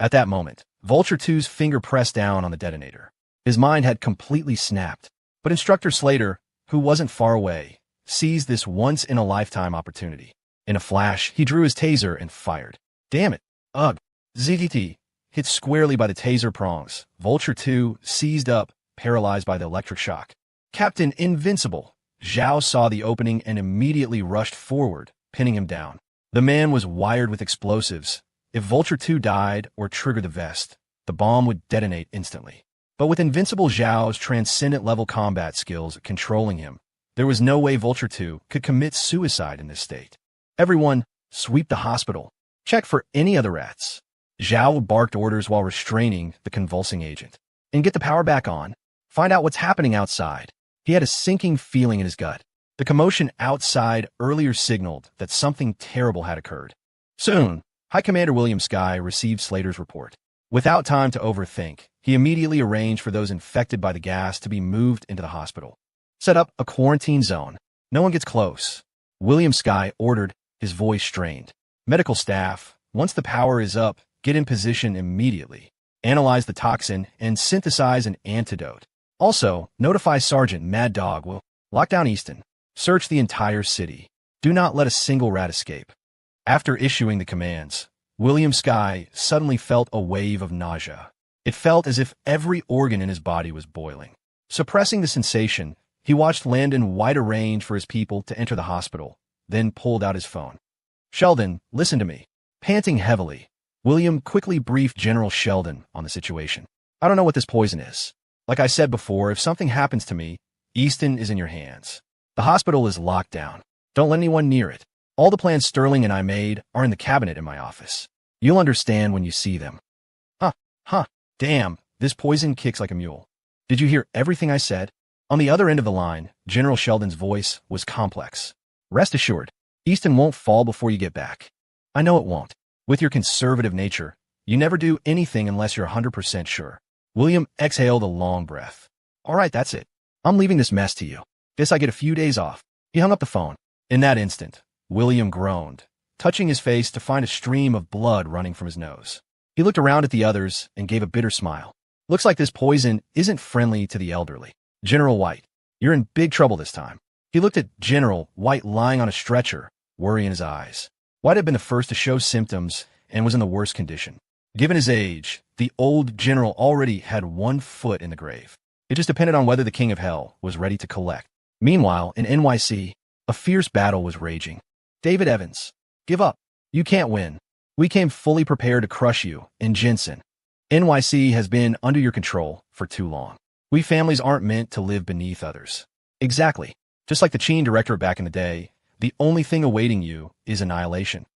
At that moment, Vulture 2's finger pressed down on the detonator. His mind had completely snapped. But Instructor Slater, who wasn't far away, seized this once-in-a-lifetime opportunity. In a flash, he drew his taser and fired. Damn it. Ugh. ZTT. Hit squarely by the taser prongs. Vulture 2 seized up, paralyzed by the electric shock. Captain Invincible. Zhao saw the opening and immediately rushed forward, pinning him down. The man was wired with explosives. If Vulture 2 died or triggered the vest, the bomb would detonate instantly. But with Invincible Zhao's transcendent-level combat skills controlling him, there was no way Vulture 2 could commit suicide in this state. Everyone, sweep the hospital. Check for any other rats. Zhao barked orders while restraining the convulsing agent. And get the power back on. Find out what's happening outside. He had a sinking feeling in his gut. The commotion outside earlier signaled that something terrible had occurred. Soon, High Commander William Sky received Slater's report. Without time to overthink, he immediately arranged for those infected by the gas to be moved into the hospital. Set up a quarantine zone. No one gets close. William Sky ordered, his voice strained. Medical staff, once the power is up, get in position immediately. Analyze the toxin and synthesize an antidote. Also, notify Sergeant Mad Dog will lock down Easton. Search the entire city. Do not let a single rat escape. After issuing the commands, William Sky suddenly felt a wave of nausea. It felt as if every organ in his body was boiling. Suppressing the sensation, he watched Landon wide a range for his people to enter the hospital, then pulled out his phone. Sheldon, listen to me. Panting heavily, William quickly briefed General Sheldon on the situation. I don't know what this poison is. Like I said before, if something happens to me, Easton is in your hands. The hospital is locked down. Don't let anyone near it. All the plans Sterling and I made are in the cabinet in my office. You'll understand when you see them. Damn, this poison kicks like a mule. Did you hear everything I said? On the other end of the line, General Sheldon's voice was complex. Rest assured, Easton won't fall before you get back. I know it won't. With your conservative nature, you never do anything unless you're 100% sure. William exhaled a long breath. All right, that's it. I'm leaving this mess to you. Guess I get a few days off. He hung up the phone. In that instant, William groaned, touching his face to find a stream of blood running from his nose. He looked around at the others and gave a bitter smile. Looks like this poison isn't friendly to the elderly. General White, you're in big trouble this time. He looked at General White lying on a stretcher, worry in his eyes. White had been the first to show symptoms and was in the worst condition. Given his age, the old general already had 1 foot in the grave. It just depended on whether the King of Hell was ready to collect. Meanwhile, in NYC, a fierce battle was raging. David Evans, give up. You can't win. We came fully prepared to crush you and Jensen. NYC has been under your control for too long. We families aren't meant to live beneath others. Exactly. Just like the Cheen director back in the day, the only thing awaiting you is annihilation.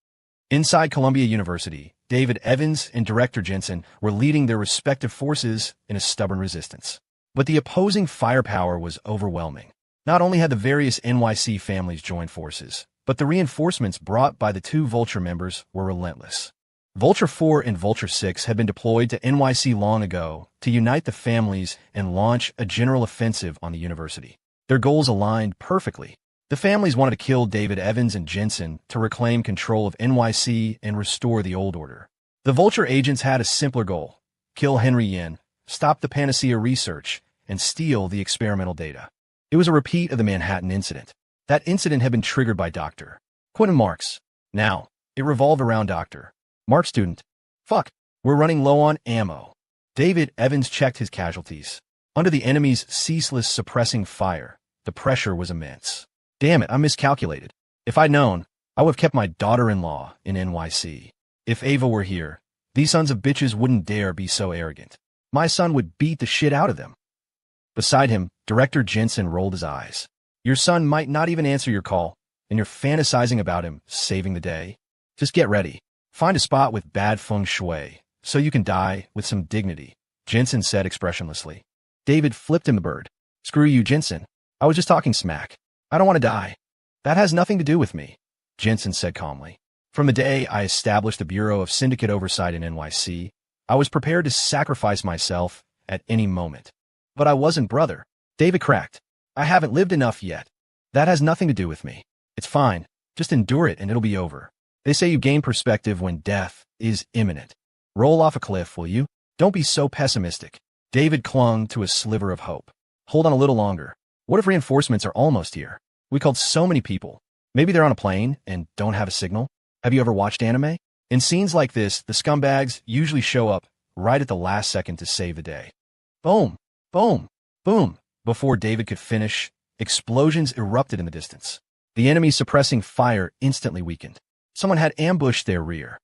Inside Columbia University, David Evans and Director Jensen were leading their respective forces in a stubborn resistance. But the opposing firepower was overwhelming. Not only had the various NYC families joined forces, but the reinforcements brought by the 2 Vulture members were relentless. Vulture 4 and Vulture 6 had been deployed to NYC long ago to unite the families and launch a general offensive on the university. Their goals aligned perfectly. The families wanted to kill David Evans and Jensen to reclaim control of NYC and restore the old order. The Vulture agents had a simpler goal: kill Henry Yin, stop the Panacea research, and steal the experimental data. It was a repeat of the Manhattan incident. That incident had been triggered by Dr. Quentin Marks. Now, it revolved around Dr. Marks' student. Fuck, we're running low on ammo. David Evans checked his casualties. Under the enemy's ceaseless suppressing fire, the pressure was immense. Damn it, I miscalculated. If I'd known, I would have kept my daughter-in-law in NYC. If Ava were here, these sons of bitches wouldn't dare be so arrogant. My son would beat the shit out of them. Beside him, Director Jensen rolled his eyes. Your son might not even answer your call, and you're fantasizing about him saving the day. Just get ready. Find a spot with bad feng shui, so you can die with some dignity, Jensen said expressionlessly. David flipped him the bird. Screw you, Jensen. I was just talking smack. I don't want to die. That has nothing to do with me, Jensen said calmly. From the day I established the Bureau of Syndicate Oversight in NYC, I was prepared to sacrifice myself at any moment. But I wasn't, brother. David cracked. I haven't lived enough yet. That has nothing to do with me. It's fine. Just endure it and it'll be over. They say you gain perspective when death is imminent. Roll off a cliff, will you? Don't be so pessimistic. David clung to a sliver of hope. Hold on a little longer. What if reinforcements are almost here? We called so many people. Maybe they're on a plane and don't have a signal. Have you ever watched anime? In scenes like this, the scumbags usually show up right at the last second to save the day. Boom, boom, boom. Before David could finish, explosions erupted in the distance. The enemy suppressing fire instantly weakened. Someone had ambushed their rear.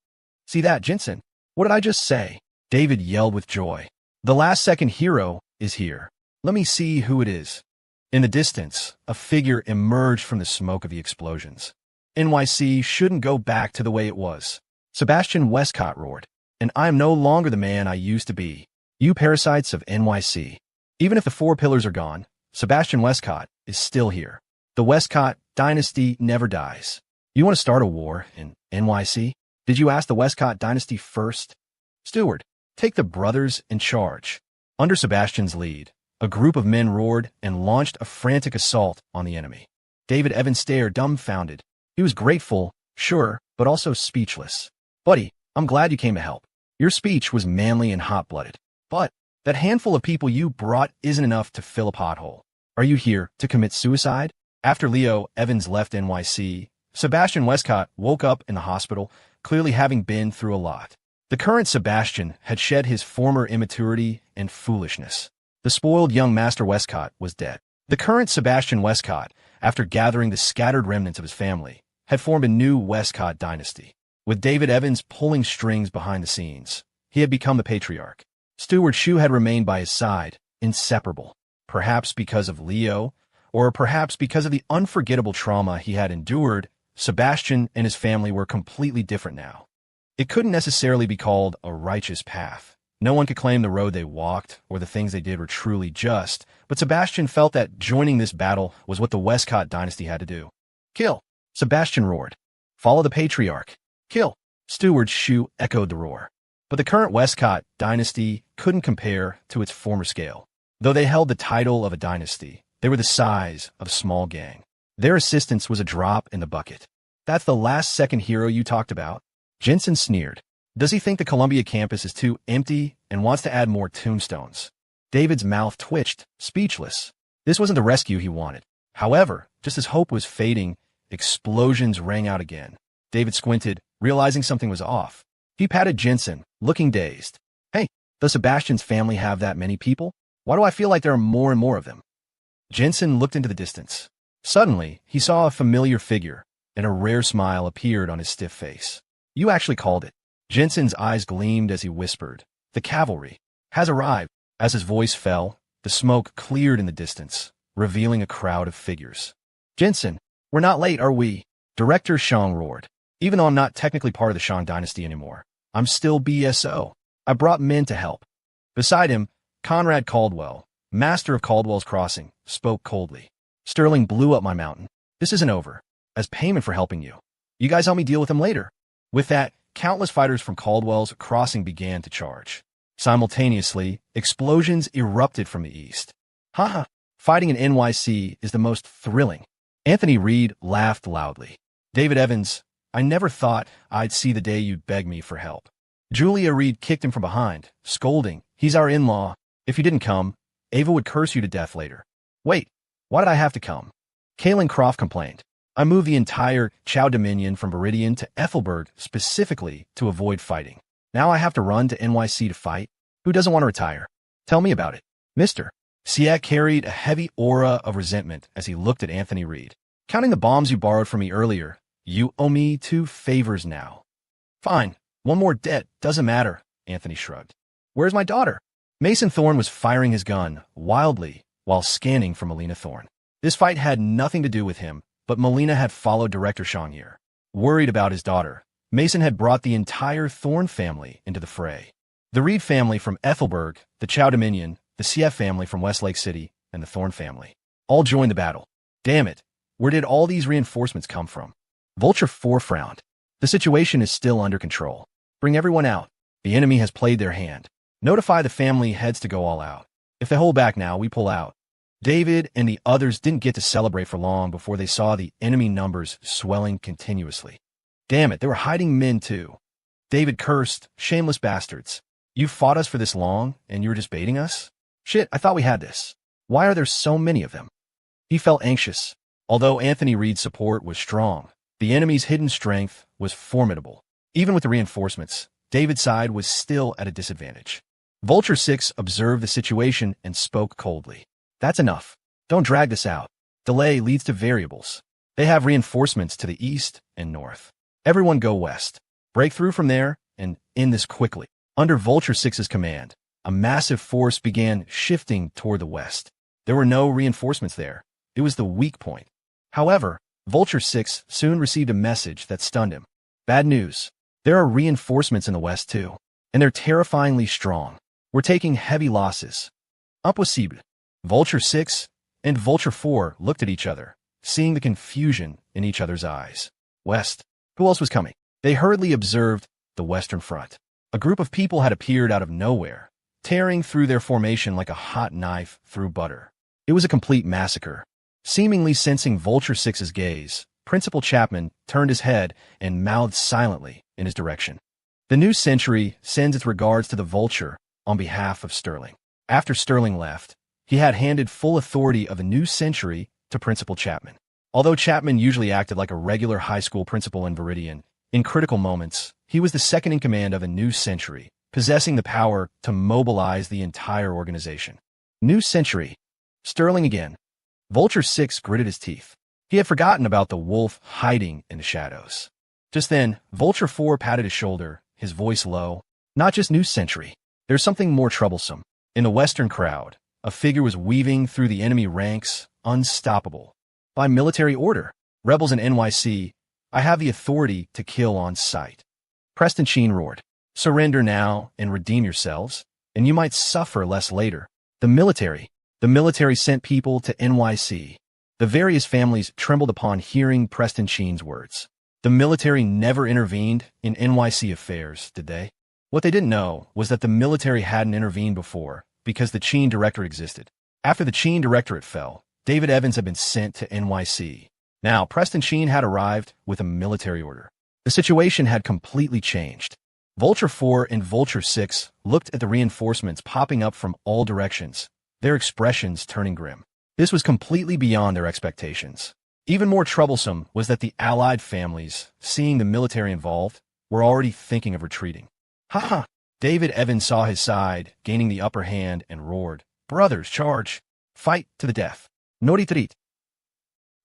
See that, Jensen? What did I just say? David yelled with joy. The last-second hero is here. Let me see who it is. In the distance, a figure emerged from the smoke of the explosions. NYC shouldn't go back to the way it was. Sebastian Westcott roared. And I am no longer the man I used to be. You parasites of NYC. Even if the four pillars are gone, Sebastian Westcott is still here. The Westcott dynasty never dies. You want to start a war in NYC? Did you ask the Westcott dynasty first? Steward, take the brothers in charge. Under Sebastian's lead, a group of men roared and launched a frantic assault on the enemy. David Evans stared dumbfounded. He was grateful, sure, but also speechless. Buddy, I'm glad you came to help. Your speech was manly and hot-blooded. But that handful of people you brought isn't enough to fill a pothole. Are you here to commit suicide? After Leo Evans left NYC, Sebastian Westcott woke up in the hospital, clearly having been through a lot. The current Sebastian had shed his former immaturity and foolishness. The spoiled young Master Westcott was dead. The current Sebastian Westcott, after gathering the scattered remnants of his family, had formed a new Westcott dynasty. With David Evans pulling strings behind the scenes, he had become the patriarch. Steward Shu had remained by his side, inseparable. Perhaps because of Leo, or perhaps because of the unforgettable trauma he had endured, Sebastian and his family were completely different now. It couldn't necessarily be called a righteous path. No one could claim the road they walked or the things they did were truly just, but Sebastian felt that joining this battle was what the Westcott dynasty had to do. Kill! Sebastian roared. Follow the patriarch. Kill! Steward Shu echoed the roar. But the current Westcott dynasty couldn't compare to its former scale. Though they held the title of a dynasty, they were the size of a small gang. Their assistance was a drop in the bucket. That's the last-second hero you talked about? Jensen sneered. Does he think the Columbia campus is too empty and wants to add more tombstones? David's mouth twitched, speechless. This wasn't the rescue he wanted. However, just as hope was fading, explosions rang out again. David squinted, realizing something was off. He patted Jensen, looking dazed. Hey, does Sebastian's family have that many people? Why do I feel like there are more and more of them? Jensen looked into the distance. Suddenly, he saw a familiar figure, and a rare smile appeared on his stiff face. You actually called it. Jensen's eyes gleamed as he whispered, The cavalry has arrived. As his voice fell, the smoke cleared in the distance, revealing a crowd of figures. Jensen, we're not late, are we? Director Shang roared. Even though I'm not technically part of the Shang dynasty anymore, I'm still BSO. I brought men to help. Beside him, Conrad Caldwell, master of Caldwell's Crossing, spoke coldly. Sterling blew up my mountain. This isn't over. As payment for helping you. You guys help me deal with him later. With that, countless fighters from Caldwell's Crossing began to charge. Simultaneously, explosions erupted from the east. Haha, fighting in NYC is the most thrilling. Anthony Reed laughed loudly. David Evans, I never thought I'd see the day you'd beg me for help. Julia Reed kicked him from behind, scolding, He's our in-law. If you didn't come, Ava would curse you to death later. Wait, why did I have to come? Kaylin Croft complained. I moved the entire Chow Dominion from Viridian to Ethelberg specifically to avoid fighting. Now I have to run to NYC to fight? Who doesn't want to retire? Tell me about it. Mister. Siak carried a heavy aura of resentment as he looked at Anthony Reed. Counting the bombs you borrowed from me earlier, you owe me 2 favors now. Fine. One more debt. Doesn't matter, Anthony shrugged. Where's my daughter? Mason Thorne was firing his gun wildly while scanning for Melina Thorne. This fight had nothing to do with him, but Melina had followed Director Shang here. Worried about his daughter, Mason had brought the entire Thorne family into the fray. The Reed family from Ethelberg, the Chow Dominion, the CF family from Westlake City, and the Thorne family all joined the battle. Damn it, where did all these reinforcements come from? Vulture 4 frowned. The situation is still under control. Bring everyone out. The enemy has played their hand. Notify the family heads to go all out. If they hold back now, we pull out. David and the others didn't get to celebrate for long before they saw the enemy numbers swelling continuously. Damn it, they were hiding men too. David cursed, shameless bastards. You fought us for this long, and you were just baiting us? Shit, I thought we had this. Why are there so many of them? He felt anxious. Although Anthony Reed's support was strong, the enemy's hidden strength was formidable. Even with the reinforcements, David's side was still at a disadvantage. Vulture 6 observed the situation and spoke coldly. That's enough. Don't drag this out. Delay leads to variables. They have reinforcements to the east and north. Everyone go west. Break through from there and end this quickly. Under Vulture 6's command, a massive force began shifting toward the west. There were no reinforcements there. It was the weak point. However, Vulture 6 soon received a message that stunned him. Bad news. There are reinforcements in the west too, and they're terrifyingly strong. We're taking heavy losses. Impossible. Vulture 6 and Vulture 4 looked at each other, seeing the confusion in each other's eyes. West. Who else was coming? They hurriedly observed the Western Front. A group of people had appeared out of nowhere, tearing through their formation like a hot knife through butter. It was a complete massacre. Seemingly sensing Vulture 6's gaze, Principal Chapman turned his head and mouthed silently in his direction. The New Century sends its regards to the Vulture on behalf of Sterling. After Sterling left, he had handed full authority of the New Century to Principal Chapman. Although Chapman usually acted like a regular high school principal in Viridian, in critical moments, he was the second in command of the New Century, possessing the power to mobilize the entire organization. New Century. Sterling again. Vulture 6 gritted his teeth. He had forgotten about the wolf hiding in the shadows. Just then, Vulture 4 patted his shoulder, his voice low. Not just New Century. There's something more troublesome. In the western crowd, a figure was weaving through the enemy ranks, unstoppable. By military order, rebels in NYC, I have the authority to kill on sight. Preston Sheen roared. Surrender now and redeem yourselves, and you might suffer less later. The military sent people to NYC. The various families trembled upon hearing Preston Sheen's words. The military never intervened in NYC affairs, did they? What they didn't know was that the military hadn't intervened before because the Sheen Directorate existed. After the Sheen Directorate fell, David Evans had been sent to NYC. Now, Preston Sheen had arrived with a military order. The situation had completely changed. Vulture 4 and Vulture 6 looked at the reinforcements popping up from all directions, their expressions turning grim. This was completely beyond their expectations. Even more troublesome was that the Allied families, seeing the military involved, were already thinking of retreating. Ha! David Evans saw his side, gaining the upper hand, and roared, "Brothers, charge! Fight to the death! No retreat!"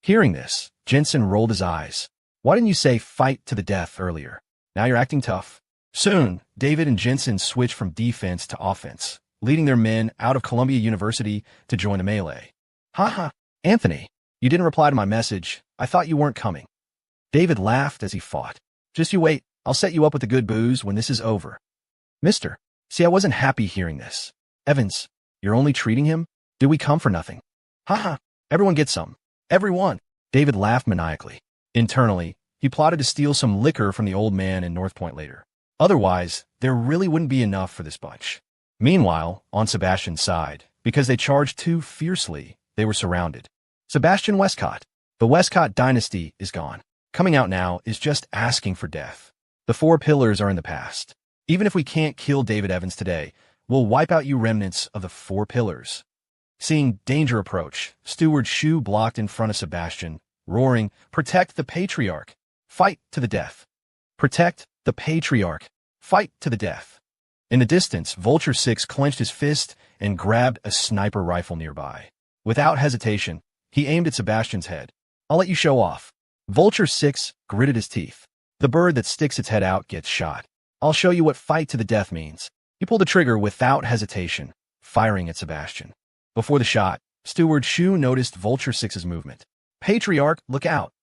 Hearing this, Jensen rolled his eyes. Why didn't you say fight to the death earlier? Now you're acting tough. Soon, David and Jensen switched from defense to offense, leading their men out of Columbia University to join the melee. Ha! Anthony, you didn't reply to my message. I thought you weren't coming. David laughed as he fought. Just you wait. I'll set you up with the good booze when this is over. Mister, see, I wasn't happy hearing this. Evans, you're only treating him? Did we come for nothing? Ha! Everyone get some. Everyone. David laughed maniacally. Internally, he plotted to steal some liquor from the old man in North Point later. Otherwise, there really wouldn't be enough for this bunch. Meanwhile, on Sebastian's side, because they charged too fiercely, they were surrounded. Sebastian Westcott. The Westcott dynasty is gone. Coming out now is just asking for death. The 4 pillars are in the past. Even if we can't kill David Evans today, we'll wipe out you remnants of the 4 pillars. Seeing danger approach, Steward Shu blocked in front of Sebastian, roaring, "Protect the Patriarch! Fight to the death! Protect the Patriarch! Fight to the death!" In the distance, Vulture 6 clenched his fist and grabbed a sniper rifle nearby. Without hesitation, he aimed at Sebastian's head. "I'll let you show off." Vulture 6 gritted his teeth. The bird that sticks its head out gets shot. "I'll show you what fight to the death means." He pulled the trigger without hesitation, firing at Sebastian. Before the shot, Steward Shu noticed Vulture 6's movement. "Patriarch, look out!"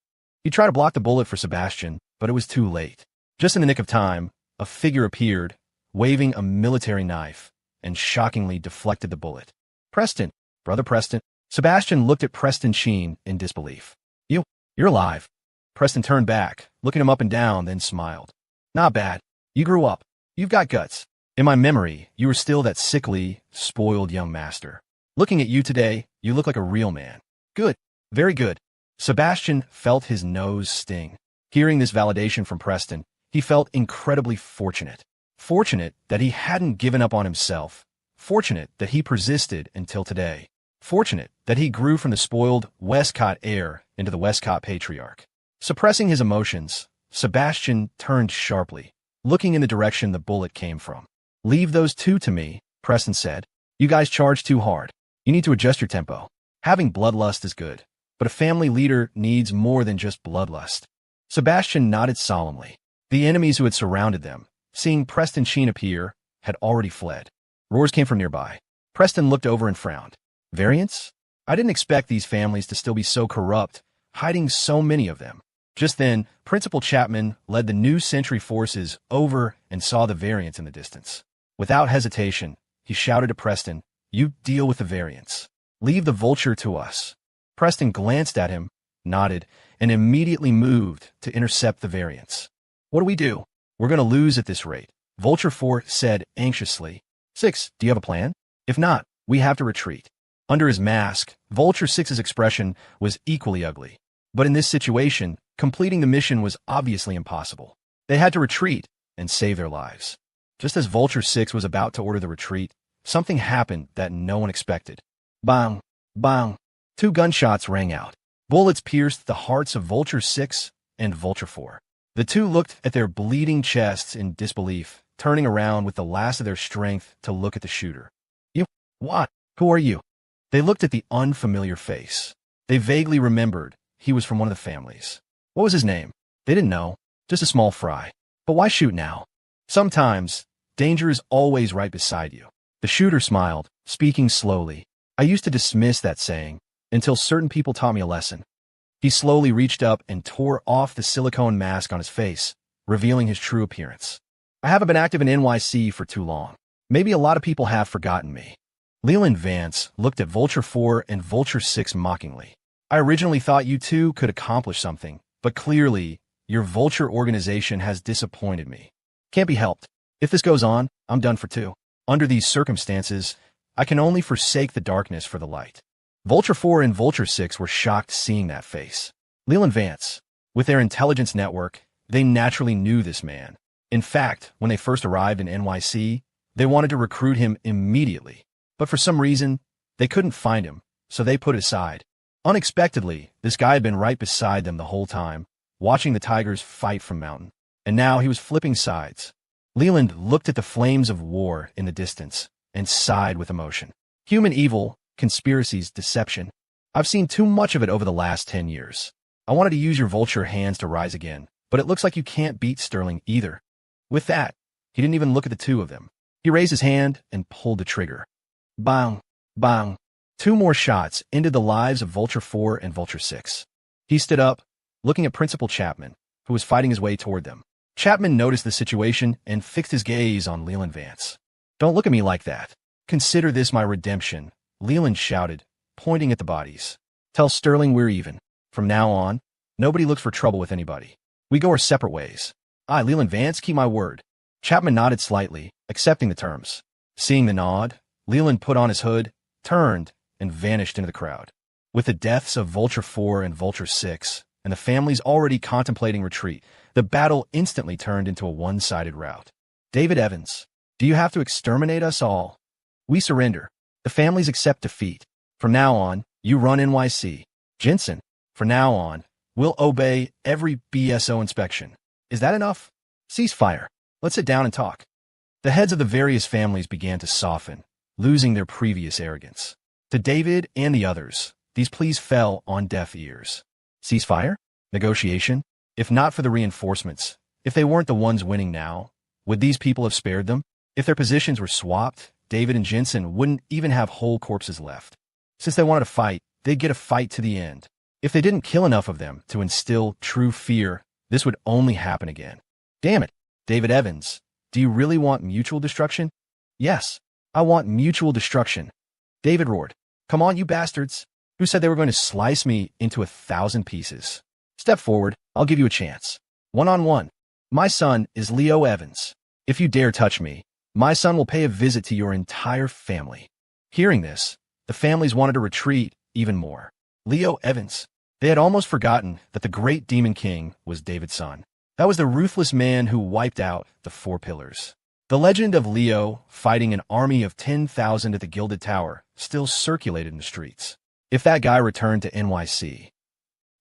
He tried to block the bullet for Sebastian, but it was too late. Just in the nick of time, a figure appeared, waving a military knife, and shockingly deflected the bullet. "Preston, Brother Preston." Sebastian looked at Preston Sheen in disbelief. You're alive." Preston turned back, looking him up and down, then smiled. "Not bad. You grew up. You've got guts. In my memory, you were still that sickly, spoiled young master. Looking at you today, you look like a real man. Good. Very good." Sebastian felt his nose sting. Hearing this validation from Preston, he He felt incredibly fortunate. Fortunate that he hadn't given up on himself. Fortunate that he persisted until today. Fortunate that he grew from the spoiled Westcott heir into the Westcott patriarch. Suppressing his emotions, Sebastian turned sharply, looking in the direction the bullet came from. "Leave those two to me," Preston said. "You guys charge too hard. You need to adjust your tempo. Having bloodlust is good, but a family leader needs more than just bloodlust." Sebastian nodded solemnly. The enemies who had surrounded them, seeing Preston Sheen appear, had already fled. Roars came from nearby. Preston looked over and frowned. "Variants? I didn't expect these families to still be so corrupt, hiding so many of them." Just then, Principal Chapman led the New Century forces over and saw the variants in the distance. Without hesitation, he shouted to Preston, "You deal with the variants. Leave the vulture to us." Preston glanced at him, nodded, and immediately moved to intercept the variants. "What do we do? We're going to lose at this rate," Vulture 4 said anxiously. "6, do you have a plan? If not, we have to retreat." Under his mask, Vulture 6's expression was equally ugly. But in this situation, completing the mission was obviously impossible. They had to retreat and save their lives. Just as Vulture 6 was about to order the retreat, something happened that no one expected. Bang! Bang! 2 gunshots rang out. Bullets pierced the hearts of Vulture 6 and Vulture 4. The two looked at their bleeding chests in disbelief, turning around with the last of their strength to look at the shooter. "You? What? Who are you?" They looked at the unfamiliar face. They vaguely remembered he was from one of the families. What was his name? They didn't know. Just a small fry. But why shoot now? Sometimes, danger is always right beside you. The shooter smiled, speaking slowly. "I used to dismiss that saying, until certain people taught me a lesson." He slowly reached up and tore off the silicone mask on his face, revealing his true appearance. "I haven't been active in NYC for too long. Maybe a lot of people have forgotten me." Leland Vance looked at Vulture 4 and Vulture 6 mockingly. "I originally thought you two could accomplish something, but clearly, your Vulture organization has disappointed me. Can't be helped. If this goes on, I'm done for two. Under these circumstances, I can only forsake the darkness for the light." Vulture 4 and Vulture 6 were shocked seeing that face. Leland Vance, with their intelligence network, they naturally knew this man. In fact, when they first arrived in NYC, they wanted to recruit him immediately. But for some reason, they couldn't find him, so they put it aside. Unexpectedly, this guy had been right beside them the whole time, watching the Tigers fight from Mountain. And now he was flipping sides. Leland looked at the flames of war in the distance and sighed with emotion. Human evil, conspiracies, deception. I've seen too much of it over the last 10 years. I wanted to use your vulture hands to rise again, but it looks like you can't beat Sterling either. With that, he didn't even look at the two of them. He raised his hand and pulled the trigger. Bang! Bang! 2 more shots ended the lives of Vulture 4 and Vulture 6. He stood up, looking at Principal Chapman, who was fighting his way toward them. Chapman noticed the situation and fixed his gaze on Leland Vance. "Don't look at me like that. Consider this my redemption," Leland shouted, pointing at the bodies. "Tell Sterling we're even. From now on, nobody looks for trouble with anybody. We go our separate ways. I, Leland Vance, keep my word." Chapman nodded slightly, accepting the terms. Seeing the nod, Leland put on his hood, turned, and vanished into the crowd. With the deaths of Vulture 4 and Vulture 6, and the families already contemplating retreat, the battle instantly turned into a one-sided rout. "David Evans, do you have to exterminate us all? We surrender. The families accept defeat. From now on, you run NYC. Jensen, from now on, we'll obey every BSO inspection. Is that enough? Ceasefire. Let's sit down and talk." The heads of the various families began to soften, losing their previous arrogance. To David and the others, these pleas fell on deaf ears. Ceasefire? Negotiation? If not for the reinforcements, if they weren't the ones winning now, would these people have spared them? If their positions were swapped, David and Jensen wouldn't even have whole corpses left. Since they wanted to fight, they'd get a fight to the end. If they didn't kill enough of them to instill true fear, this would only happen again. "Damn it, David Evans, do you really want mutual destruction?" "Yes, I want mutual destruction," David roared. "Come on, you bastards. Who said they were going to slice me into 1,000 pieces? Step forward, I'll give you a chance. One-on-one. My son is Leo Evans. If you dare touch me, my son will pay a visit to your entire family." Hearing this, the families wanted to retreat even more. Leo Evans. They had almost forgotten that the great Demon King was David's son. That was the ruthless man who wiped out the Four Pillars. The legend of Leo fighting an army of 10,000 at the Gilded Tower still circulated in the streets. If that guy returned to NYC.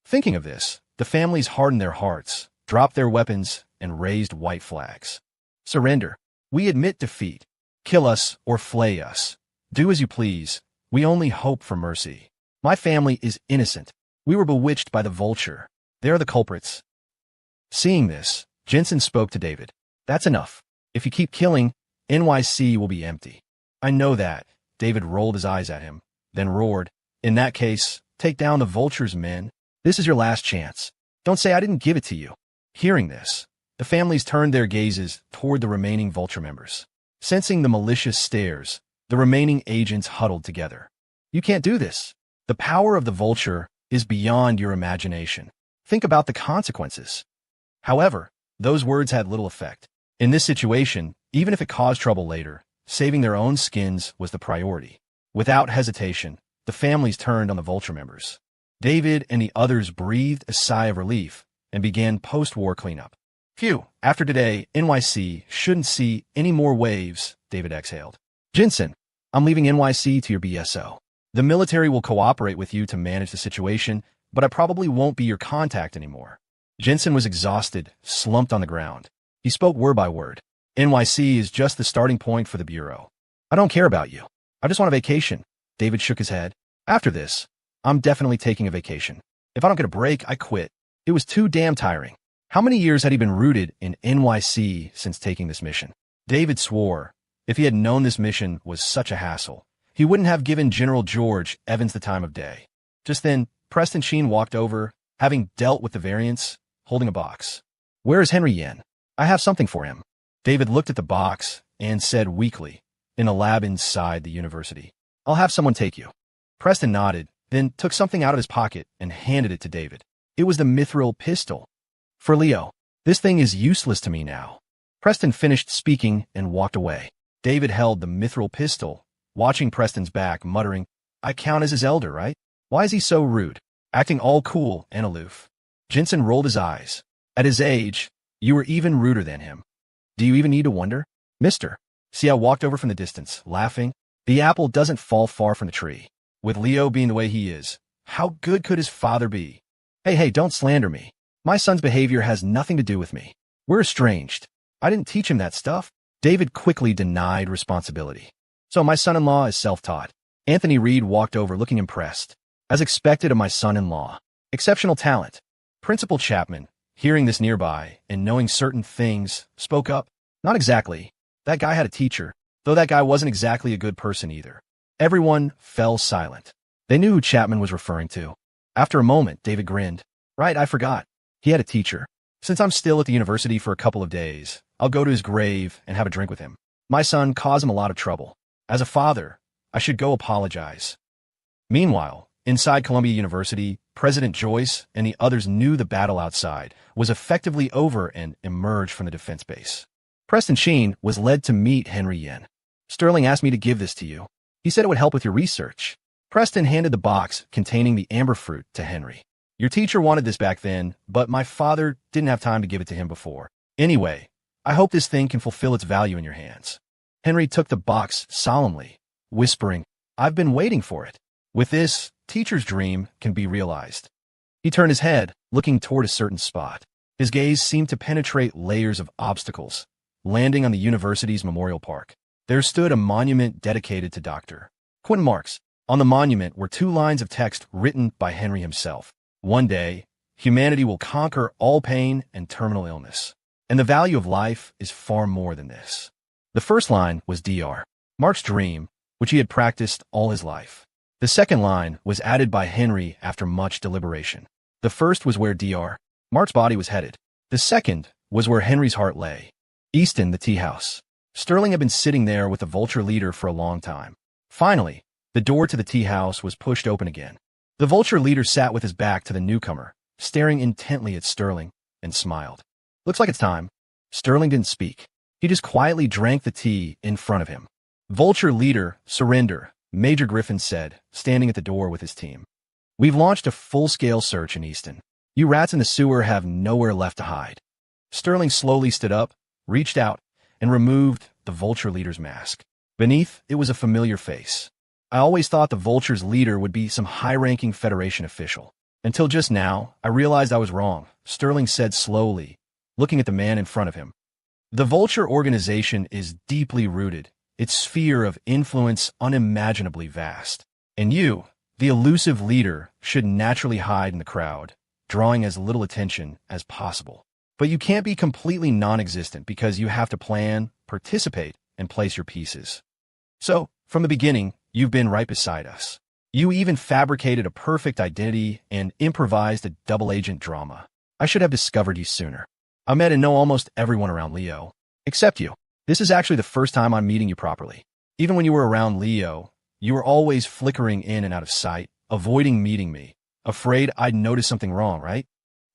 Thinking of this, the families hardened their hearts, dropped their weapons, and raised white flags. Surrender. We admit defeat. Kill us or flay us. Do as you please. We only hope for mercy. My family is innocent. We were bewitched by the vulture. They are the culprits. Seeing this, Jensen spoke to David. That's enough. If you keep killing, NYC will be empty. I know that. David rolled his eyes at him, then roared. In that case, take down the vulture's men. This is your last chance. Don't say I didn't give it to you. Hearing this, the families turned their gazes toward the remaining vulture members. Sensing the malicious stares, the remaining agents huddled together. You can't do this. The power of the vulture is beyond your imagination. Think about the consequences. However, those words had little effect. In this situation, even if it caused trouble later, saving their own skins was the priority. Without hesitation, the families turned on the vulture members. David and the others breathed a sigh of relief and began post-war cleanup. Phew, after today, NYC shouldn't see any more waves, David exhaled. Jensen, I'm leaving NYC to your BSO. The military will cooperate with you to manage the situation, but I probably won't be your contact anymore. Jensen was exhausted, slumped on the ground. He spoke word by word. NYC is just the starting point for the Bureau. I don't care about you. I just want a vacation. David shook his head. After this, I'm definitely taking a vacation. If I don't get a break, I quit. It was too damn tiring. How many years had he been rooted in NYC since taking this mission? David swore. If he had known this mission was such a hassle, he wouldn't have given General George Evans the time of day. Just then, Preston Sheen walked over, having dealt with the variants, holding a box. Where is Henry Yen? I have something for him. David looked at the box and said weakly, in a lab inside the university. I'll have someone take you. Preston nodded, then took something out of his pocket and handed it to David. It was the mithril pistol. For Leo, this thing is useless to me now. Preston finished speaking and walked away. David held the mithril pistol, watching Preston's back, muttering, I count as his elder, right? Why is he so rude? Acting all cool and aloof. Jensen rolled his eyes. At his age, you were even ruder than him. Do you even need to wonder? Mister. Sia walked over from the distance, laughing. The apple doesn't fall far from the tree. With Leo being the way he is, how good could his father be? Hey, don't slander me. My son's behavior has nothing to do with me. We're estranged. I didn't teach him that stuff. David quickly denied responsibility. So my son-in-law is self-taught. Anthony Reed walked over looking impressed. As expected of my son-in-law. Exceptional talent. Principal Chapman, hearing this nearby and knowing certain things, spoke up. Not exactly. That guy had a teacher, though that guy wasn't exactly a good person either. Everyone fell silent. They knew who Chapman was referring to. After a moment, David grinned. Right, I forgot. He had a teacher. Since I'm still at the university for a couple of days, I'll go to his grave and have a drink with him. My son caused him a lot of trouble. As a father, I should go apologize. Meanwhile, inside Columbia University, President Joyce and the others knew the battle outside was effectively over and emerged from the defense base. Preston Sheen was led to meet Henry Yen. Sterling asked me to give this to you. He said it would help with your research. Preston handed the box containing the amber fruit to Henry. Your teacher wanted this back then, but my father didn't have time to give it to him before. Anyway, I hope this thing can fulfill its value in your hands. Henry took the box solemnly, whispering, I've been waiting for it. With this, teacher's dream can be realized. He turned his head, looking toward a certain spot. His gaze seemed to penetrate layers of obstacles, landing on the university's memorial park. There stood a monument dedicated to Dr. Quentin Marks. On the monument were 2 lines of text written by Henry himself. One day, humanity will conquer all pain and terminal illness. And the value of life is far more than this. The first line was Dr. Mark's dream, which he had practiced all his life. The second line was added by Henry after much deliberation. The first was where Dr. Mark's body was headed. The second was where Henry's heart lay. Easton, the tea house. Sterling had been sitting there with the vulture leader for a long time. Finally, the door to the tea house was pushed open again. The vulture leader sat with his back to the newcomer, staring intently at Sterling, and smiled. Looks like it's time. Sterling didn't speak. He just quietly drank the tea in front of him. Vulture leader, surrender, Major Griffin said, standing at the door with his team. We've launched a full-scale search in Easton. You rats in the sewer have nowhere left to hide. Sterling slowly stood up, reached out, and removed the Vulture leader's mask. Beneath, it was a familiar face. I always thought the Vulture's leader would be some high-ranking Federation official. Until just now, I realized I was wrong, Sterling said slowly, looking at the man in front of him. The Vulture organization is deeply rooted, its sphere of influence unimaginably vast. And you, the elusive leader, should naturally hide in the crowd, drawing as little attention as possible. But you can't be completely non-existent because you have to plan, participate, and place your pieces. So, from the beginning, you've been right beside us. You even fabricated a perfect identity and improvised a double-agent drama. I should have discovered you sooner. I met and know almost everyone around Leo, except you. This is actually the first time I'm meeting you properly. Even when you were around Leo, you were always flickering in and out of sight, avoiding meeting me, afraid I'd notice something wrong, right?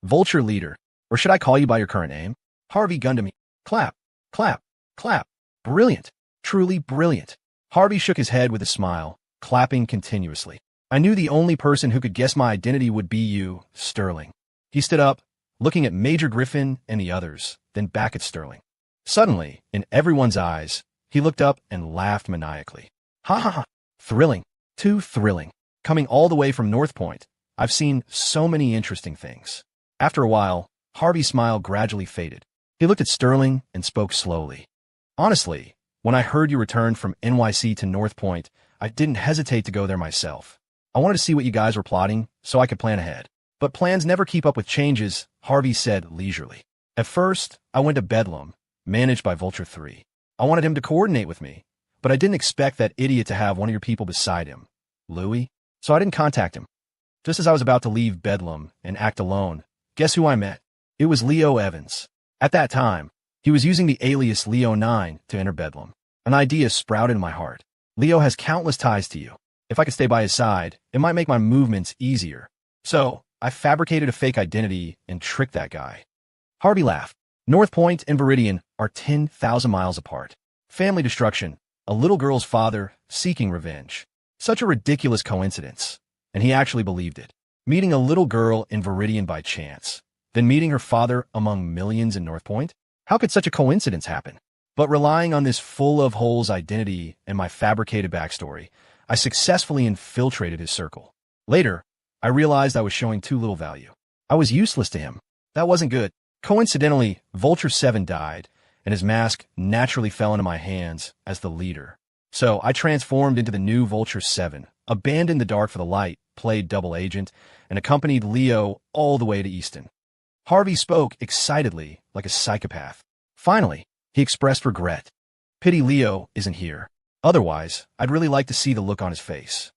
Vulture leader, or should I call you by your current name? Harvey gunned to me. Clap, clap, clap. Brilliant, truly brilliant. Harvey shook his head with a smile, clapping continuously. I knew the only person who could guess my identity would be you, Sterling. He stood up, looking at Major Griffin and the others, then back at Sterling. Suddenly, in everyone's eyes, he looked up and laughed maniacally. Ha ha ha, thrilling, too thrilling. Coming all the way from North Point, I've seen so many interesting things. After a while, Harvey's smile gradually faded. He looked at Sterling and spoke slowly. Honestly, when I heard you returned from NYC to North Point, I didn't hesitate to go there myself. I wanted to see what you guys were plotting, so I could plan ahead. But plans never keep up with changes, Harvey said leisurely. At first, I went to Bedlam, managed by Vulture 3. I wanted him to coordinate with me, but I didn't expect that idiot to have one of your people beside him, Louis, so I didn't contact him. Just as I was about to leave Bedlam and act alone, guess who I met? It was Leo Evans. At that time, he was using the alias Leo 9 to enter Bedlam. An idea sprouted in my heart. Leo has countless ties to you. If I could stay by his side, it might make my movements easier. So, I fabricated a fake identity and tricked that guy. Harvey laughed. North Point and Viridian are 10,000 miles apart. Family destruction, a little girl's father seeking revenge. Such a ridiculous coincidence. And he actually believed it. Meeting a little girl in Viridian by chance, then meeting her father among millions in North Point? How could such a coincidence happen? But relying on this full-of-holes identity and my fabricated backstory, I successfully infiltrated his circle. Later, I realized I was showing too little value. I was useless to him. That wasn't good. Coincidentally, Vulture 7 died, and his mask naturally fell into my hands as the leader. So I transformed into the new Vulture 7, abandoned the dark for the light, played double agent, and accompanied Leo all the way to Easton. Harvey spoke excitedly, like a psychopath. Finally, he expressed regret. Pity Leo isn't here. Otherwise, I'd really like to see the look on his face.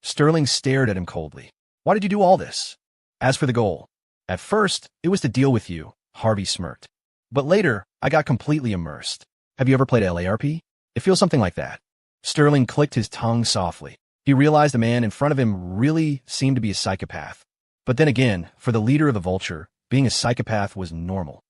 Sterling stared at him coldly. Why did you do all this? As for the goal, at first, it was to deal with you, Harvey smirked. But later, I got completely immersed. Have you ever played LARP? It feels something like that. Sterling clicked his tongue softly. He realized the man in front of him really seemed to be a psychopath. But then again, for the leader of the Vulture, being a psychopath was normal.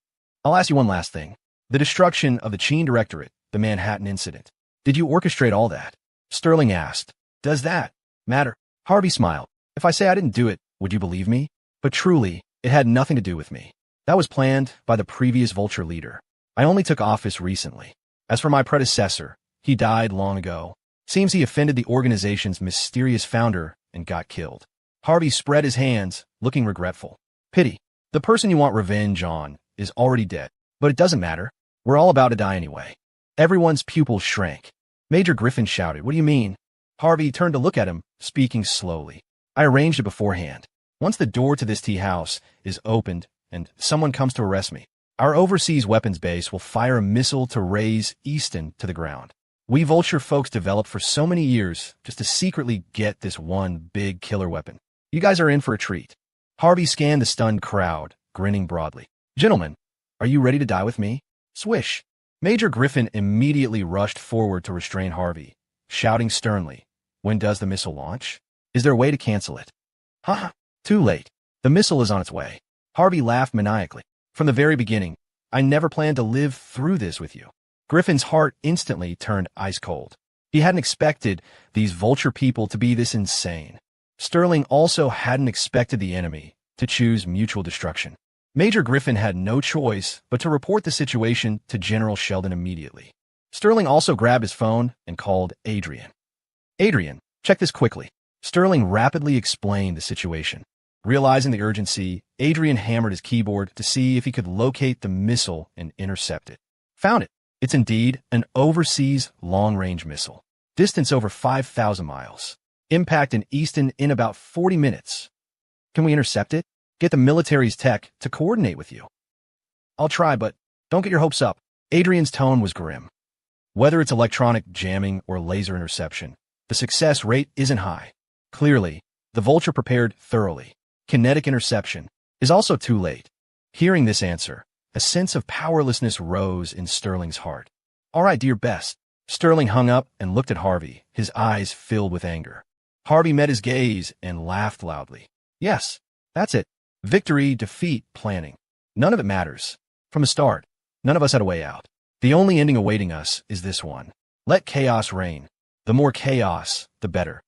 I'll ask you one last thing. The destruction of the Cheen Directorate, the Manhattan incident. Did you orchestrate all that? Sterling asked. Does that matter? Harvey smiled. If I say I didn't do it, would you believe me? But truly, it had nothing to do with me. That was planned by the previous Vulture leader. I only took office recently. As for my predecessor, he died long ago. Seems he offended the organization's mysterious founder and got killed. Harvey spread his hands, looking regretful. Pity. The person you want revenge on is already dead. But it doesn't matter. We're all about to die anyway. Everyone's pupils shrank. Major Griffin shouted, What do you mean? Harvey turned to look at him, speaking slowly. I arranged it beforehand. Once the door to this tea house is opened and someone comes to arrest me, our overseas weapons base will fire a missile to raze Easton to the ground. We Vulture folks developed for so many years just to secretly get this one big killer weapon. You guys are in for a treat. Harvey scanned the stunned crowd, grinning broadly. Gentlemen, are you ready to die with me? Swish. Major Griffin immediately rushed forward to restrain Harvey, shouting sternly, When does the missile launch? Is there a way to cancel it? Ha! Too late. The missile is on its way. Harvey laughed maniacally. From the very beginning, I never planned to live through this with you. Griffin's heart instantly turned ice cold. He hadn't expected these Vulture people to be this insane. Sterling also hadn't expected the enemy to choose mutual destruction. Major Griffin had no choice but to report the situation to General Sheldon immediately. Sterling also grabbed his phone and called Adrian. Adrian, check this quickly. Sterling rapidly explained the situation. Realizing the urgency, Adrian hammered his keyboard to see if he could locate the missile and intercept it. Found it. It's indeed an overseas long-range missile. Distance over 5,000 miles. Impact in Easton in about 40 minutes. Can we intercept it? Get the military's tech to coordinate with you. I'll try, but don't get your hopes up. Adrian's tone was grim. Whether it's electronic jamming or laser interception, the success rate isn't high. Clearly, the Vulture prepared thoroughly. Kinetic interception is also too late. Hearing this answer, a sense of powerlessness rose in Sterling's heart. All right, do your best. Sterling hung up and looked at Harvey, his eyes filled with anger. Harvey met his gaze and laughed loudly. Yes, that's it. Victory, defeat, planning. None of it matters. From the start, none of us had a way out. The only ending awaiting us is this one. Let chaos reign. The more chaos, the better.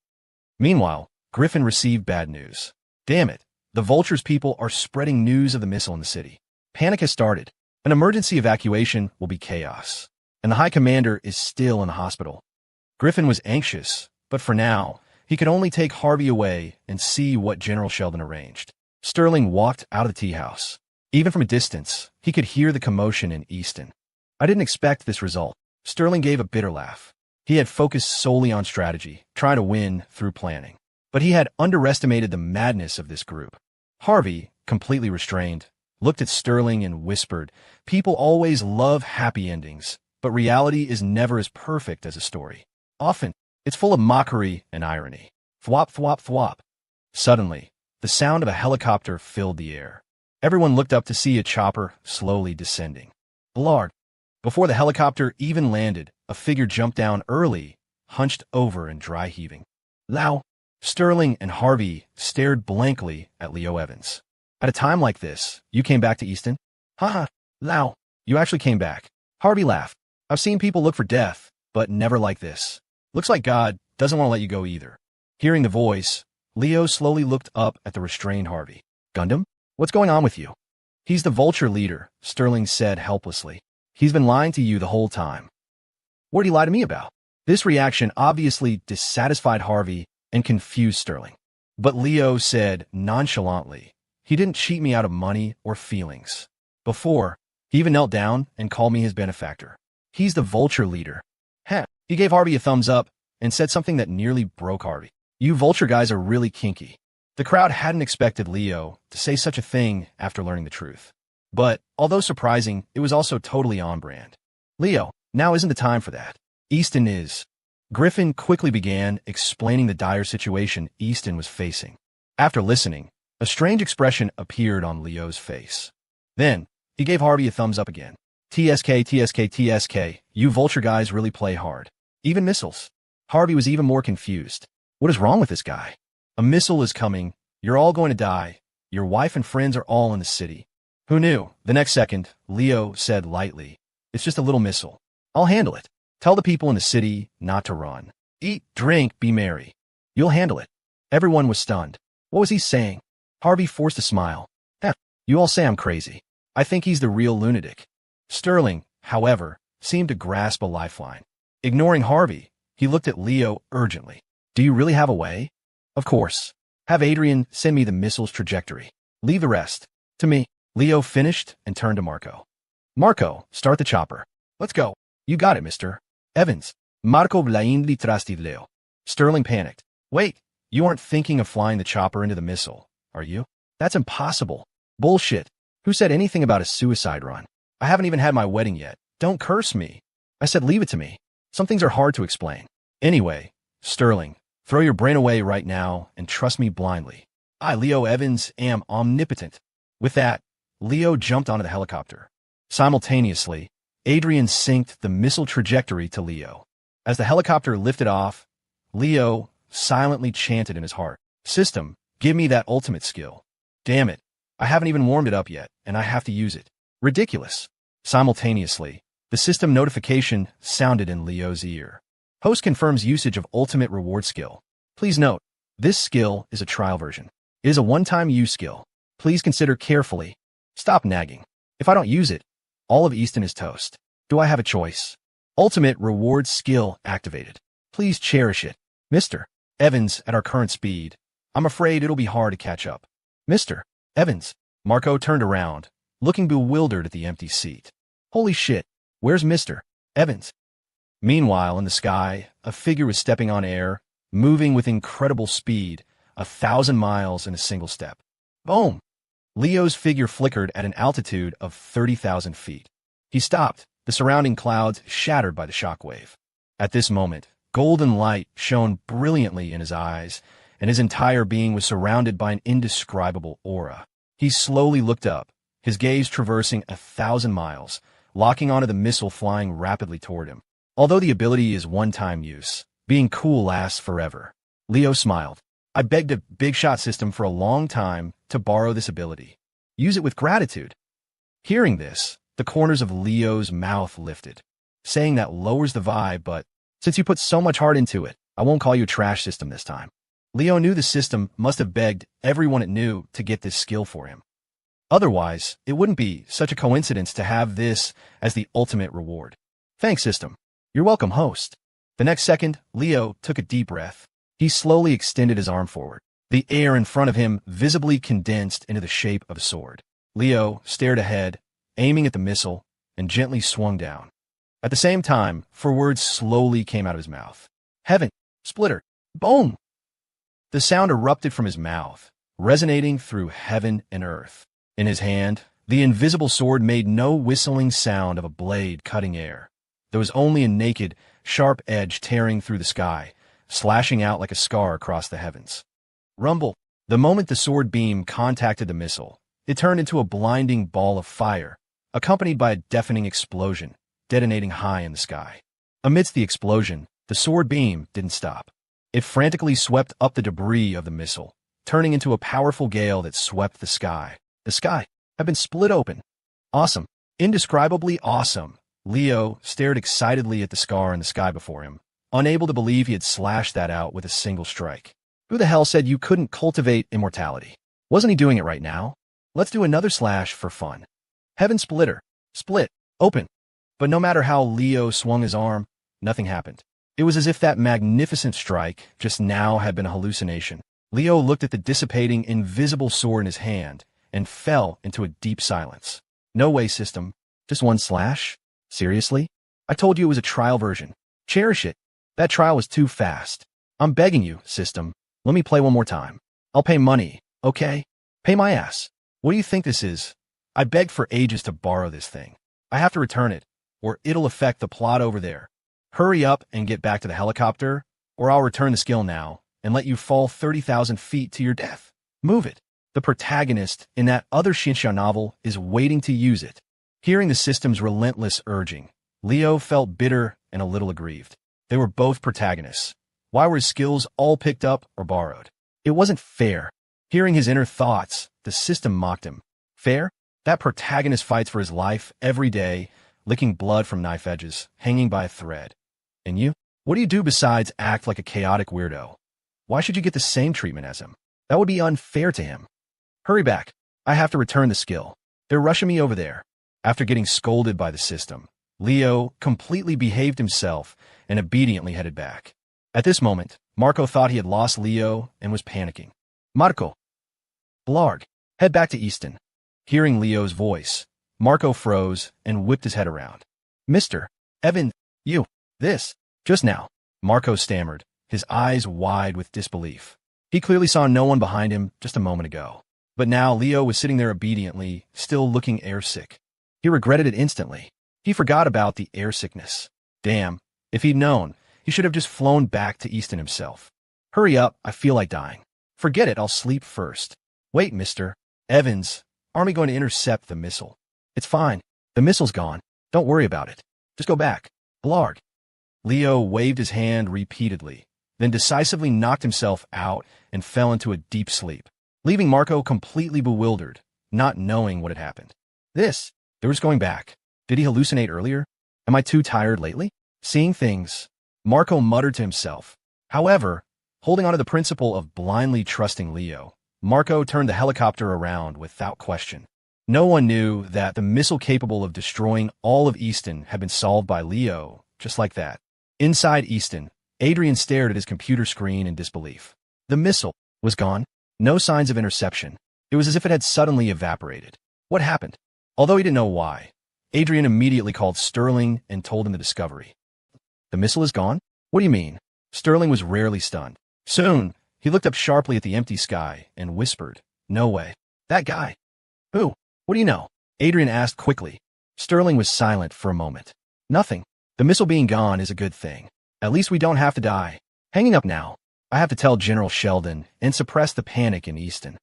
Meanwhile, Griffin received bad news. Damn it. The Vulture's people are spreading news of the missile in the city. Panic has started. An emergency evacuation will be chaos. And the High Commander is still in the hospital. Griffin was anxious, but for now, he could only take Harvey away and see what General Sheldon arranged. Sterling walked out of the tea house. Even from a distance, he could hear the commotion in Easton. I didn't expect this result. Sterling gave a bitter laugh. He had focused solely on strategy, trying to win through planning. But he had underestimated the madness of this group. Harvey, completely restrained, looked at Sterling and whispered, "People always love happy endings, but reality is never as perfect as a story. Often, it's full of mockery and irony." Thwop, thwop, thwop. Suddenly, the sound of a helicopter filled the air. Everyone looked up to see a chopper slowly descending. Blard. Before the helicopter even landed, a figure jumped down early, hunched over and dry heaving. Lau. Sterling and Harvey stared blankly at Leo Evans. At a time like this, you came back to Easton? Haha, Lau, you actually came back. Harvey laughed. I've seen people look for death, but never like this. Looks like God doesn't want to let you go either. Hearing the voice, Leo slowly looked up at the restrained Harvey. Gundam? What's going on with you? He's the Vulture leader, Sterling said helplessly. He's been lying to you the whole time. What did he lie to me about? This reaction obviously dissatisfied Harvey and confused Sterling. But Leo said nonchalantly, he didn't cheat me out of money or feelings. Before, he even knelt down and called me his benefactor. He's the Vulture leader. Heh, he gave Harvey a thumbs up and said something that nearly broke Harvey. You Vulture guys are really kinky. The crowd hadn't expected Leo to say such a thing after learning the truth. But, although surprising, it was also totally on brand. Leo, now isn't the time for that. Easton is. Griffin quickly began explaining the dire situation Easton was facing. After listening, a strange expression appeared on Leo's face. Then, he gave Harvey a thumbs up again. TSK, TSK, TSK, you Vulture guys really play hard. Even missiles. Harvey was even more confused. What is wrong with this guy? A missile is coming. You're all going to die. Your wife and friends are all in the city. Who knew? The next second, Leo said lightly, it's just a little missile. I'll handle it. Tell the people in the city not to run. Eat, drink, be merry. You'll handle it. Everyone was stunned. What was he saying? Harvey forced a smile. You all say I'm crazy. I think he's the real lunatic. Sterling, however, seemed to grasp a lifeline. Ignoring Harvey, he looked at Leo urgently. Do you really have a way? Of course. Have Adrian send me the missile's trajectory. Leave the rest to me. Leo finished and turned to Marco. Marco, start the chopper. Let's go. You got it, Mr. Evans. Marco blindly trusted Leo. Sterling panicked. Wait, you aren't thinking of flying the chopper into the missile, are you? That's impossible. Bullshit. Who said anything about a suicide run? I haven't even had my wedding yet. Don't curse me. I said leave it to me. Some things are hard to explain. Anyway, Sterling, throw your brain away right now and trust me blindly. I, Leo Evans, am omnipotent. With that, Leo jumped onto the helicopter. Simultaneously, Adrian synced the missile trajectory to Leo. As the helicopter lifted off, Leo silently chanted in his heart, System, give me that ultimate skill. Damn it, I haven't even warmed it up yet, and I have to use it. Ridiculous. Simultaneously, the system notification sounded in Leo's ear. Host confirms usage of ultimate reward skill. Please note, this skill is a trial version. It is a one-time use skill. Please consider carefully. Stop nagging. If I don't use it, all of Easton is toast. Do I have a choice? Ultimate reward skill activated. Please cherish it. Mr. Evans, at our current speed, I'm afraid it'll be hard to catch up. Mr. Evans. Marco turned around, looking bewildered at the empty seat. Holy shit, where's Mr. Evans? Meanwhile, in the sky, a figure was stepping on air, moving with incredible speed, 1,000 miles in a single step. Boom! Leo's figure flickered at an altitude of 30,000 feet. He stopped, the surrounding clouds shattered by the shockwave. At this moment, golden light shone brilliantly in his eyes, and his entire being was surrounded by an indescribable aura. He slowly looked up, his gaze traversing 1,000 miles, locking onto the missile flying rapidly toward him. Although the ability is one-time use, being cool lasts forever. Leo smiled. I begged a big shot system for a long time to borrow this ability. Use it with gratitude. Hearing this, the corners of Leo's mouth lifted. Saying that lowers the vibe, but since you put so much heart into it, I won't call you a trash system this time. Leo knew the system must have begged everyone it knew to get this skill for him. Otherwise, it wouldn't be such a coincidence to have this as the ultimate reward. Thanks, system. You're welcome, host. The next second, Leo took a deep breath. He slowly extended his arm forward. The air in front of him visibly condensed into the shape of a sword. Leo stared ahead, aiming at the missile, and gently swung down. At the same time, four words slowly came out of his mouth. Heaven, splitter, boom! The sound erupted from his mouth, resonating through heaven and earth. In his hand, the invisible sword made no whistling sound of a blade cutting air. There was only a naked, sharp edge tearing through the sky, slashing out like a scar across the heavens. Rumble. The moment the sword beam contacted the missile, it turned into a blinding ball of fire, accompanied by a deafening explosion, detonating high in the sky. Amidst the explosion, the sword beam didn't stop. It frantically swept up the debris of the missile, turning into a powerful gale that swept the sky. The sky had been split open. Awesome. Indescribably awesome. Leo stared excitedly at the scar in the sky before him, unable to believe he had slashed that out with a single strike. Who the hell said you couldn't cultivate immortality? Wasn't he doing it right now? Let's do another slash for fun. Heaven splitter. Split. Open. But no matter how Leo swung his arm, nothing happened. It was as if that magnificent strike just now had been a hallucination. Leo looked at the dissipating, invisible sword in his hand and fell into a deep silence. No way, system. Just one slash? Seriously? I told you it was a trial version. Cherish it. That trial was too fast. I'm begging you, system. Let me play one more time. I'll pay money, okay? Pay my ass. What do you think this is? I begged for ages to borrow this thing. I have to return it, or it'll affect the plot over there. Hurry up and get back to the helicopter, or I'll return the skill now and let you fall 30,000 feet to your death. Move it. The protagonist in that other Shinsha novel is waiting to use it. Hearing the system's relentless urging, Leo felt bitter and a little aggrieved. They were both protagonists. Why were his skills all picked up or borrowed? It wasn't fair. Hearing his inner thoughts, the system mocked him. Fair? That protagonist fights for his life every day, licking blood from knife edges, hanging by a thread. And you? What do you do besides act like a chaotic weirdo? Why should you get the same treatment as him? That would be unfair to him. Hurry back. I have to return the skill. They're rushing me over there. After getting scolded by the system, Leo completely behaved himself and obediently headed back. At this moment, Marco thought he had lost Leo and was panicking. Marco. Blarg. Head back to Easton. Hearing Leo's voice, Marco froze and whipped his head around. Mr. Evan, you. This. Just now. Marco stammered, his eyes wide with disbelief. He clearly saw no one behind him just a moment ago. But now Leo was sitting there obediently, still looking airsick. He regretted it instantly. He forgot about the airsickness. Damn, if he'd known, he should have just flown back to Easton himself. Hurry up, I feel like dying. Forget it, I'll sleep first. Wait, Mr. Evans, aren't we going to intercept the missile? It's fine. The missile's gone. Don't worry about it. Just go back. Blarg. Leo waved his hand repeatedly, then decisively knocked himself out and fell into a deep sleep, leaving Marco completely bewildered, not knowing what had happened. They were just going back. Did he hallucinate earlier? Am I too tired lately? Seeing things. Marco muttered to himself. However, holding on to the principle of blindly trusting Leo, Marco turned the helicopter around without question. No one knew that the missile capable of destroying all of Easton had been solved by Leo, just like that. Inside Easton, Adrian stared at his computer screen in disbelief. The missile was gone. No signs of interception. It was as if it had suddenly evaporated. What happened? Although he didn't know why, Adrian immediately called Sterling and told him the discovery. The missile is gone? What do you mean? Sterling was rarely stunned. Soon, he looked up sharply at the empty sky and whispered, "No way. That guy." "Who? What do you know?" Adrian asked quickly. Sterling was silent for a moment. "Nothing. The missile being gone is a good thing. At least we don't have to die. Hanging up now. I have to tell General Sheldon and suppress the panic in Easton."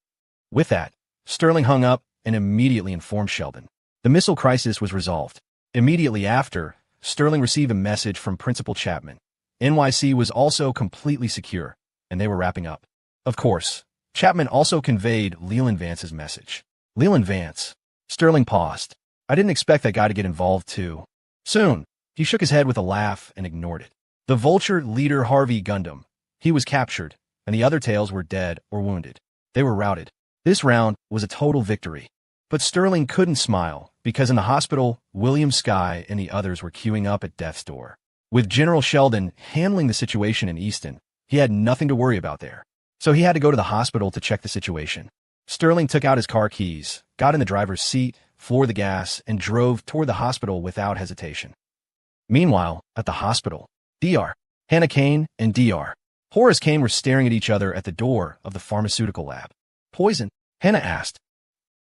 With that, Sterling hung up and immediately informed Sheldon. The missile crisis was resolved. Immediately after, Sterling received a message from Principal Chapman. NYC was also completely secure, and they were wrapping up. Of course, Chapman also conveyed Leland Vance's message. Leland Vance. Sterling paused. "I didn't expect that guy to get involved too." Soon, he shook his head with a laugh and ignored it. The Vulture leader Harvey Gundam. He was captured, and the other tails were dead or wounded. They were routed. This round was a total victory. But Sterling couldn't smile, because in the hospital, William Skye and the others were queuing up at death's door. With General Sheldon handling the situation in Easton, he had nothing to worry about there. So he had to go to the hospital to check the situation. Sterling took out his car keys, got in the driver's seat, floored the gas, and drove toward the hospital without hesitation. Meanwhile, at the hospital, Dr. Hannah Kane and Dr. Horace Kane were staring at each other at the door of the pharmaceutical lab. "Poison?" Hannah asked.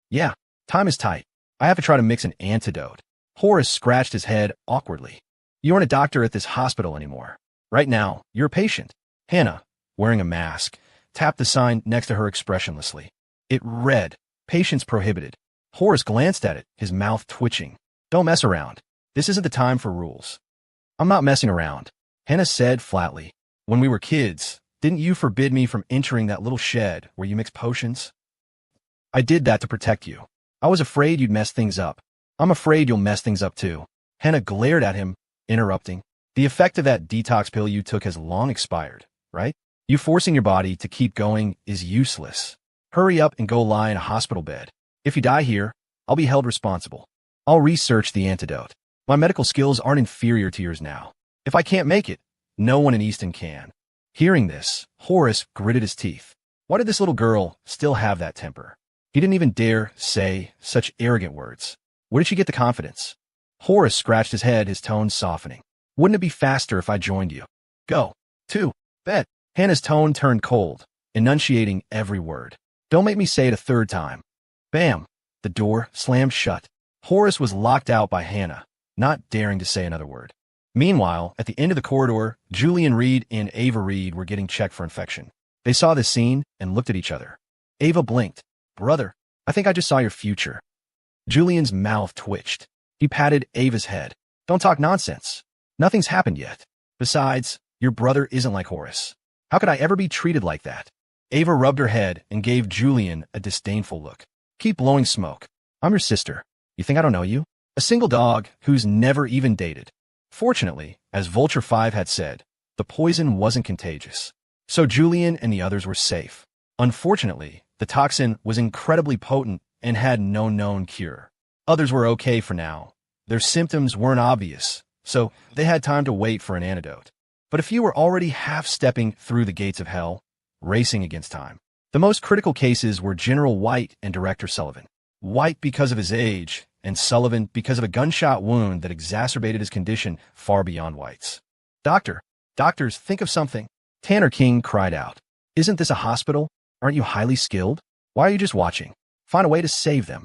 "Yeah, time is tight. I have to try to mix an antidote." Horace scratched his head awkwardly. "You aren't a doctor at this hospital anymore. Right now, you're a patient." Hannah, wearing a mask, tapped the sign next to her expressionlessly. It read, "Patients prohibited." Horace glanced at it, his mouth twitching. "Don't mess around. This isn't the time for rules." "I'm not messing around," Hannah said flatly. "When we were kids, didn't you forbid me from entering that little shed where you mix potions?" "I did that to protect you. I was afraid you'd mess things up. I'm afraid you'll mess things up too." Hannah glared at him, interrupting. "The effect of that detox pill you took has long expired, right? You forcing your body to keep going is useless. Hurry up and go lie in a hospital bed. If you die here, I'll be held responsible. I'll research the antidote. My medical skills aren't inferior to yours now. If I can't make it, no one in Easton can." Hearing this, Horace gritted his teeth. Why did this little girl still have that temper? He didn't even dare say such arrogant words. Where did she get the confidence? Horace scratched his head, his tone softening. "Wouldn't it be faster if I joined you? Go. To bed." Hannah's tone turned cold, enunciating every word. "Don't make me say it a third time." Bam! The door slammed shut. Horace was locked out by Hannah, not daring to say another word. Meanwhile, at the end of the corridor, Julian Reed and Ava Reed were getting checked for infection. They saw this scene and looked at each other. Ava blinked. "Brother, I think I just saw your future." Julian's mouth twitched. He patted Ava's head. "Don't talk nonsense. Nothing's happened yet. Besides, your brother isn't like Horace. How could I ever be treated like that?" Ava rubbed her head and gave Julian a disdainful look. "Keep blowing smoke. I'm your sister. You think I don't know you? A single dog who's never even dated." Fortunately, as Vulture 5 had said, the poison wasn't contagious. So Julian and the others were safe. Unfortunately, the toxin was incredibly potent and had no known cure. Others were okay for now. Their symptoms weren't obvious, so they had time to wait for an antidote. But a few were already half-stepping through the gates of hell, racing against time. The most critical cases were General White and Director Sullivan. White because of his age, and Sullivan because of a gunshot wound that exacerbated his condition far beyond White's. Doctors, think of something." Tanner King cried out. "Isn't this a hospital? Aren't you highly skilled? Why are you just watching? Find a way to save them."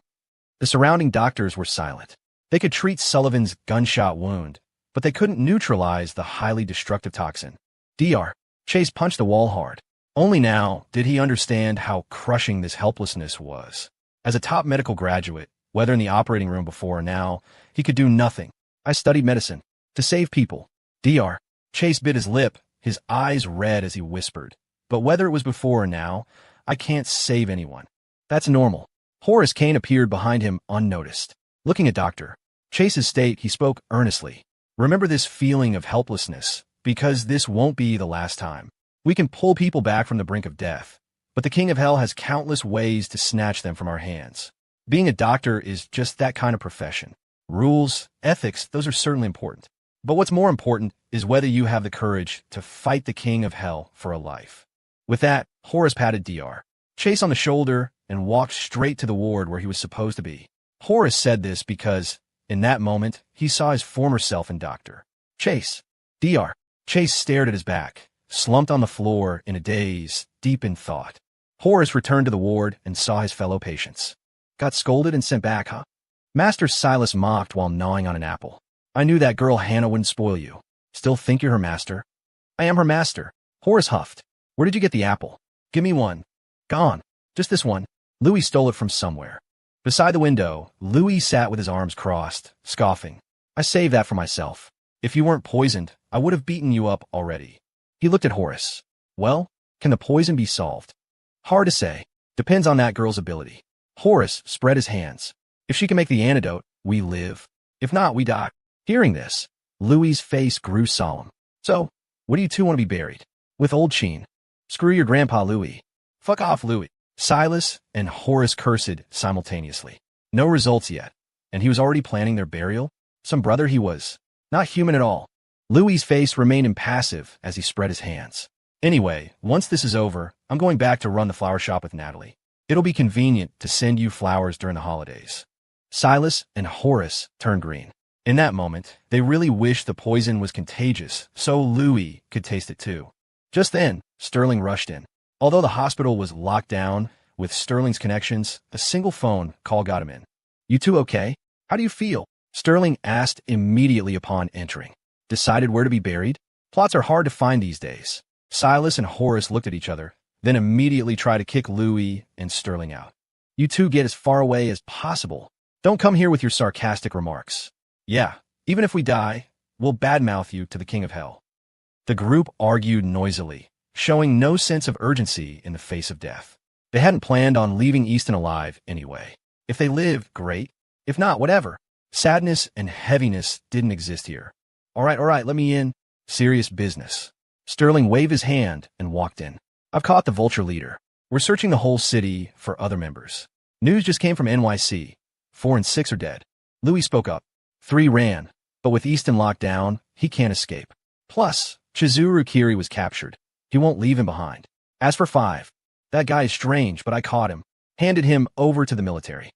The surrounding doctors were silent. They could treat Sullivan's gunshot wound, but they couldn't neutralize the highly destructive toxin. Dr. Chase punched the wall hard. Only now did he understand how crushing this helplessness was. As a top medical graduate, whether in the operating room before or now, he could do nothing. "I studied medicine. To save people." Dr. Chase bit his lip, his eyes red as he whispered. "But whether it was before or now, I can't save anyone. That's normal." Horace Kane appeared behind him unnoticed. Looking at Dr. Chase's state, he spoke earnestly. "Remember this feeling of helplessness, because this won't be the last time. We can pull people back from the brink of death, but the King of Hell has countless ways to snatch them from our hands. Being a doctor is just that kind of profession. Rules, ethics, those are certainly important. But what's more important is whether you have the courage to fight the king of hell for a life. With that, Horace patted Dr. Chase on the shoulder and walked straight to the ward where he was supposed to be. Horace said this because, in that moment, he saw his former self in Dr. Chase. Dr. Chase stared at his back, slumped on the floor in a daze, deep in thought. Horace returned to the ward and saw his fellow patients. Got scolded and sent back, huh? Master Silas mocked while gnawing on an apple. I knew that girl Hannah wouldn't spoil you. Still think you're her master? I am her master. Horace huffed. Where did you get the apple? Give me one. Gone. Just this one. Louis stole it from somewhere. Beside the window, Louis sat with his arms crossed, scoffing. I saved that for myself. If you weren't poisoned, I would have beaten you up already. He looked at Horace. Well, can the poison be solved? Hard to say. Depends on that girl's ability. Horace spread his hands. If she can make the antidote, we live. If not, we die. Hearing this, Louis's face grew solemn. So, what do you two want to be buried? With old Sheen. Screw your grandpa, Louis. Fuck off, Louis. Silas and Horace cursed simultaneously. No results yet. And he was already planning their burial? Some brother he was. Not human at all. Louis's face remained impassive as he spread his hands. Anyway, once this is over, I'm going back to run the flower shop with Natalie. It'll be convenient to send you flowers during the holidays. Silas and Horace turned green. In that moment, they really wished the poison was contagious, so Louis could taste it too. Just then, Sterling rushed in. Although the hospital was locked down, with Sterling's connections, a single phone call got him in. You two okay? How do you feel? Sterling asked immediately upon entering. Decided where to be buried? Plots are hard to find these days. Silas and Horace looked at each other, then immediately tried to kick Louis and Sterling out. You two get as far away as possible. Don't come here with your sarcastic remarks. Yeah, even if we die, we'll badmouth you to the king of hell. The group argued noisily, showing no sense of urgency in the face of death. They hadn't planned on leaving Easton alive anyway. If they live, great. If not, whatever. Sadness and heaviness didn't exist here. All right, let me in. Serious business. Sterling waved his hand and walked in. I've caught the Vulture leader. We're searching the whole city for other members. News just came from NYC. 4 and 6 are dead. Louis spoke up. 3 ran, but with Easton locked down, he can't escape. Plus, Chizuru Kiri was captured. He won't leave him behind. As for 5, that guy is strange, but I caught him. Handed him over to the military.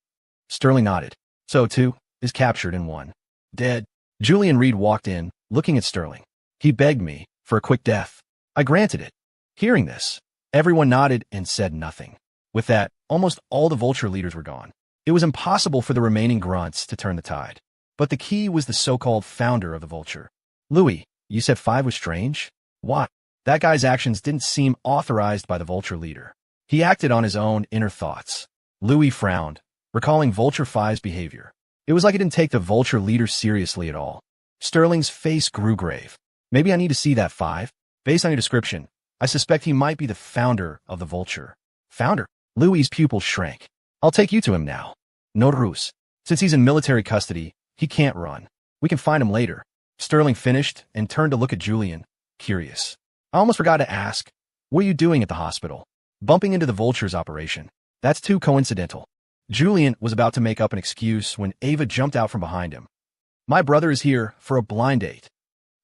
Sterling nodded. So 2 is captured and 1 dead. Julian Reed walked in, looking at Sterling. He begged me for a quick death. I granted it. Hearing this, everyone nodded and said nothing. With that, almost all the Vulture leaders were gone. It was impossible for the remaining grunts to turn the tide. But the key was the so-called founder of the Vulture. Louis, you said 5 was strange? What? That guy's actions didn't seem authorized by the Vulture leader. He acted on his own inner thoughts. Louis frowned, recalling Vulture 5's behavior. It was like he didn't take the Vulture leader seriously at all. Sterling's face grew grave. Maybe I need to see that 5. Based on your description, I suspect he might be the founder of the Vulture. Founder? Louis's pupil shrank. I'll take you to him now. No ruse. Since he's in military custody, he can't run. We can find him later. Sterling finished and turned to look at Julian, curious. I almost forgot to ask, what are you doing at the hospital? Bumping into the Vulture's operation. That's too coincidental. Julian was about to make up an excuse when Ava jumped out from behind him. My brother is here for a blind date.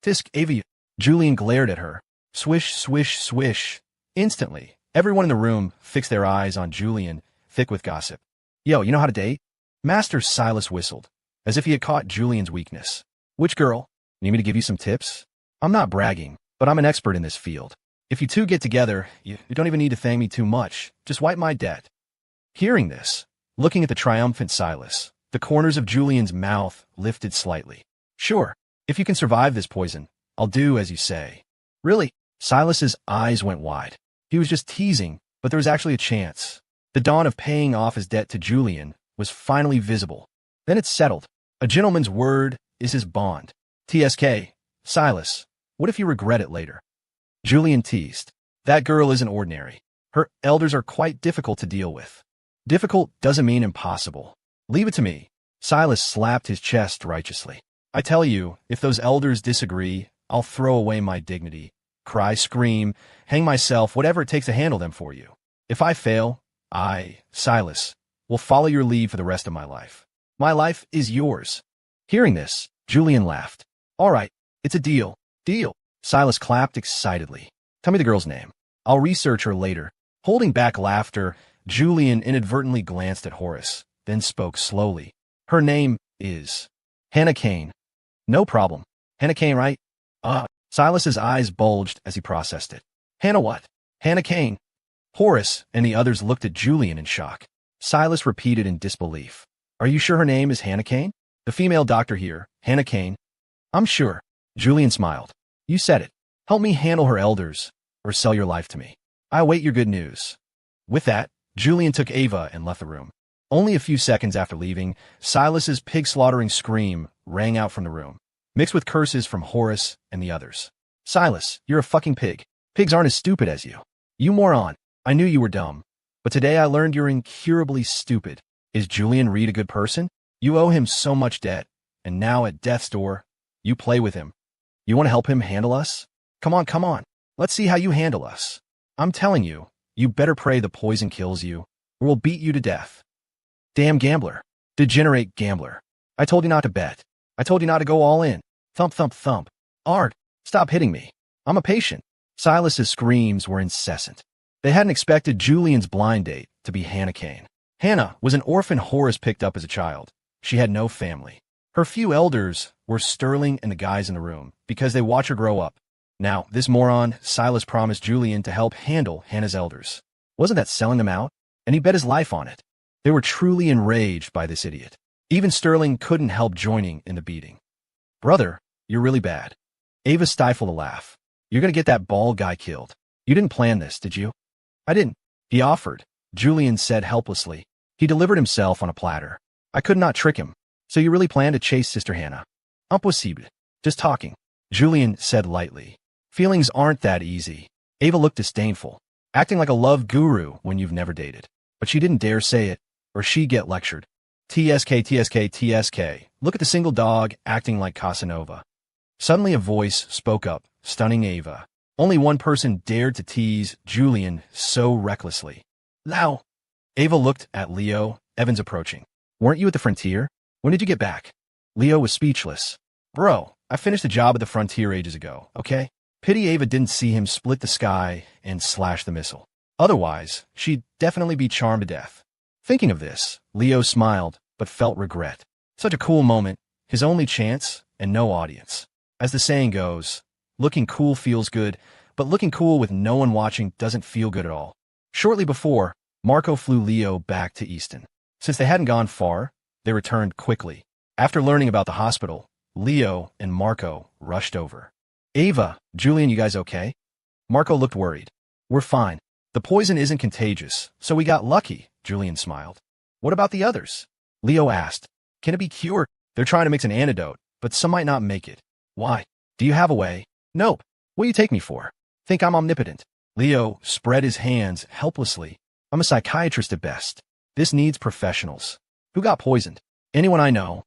Tisk, Ava. Julian glared at her. Swish, swish, swish. Instantly, everyone in the room fixed their eyes on Julian, thick with gossip. Yo, you know how to date? Master Silas whistled, as if he had caught Julian's weakness. Which girl? Need me to give you some tips? I'm not bragging, but I'm an expert in this field. If you two get together, you don't even need to thank me too much. Just wipe my debt. Hearing this, looking at the triumphant Silas, the corners of Julian's mouth lifted slightly. Sure, if you can survive this poison, I'll do as you say. Really? Silas's eyes went wide. He was just teasing, but there was actually a chance. The dawn of paying off his debt to Julian was finally visible. Then it settled. A gentleman's word is his bond. TSK, Silas, what if you regret it later? Julian teased. That girl isn't ordinary. Her elders are quite difficult to deal with. Difficult doesn't mean impossible. Leave it to me. Silas slapped his chest righteously. I tell you, if those elders disagree, I'll throw away my dignity. Cry, scream, hang myself, whatever it takes to handle them for you. If I fail, Silas, will will follow your lead for the rest of my life. My life is yours. Hearing this, Julian laughed. All right, it's a deal. Deal. Silas clapped excitedly. Tell me the girl's name. I'll research her later. Holding back laughter, Julian inadvertently glanced at Horace, then spoke slowly. Her name is Hannah Kane. No problem. Hannah Kane, right? Silas's eyes bulged as he processed it. Hannah what? Hannah Kane. Horace and the others looked at Julian in shock. Silas repeated in disbelief. Are you sure her name is Hannah Kane? The female doctor here, Hannah Kane. I'm sure. Julian smiled. You said it. Help me handle her elders, or sell your life to me. I await your good news. With that, Julian took Ava and left the room. Only a few seconds after leaving, Silas's pig-slaughtering scream rang out from the room, mixed with curses from Horace and the others. Silas, you're a fucking pig. Pigs aren't as stupid as you. You moron. I knew you were dumb. But today I learned you're incurably stupid. Is Julian Reed a good person? You owe him so much debt. And now at death's door, you play with him. You want to help him handle us? Come on, come on. Let's see how you handle us. I'm telling you, you better pray the poison kills you, or we'll beat you to death. Damn gambler. Degenerate gambler. I told you not to bet. I told you not to go all in. Thump, thump, thump. Art, stop hitting me. I'm a patient. Silas's screams were incessant. They hadn't expected Julian's blind date to be Hannah Kane. Hannah was an orphan Horace picked up as a child. She had no family. Her few elders were Sterling and the guys in the room because they watch her grow up. Now, this moron, Silas promised Julian to help handle Hannah's elders. Wasn't that selling them out? And he bet his life on it. They were truly enraged by this idiot. Even Sterling couldn't help joining in the beating. Brother, you're really bad. Ava stifled a laugh. You're gonna get that bald guy killed. You didn't plan this, did you? I didn't. He offered, Julian said helplessly. He delivered himself on a platter. I could not trick him. So you really plan to chase Sister Hannah? Impossible. Just talking. Julian said lightly. Feelings aren't that easy. Ava looked disdainful, acting like a love guru when you've never dated. But she didn't dare say it, or she'd get lectured. TSK, TSK, TSK. Look at the single dog acting like Casanova. Suddenly a voice spoke up, stunning Ava. Only one person dared to tease Julian so recklessly. Lau. Ava looked at Leo, Evans approaching. Weren't you at the frontier? When did you get back? Leo was speechless. Bro, I finished the job at the frontier ages ago, okay? Pity Ava didn't see him split the sky and slash the missile. Otherwise, she'd definitely be charmed to death. Thinking of this, Leo smiled, but felt regret. Such a cool moment, his only chance, and no audience. As the saying goes, looking cool feels good, but looking cool with no one watching doesn't feel good at all. Shortly before, Marco flew Leo back to Easton. Since they hadn't gone far, they returned quickly. After learning about the hospital, Leo and Marco rushed over. Ava, Julian, you guys okay? Marco looked worried. We're fine. The poison isn't contagious, so we got lucky, Julian smiled. What about the others? Leo asked. Can it be cured? They're trying to mix an antidote, but some might not make it. Why? Do you have a way? Nope. What do you take me for? Think I'm omnipotent? Leo spread his hands helplessly. I'm a psychiatrist at best. This needs professionals. Who got poisoned? Anyone I know.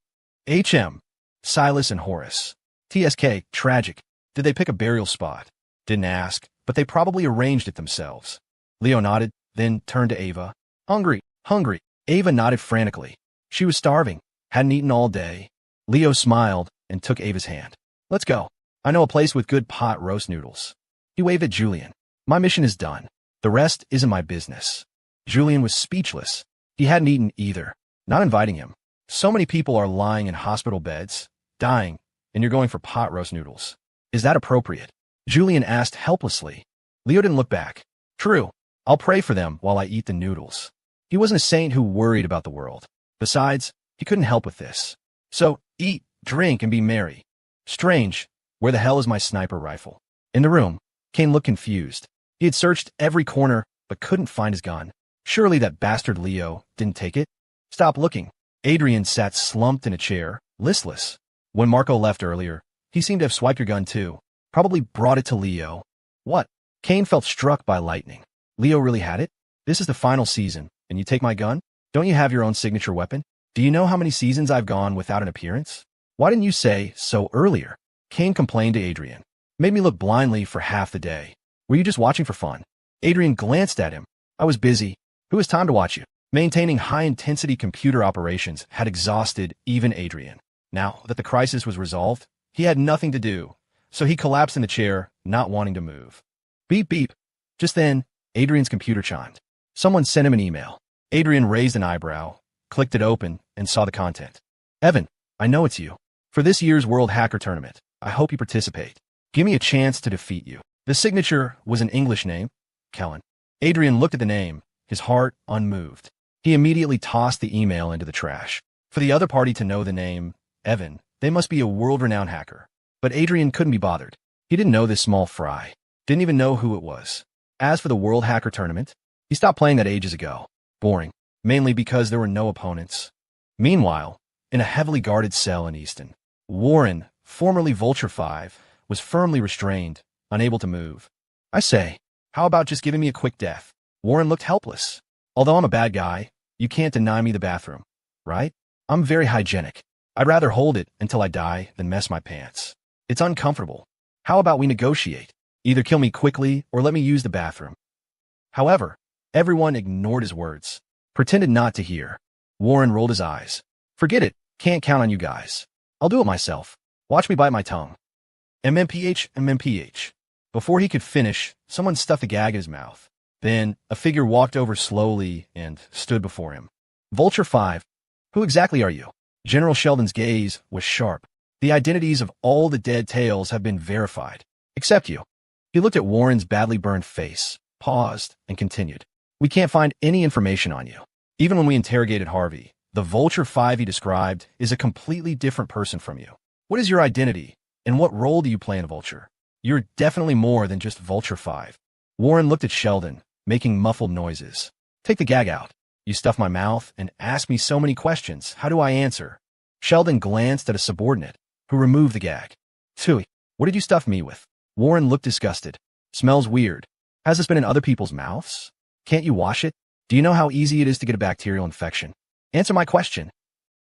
HM. Silas and Horace. TSK. Tragic. Did they pick a burial spot? Didn't ask, but they probably arranged it themselves. Leo nodded, then turned to Ava. Hungry. Hungry. Ava nodded frantically. She was starving. Hadn't eaten all day. Leo smiled and took Ava's hand. Let's go. I know a place with good pot roast noodles. He waved at Julian. My mission is done. The rest isn't my business. Julian was speechless. He hadn't eaten either. Not inviting him. So many people are lying in hospital beds, dying, and you're going for pot roast noodles. Is that appropriate? Julian asked helplessly. Leo didn't look back. True. I'll pray for them while I eat the noodles. He wasn't a saint who worried about the world. Besides, he couldn't help with this. So, eat, drink, and be merry. Strange. Where the hell is my sniper rifle? In the room, Kane looked confused. He had searched every corner, but couldn't find his gun. Surely that bastard Leo didn't take it? Stop looking. Adrian sat slumped in a chair, listless. When Marco left earlier, he seemed to have swiped your gun too. Probably brought it to Leo. What? Kane felt struck by lightning. Leo really had it? This is the final season, and you take my gun? Don't you have your own signature weapon? Do you know how many seasons I've gone without an appearance? Why didn't you say so earlier? Kane complained to Adrian. Made me look blindly for half the day. Were you just watching for fun? Adrian glanced at him. I was busy. Who has time to watch you? Maintaining high-intensity computer operations had exhausted even Adrian. Now that the crisis was resolved, he had nothing to do, so he collapsed in the chair, not wanting to move. Beep beep. Just then, Adrian's computer chimed. Someone sent him an email. Adrian raised an eyebrow, clicked it open, and saw the content. Evan, I know it's you. For this year's World Hacker Tournament, I hope you participate. Give me a chance to defeat you. The signature was an English name, Kellen. Adrian looked at the name, his heart unmoved. He immediately tossed the email into the trash. For the other party to know the name, Evan, they must be a world-renowned hacker. But Adrian couldn't be bothered. He didn't know this small fry. Didn't even know who it was. As for the World Hacker Tournament, he stopped playing that ages ago. Boring. Mainly because there were no opponents. Meanwhile, in a heavily guarded cell in Easton, Warren, formerly Vulture 5, was firmly restrained, unable to move. I say, how about just giving me a quick death? Warren looked helpless. Although I'm a bad guy, you can't deny me the bathroom, right? I'm very hygienic. I'd rather hold it until I die than mess my pants. It's uncomfortable. How about we negotiate? Either kill me quickly or let me use the bathroom. However, everyone ignored his words, pretended not to hear. Warren rolled his eyes. Forget it. Can't count on you guys. I'll do it myself. Watch me bite my tongue. MMPH. Before he could finish, someone stuffed a gag in his mouth. Then, a figure walked over slowly and stood before him. Vulture 5. Who exactly are you? General Sheldon's gaze was sharp. The identities of all the dead tails have been verified. Except you. He looked at Warren's badly burned face, paused, and continued. We can't find any information on you. Even when we interrogated Harvey, the Vulture 5 he described is a completely different person from you. What is your identity, and what role do you play in Vulture? You're definitely more than just Vulture 5. Warren looked at Sheldon, making muffled noises. Take the gag out. You stuff my mouth and ask me so many questions. How do I answer? Sheldon glanced at a subordinate, who removed the gag. Tui, what did you stuff me with? Warren looked disgusted. Smells weird. Has this been in other people's mouths? Can't you wash it? Do you know how easy it is to get a bacterial infection? Answer my question.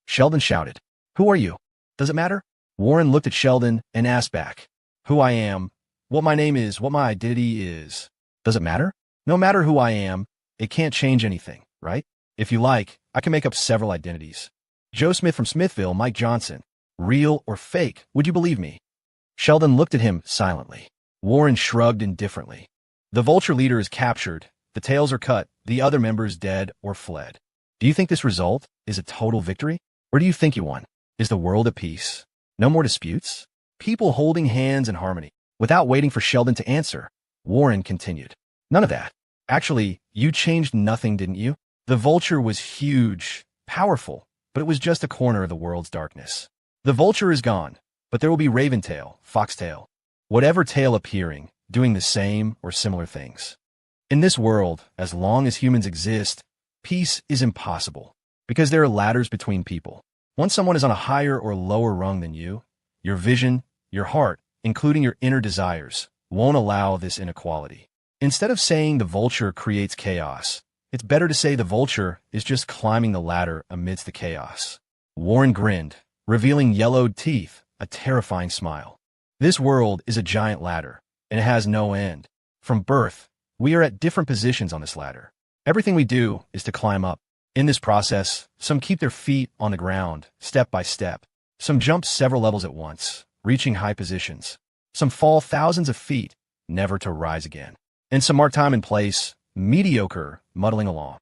Sheldon shouted. Who are you? Does it matter? Warren looked at Sheldon and asked back. Who I am, what my name is, what my identity is. Does it matter? No matter who I am, it can't change anything, right? If you like, I can make up several identities. Joe Smith from Smithville, Mike Johnson. Real or fake, would you believe me? Sheldon looked at him silently. Warren shrugged indifferently. The Vulture leader is captured, the tails are cut, the other members dead or fled. Do you think this result is a total victory? Or do you think you won? Is the world at peace? No more disputes? People holding hands in harmony. Without waiting for Sheldon to answer, Warren continued. None of that. Actually, you changed nothing, didn't you? The Vulture was huge, powerful, but it was just a corner of the world's darkness. The Vulture is gone, but there will be Raventail, Foxtail, whatever tail appearing, doing the same or similar things. In this world, as long as humans exist, peace is impossible, because there are ladders between people. Once someone is on a higher or lower rung than you, your vision, your heart, including your inner desires, won't allow this inequality. Instead of saying the Vulture creates chaos, it's better to say the Vulture is just climbing the ladder amidst the chaos. Warren grinned, revealing yellowed teeth, a terrifying smile. This world is a giant ladder, and it has no end. From birth, we are at different positions on this ladder. Everything we do is to climb up. In this process, some keep their feet on the ground, step by step. Some jump several levels at once, reaching high positions. Some fall thousands of feet, never to rise again. And some mark time and place, mediocre, muddling along.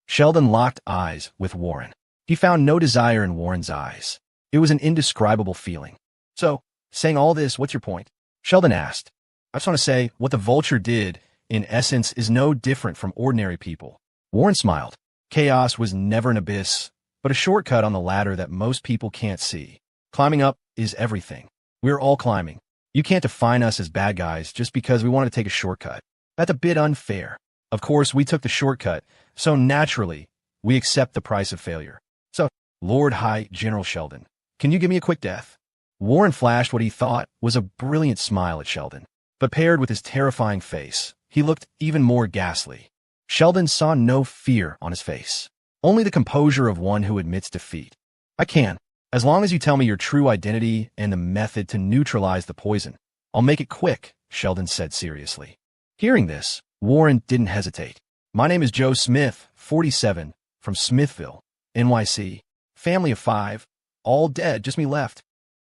Sheldon locked eyes with Warren. He found no desire in Warren's eyes. It was an indescribable feeling. So, saying all this, what's your point? Sheldon asked. I just want to say, what the Vulture did, in essence, is no different from ordinary people. Warren smiled. Chaos was never an abyss, but a shortcut on the ladder that most people can't see. Climbing up is everything. We're all climbing. You can't define us as bad guys just because we wanted to take a shortcut. That's a bit unfair. Of course, we took the shortcut, so naturally, we accept the price of failure. So, Lord High General Sheldon, can you give me a quick death? Warren flashed what he thought was a brilliant smile at Sheldon, but paired with his terrifying face, he looked even more ghastly. Sheldon saw no fear on his face, only the composure of one who admits defeat. I can, as long as you tell me your true identity and the method to neutralize the poison. I'll make it quick, Sheldon said seriously. Hearing this, Warren didn't hesitate. My name is Joe Smith, 47, from Smithville, NYC. Family of 5. All dead, just me left.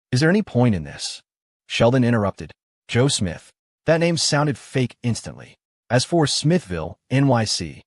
Is there any point in this? Sheldon interrupted. Joe Smith. That name sounded fake instantly. As for Smithville, NYC.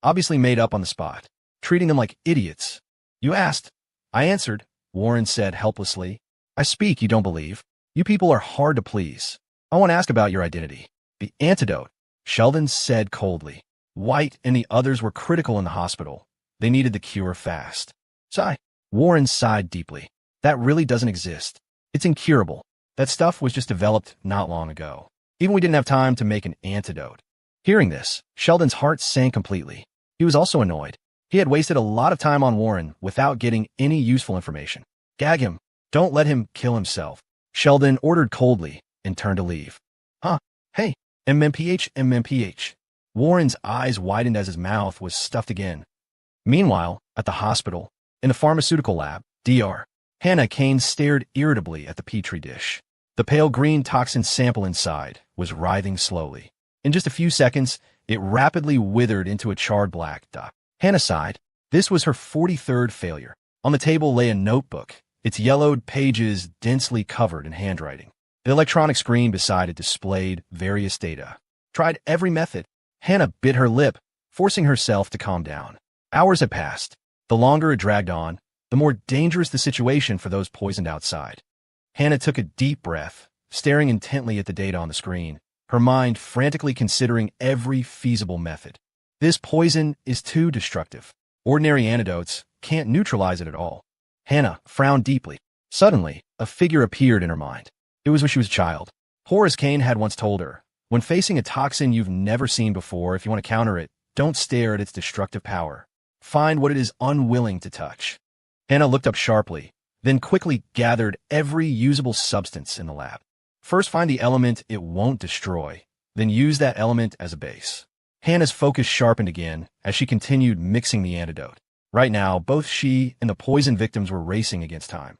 Obviously made up on the spot. Treating them like idiots. You asked. I answered, Warren said helplessly. I speak, you don't believe. You people are hard to please. I want to ask about your identity. The antidote, Sheldon said coldly. White and the others were critical in the hospital. They needed the cure fast. Sigh. Warren sighed deeply. That really doesn't exist. It's incurable. That stuff was just developed not long ago. Even we didn't have time to make an antidote. Hearing this, Sheldon's heart sank completely. He was also annoyed. He had wasted a lot of time on Warren without getting any useful information. Gag him. Don't let him kill himself. Sheldon ordered coldly and turned to leave. Huh? Hey, MMPH. Warren's eyes widened as his mouth was stuffed again. Meanwhile, at the hospital, in the pharmaceutical lab, Dr. Hannah Kane stared irritably at the petri dish. The pale green toxin sample inside was writhing slowly. In just a few seconds, it rapidly withered into a charred black dot. Hannah sighed. This was her 43rd failure. On the table lay a notebook, its yellowed pages densely covered in handwriting. The electronic screen beside it displayed various data. Tried every method. Hannah bit her lip, forcing herself to calm down. Hours had passed. The longer it dragged on, the more dangerous the situation for those poisoned outside. Hannah took a deep breath, staring intently at the data on the screen, her mind frantically considering every feasible method. This poison is too destructive. Ordinary antidotes can't neutralize it at all. Hannah frowned deeply. Suddenly, a figure appeared in her mind. It was when she was a child. Horace Kane had once told her, when facing a toxin you've never seen before, if you want to counter it, don't stare at its destructive power. Find what it is unwilling to touch. Hannah looked up sharply, then quickly gathered every usable substance in the lab. First find the element it won't destroy, then use that element as a base. Hannah's focus sharpened again as she continued mixing the antidote. Right now, both she and the poison victims were racing against time.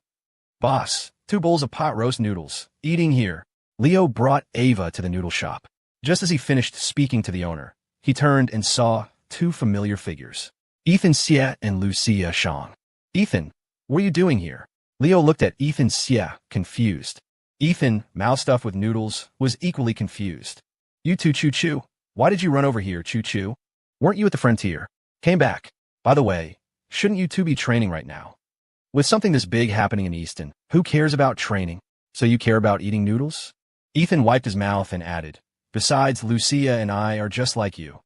Boss, 2 bowls of pot roast noodles. Eating here. Leo brought Ava to the noodle shop. Just as he finished speaking to the owner, he turned and saw 2 familiar figures. Ethan Xie and Lucia Shang. Ethan, what are you doing here? Leo looked at Ethan Xie, confused. Ethan, mouth stuffed with noodles, was equally confused. You two Choo-Choo. Why did you run over here, Choo-Choo? Weren't you at the frontier? Came back. By the way, shouldn't you two be training right now? With something this big happening in Easton, who cares about training? So you care about eating noodles? Ethan wiped his mouth and added, besides, Lucia and I are just like you.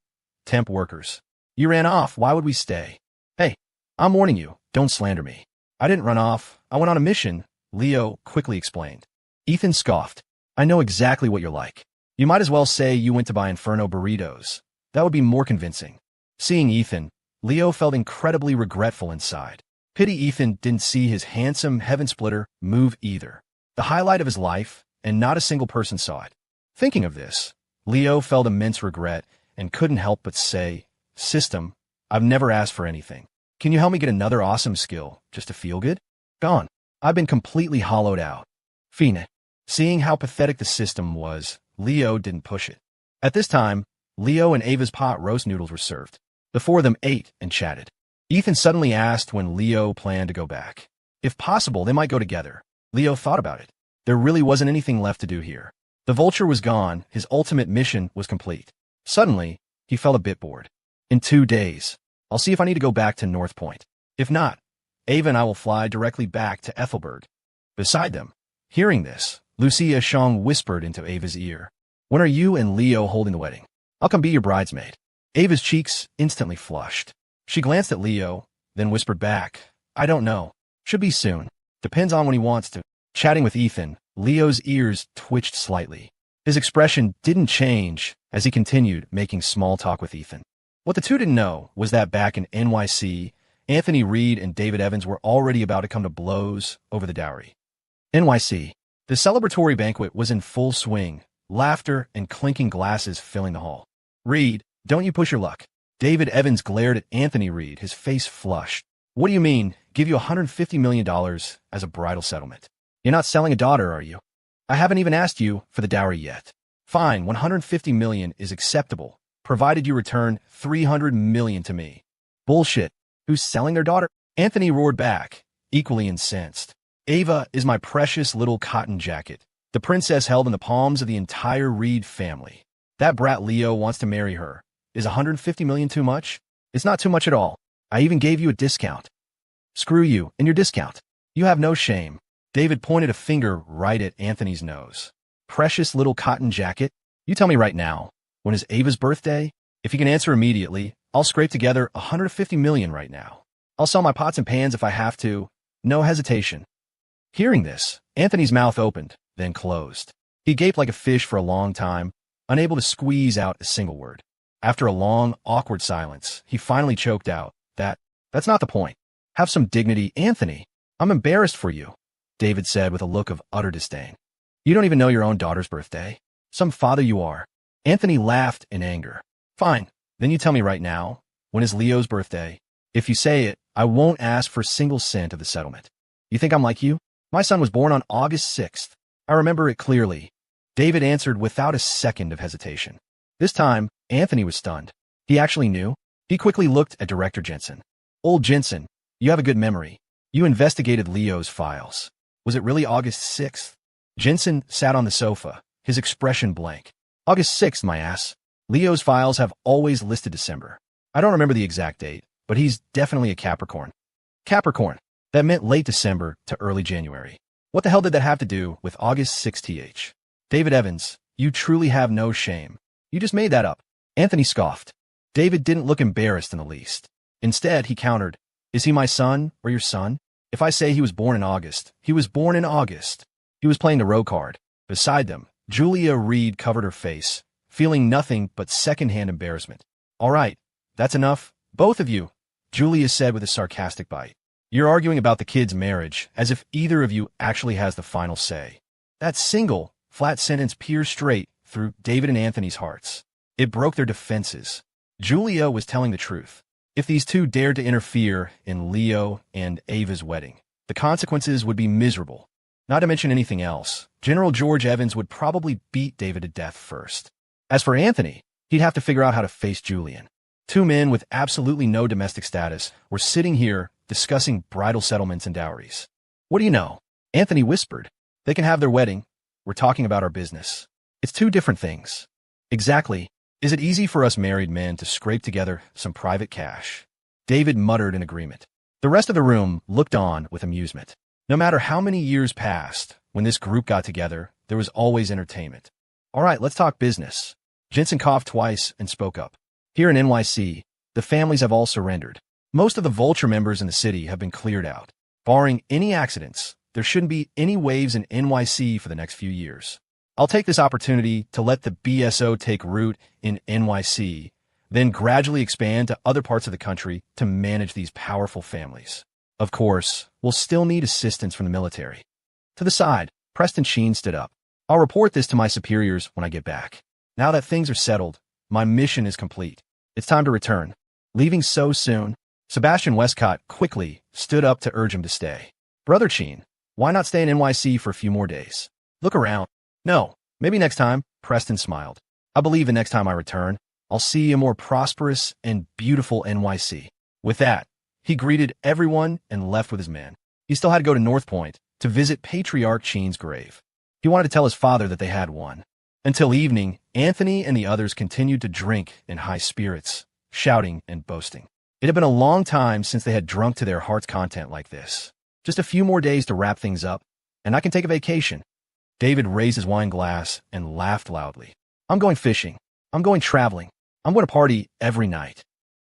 Temp workers. You ran off, why would we stay? Hey, I'm warning you, don't slander me. I didn't run off, I went on a mission, Leo quickly explained. Ethan scoffed. I know exactly what you're like. You might as well say you went to buy Inferno burritos. That would be more convincing. Seeing Ethan, Leo felt incredibly regretful inside. Pity Ethan didn't see his handsome heaven splitter move either. The highlight of his life, and not a single person saw it. Thinking of this, Leo felt immense regret and couldn't help but say, System, I've never asked for anything. Can you help me get another awesome skill, just to feel good? Gone. I've been completely hollowed out. Phoenix. Seeing how pathetic the system was, Leo didn't push it. At this time, Leo and Ava's pot roast noodles were served. The 4 of them ate and chatted. Ethan suddenly asked when Leo planned to go back. If possible, they might go together. Leo thought about it. There really wasn't anything left to do here. The vulture was gone, his ultimate mission was complete. Suddenly, he felt a bit bored. In 2 days, I'll see if I need to go back to North Point. If not, Ava and I will fly directly back to Ethelberg. Beside them, hearing this, Lucia Shang whispered into Ava's ear. When are you and Leo holding the wedding? I'll come be your bridesmaid. Ava's cheeks instantly flushed. She glanced at Leo, then whispered back, I don't know. Should be soon. Depends on when he wants to. Chatting with Ethan, Leo's ears twitched slightly. His expression didn't change as he continued making small talk with Ethan. What the two didn't know was that back in NYC, Anthony Reed and David Evans were already about to come to blows over the dowry. NYC. The celebratory banquet was in full swing, laughter and clinking glasses filling the hall. Reed, don't you push your luck. David Evans glared at Anthony Reed, his face flushed. What do you mean, give you $150 million as a bridal settlement? You're not selling a daughter, are you? I haven't even asked you for the dowry yet. Fine, $150 million is acceptable, provided you return $300 million to me. Bullshit. Who's selling their daughter? Anthony roared back, equally incensed. Ava is my precious little cotton jacket, the princess held in the palms of the entire Reed family. That brat Leo wants to marry her. Is $150 million too much? It's not too much at all. I even gave you a discount. Screw you and your discount. You have no shame. David pointed a finger right at Anthony's nose. Precious little cotton jacket? You tell me right now, when is Ava's birthday? If you can answer immediately, I'll scrape together $150 million right now. I'll sell my pots and pans if I have to. No hesitation. Hearing this, Anthony's mouth opened, then closed. He gaped like a fish for a long time, unable to squeeze out a single word. After a long, awkward silence, he finally choked out, That's not the point. Have some dignity, Anthony. I'm embarrassed for you, David said with a look of utter disdain. You don't even know your own daughter's birthday. Some father you are. Anthony laughed in anger. Fine, then you tell me right now, when is Leo's birthday? If you say it, I won't ask for a single cent of the settlement. You think I'm like you? My son was born on August 6th. I remember it clearly. David answered without a second of hesitation. This time, Anthony was stunned. He actually knew. He quickly looked at Director Jensen. Old Jensen, you have a good memory. You investigated Leo's files. Was it really August 6th? Jensen sat on the sofa, his expression blank. August 6th, my ass. Leo's files have always listed December. I don't remember the exact date, but he's definitely a Capricorn. Capricorn. That meant late December to early January. What the hell did that have to do with August 6th? David Evans, you truly have no shame. You just made that up. Anthony scoffed. David didn't look embarrassed in the least. Instead, he countered, Is he my son or your son? If I say he was born in August, he was born in August. He was playing the row card. Beside them, Julia Reed covered her face, feeling nothing but secondhand embarrassment. All right, that's enough, both of you, Julia said with a sarcastic bite. You're arguing about the kid's marriage, as if either of you actually has the final say. That single, flat sentence pierced straight through David and Anthony's hearts. It broke their defenses. Julia was telling the truth. If these two dared to interfere in Leo and Ava's wedding, the consequences would be miserable. Not to mention anything else, General George Evans would probably beat David to death first. As for Anthony, he'd have to figure out how to face Julian. Two men with absolutely no domestic status were sitting here discussing bridal settlements and dowries. What do you know? Anthony whispered. They can have their wedding. We're talking about our business. It's two different things. Exactly. Is it easy for us married men to scrape together some private cash? David muttered in agreement. The rest of the room looked on with amusement. No matter how many years passed, when this group got together, there was always entertainment. All right, let's talk business. Jensen coughed twice and spoke up. Here in NYC, the families have all surrendered. Most of the Vulture members in the city have been cleared out. Barring any accidents, there shouldn't be any waves in NYC for the next few years. I'll take this opportunity to let the BSO take root in NYC, then gradually expand to other parts of the country to manage these powerful families. Of course, we'll still need assistance from the military. To the side, Preston Sheen stood up. I'll report this to my superiors when I get back. Now that things are settled, my mission is complete. It's time to return. Leaving so soon? Sebastian Westcott quickly stood up to urge him to stay. Brother Sheen, why not stay in NYC for a few more days? Look around. No, maybe next time, Preston smiled. I believe the next time I return, I'll see a more prosperous and beautiful NYC. With that, he greeted everyone and left with his men. He still had to go to North Point to visit Patriarch Sheen's grave. He wanted to tell his father that they had one. Until evening, Anthony and the others continued to drink in high spirits, shouting and boasting. It had been a long time since they had drunk to their heart's content like this. Just a few more days to wrap things up, and I can take a vacation. David raised his wine glass and laughed loudly. I'm going fishing. I'm going traveling. I'm going to party every night.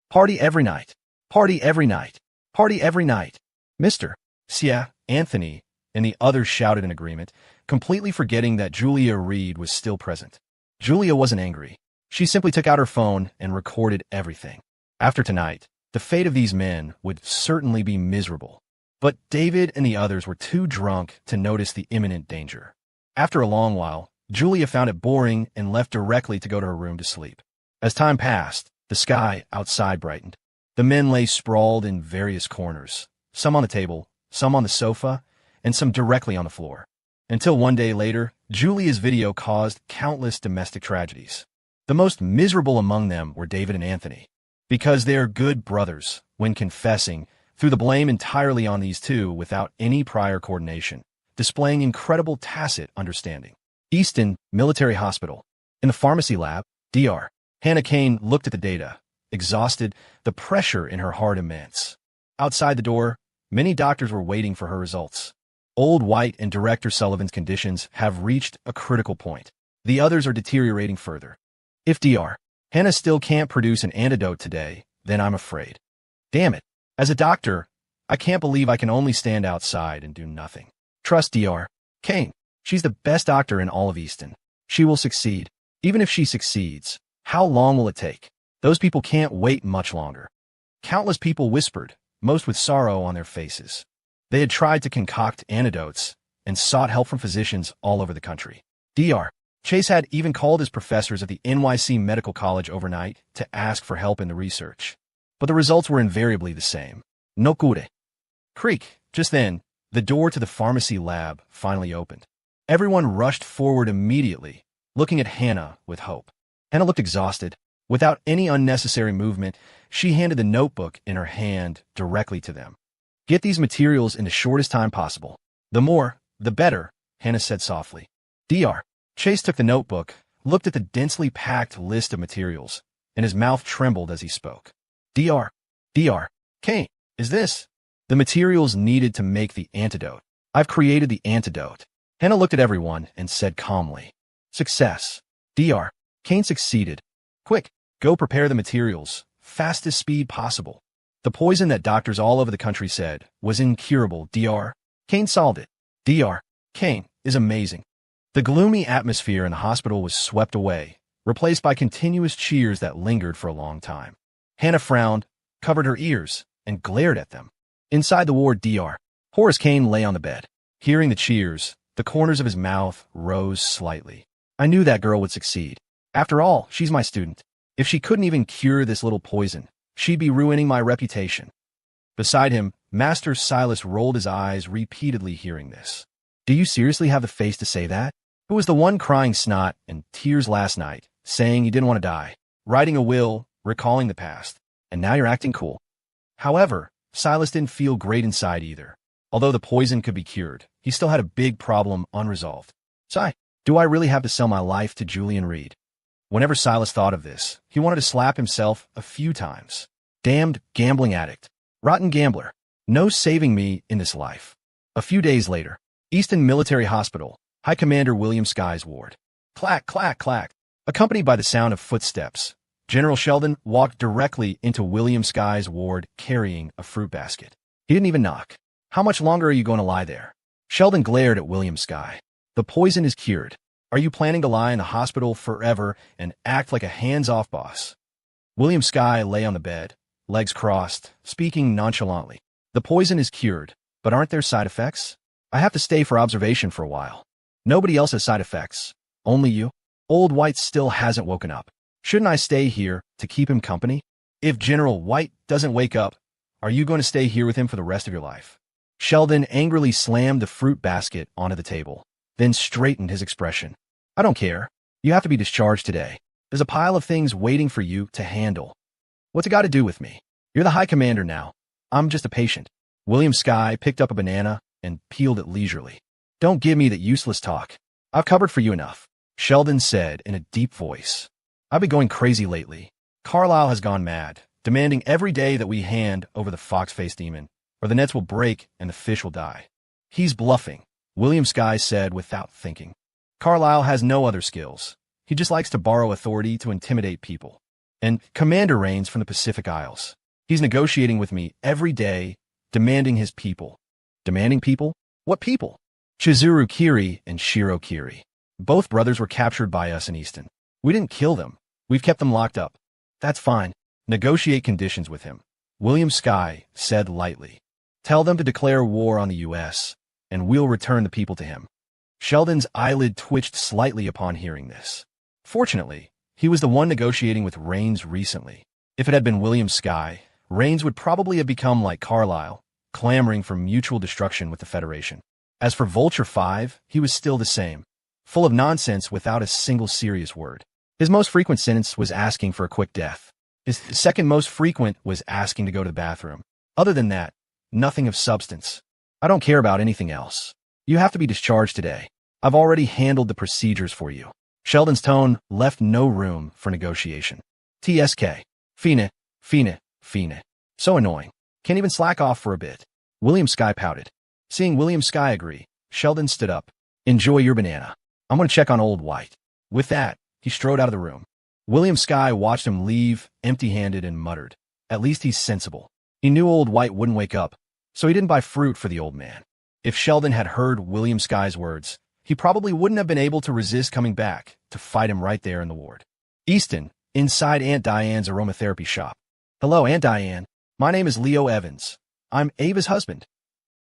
Party every night. Party every night. Party every night. Mr. Yeah, Anthony and the others shouted in agreement, completely forgetting that Julia Reed was still present. Julia wasn't angry. She simply took out her phone and recorded everything. After tonight, the fate of these men would certainly be miserable. But David and the others were too drunk to notice the imminent danger. After a long while, Julia found it boring and left directly to go to her room to sleep. As time passed, the sky outside brightened. The men lay sprawled in various corners, some on the table, some on the sofa, and some directly on the floor. Until one day later, Julia's video caused countless domestic tragedies. The most miserable among them were David and Anthony. Because they're good brothers, when confessing, threw the blame entirely on these two without any prior coordination, displaying incredible tacit understanding. Easton Military Hospital. In the pharmacy lab, Dr. Hannah Kane looked at the data, exhausted, the pressure in her heart immense. Outside the door, many doctors were waiting for her results. Old White and Director Sullivan's conditions have reached a critical point. The others are deteriorating further. If Dr. Hannah still can't produce an antidote today, then I'm afraid. Damn it. As a doctor, I can't believe I can only stand outside and do nothing. Trust Dr. Kane. She's the best doctor in all of Easton. She will succeed. Even if she succeeds, how long will it take? Those people can't wait much longer. Countless people whispered, most with sorrow on their faces. They had tried to concoct antidotes and sought help from physicians all over the country. Dr. Chase had even called his professors at the NYC Medical College overnight to ask for help in the research. But the results were invariably the same. No cure. Creak. Just then, the door to the pharmacy lab finally opened. Everyone rushed forward immediately, looking at Hannah with hope. Hannah looked exhausted. Without any unnecessary movement, she handed the notebook in her hand directly to them. Get these materials in the shortest time possible. The more, the better, Hannah said softly. Dr. Chase took the notebook, looked at the densely packed list of materials, and his mouth trembled as he spoke. Dr. Kane, is this? The materials needed to make the antidote. I've created the antidote. Hannah looked at everyone and said calmly. Success. Dr. Kane succeeded. Quick, go prepare the materials, fastest speed possible. The poison that doctors all over the country said was incurable. Dr. Kane solved it. Dr. Kane is amazing. The gloomy atmosphere in the hospital was swept away, replaced by continuous cheers that lingered for a long time. Hannah frowned, covered her ears, and glared at them. Inside the ward, Dr. Horace Kane lay on the bed. Hearing the cheers, the corners of his mouth rose slightly. I knew that girl would succeed. After all, she's my student. If she couldn't even cure this little poison, she'd be ruining my reputation. Beside him, Master Silas rolled his eyes repeatedly hearing this. Do you seriously have the face to say that? Who was the one crying snot and tears last night, saying he didn't want to die, writing a will, recalling the past, and now you're acting cool? However, Silas didn't feel great inside either. Although the poison could be cured, he still had a big problem unresolved. Sigh, do I really have to sell my life to Julian Reed? Whenever Silas thought of this, he wanted to slap himself a few times. Damned gambling addict. Rotten gambler. No saving me in this life. A few days later, Easton Military Hospital, High Commander William Sky's ward. Clack, clack, clack. Accompanied by the sound of footsteps, General Sheldon walked directly into William Sky's ward carrying a fruit basket. He didn't even knock. How much longer are you going to lie there? Sheldon glared at William Sky. The poison is cured. Are you planning to lie in the hospital forever and act like a hands-off boss? William Sky lay on the bed, legs crossed, speaking nonchalantly. The poison is cured, but aren't there side effects? I have to stay for observation for a while. Nobody else has side effects. Only you. Old White still hasn't woken up. Shouldn't I stay here to keep him company? If General White doesn't wake up, are you going to stay here with him for the rest of your life? Sheldon angrily slammed the fruit basket onto the table, then straightened his expression. I don't care. You have to be discharged today. There's a pile of things waiting for you to handle. What's it got to do with me? You're the High Commander now. I'm just a patient. William Sky picked up a banana and peeled it leisurely. Don't give me that useless talk. I've covered for you enough, Sheldon said in a deep voice. I've been going crazy lately. Carlisle has gone mad, demanding every day that we hand over the fox-faced demon, or the nets will break and the fish will die. He's bluffing, William Sky said without thinking. Carlisle has no other skills. He just likes to borrow authority to intimidate people. And Commander reigns from the Pacific Isles. He's negotiating with me every day, demanding his people. Demanding people? What people? Chizuru Kiri and Shiro Kiri. Both brothers were captured by us in Easton. We didn't kill them. We've kept them locked up. That's fine. Negotiate conditions with him, William Sky said lightly. Tell them to declare war on the U.S., and we'll return the people to him. Sheldon's eyelid twitched slightly upon hearing this. Fortunately, he was the one negotiating with Rains recently. If it had been William Sky, Rains would probably have become like Carlisle, clamoring for mutual destruction with the Federation. As for Vulture 5, he was still the same, full of nonsense without a single serious word. His most frequent sentence was asking for a quick death. His second most frequent was asking to go to the bathroom. Other than that, nothing of substance. I don't care about anything else. You have to be discharged today. I've already handled the procedures for you. Sheldon's tone left no room for negotiation. TSK. Fine. So annoying. Can't even slack off for a bit. William Skye pouted. Seeing William Skye agree, Sheldon stood up. Enjoy your banana. I'm going to check on old White. With that, he strode out of the room. William Skye watched him leave, empty-handed, and muttered. At least he's sensible. He knew old White wouldn't wake up, so he didn't buy fruit for the old man. If Sheldon had heard William Skye's words, he probably wouldn't have been able to resist coming back to fight him right there in the ward. Easton, inside Aunt Diane's aromatherapy shop. Hello, Aunt Diane. My name is Leo Evans. I'm Ava's husband.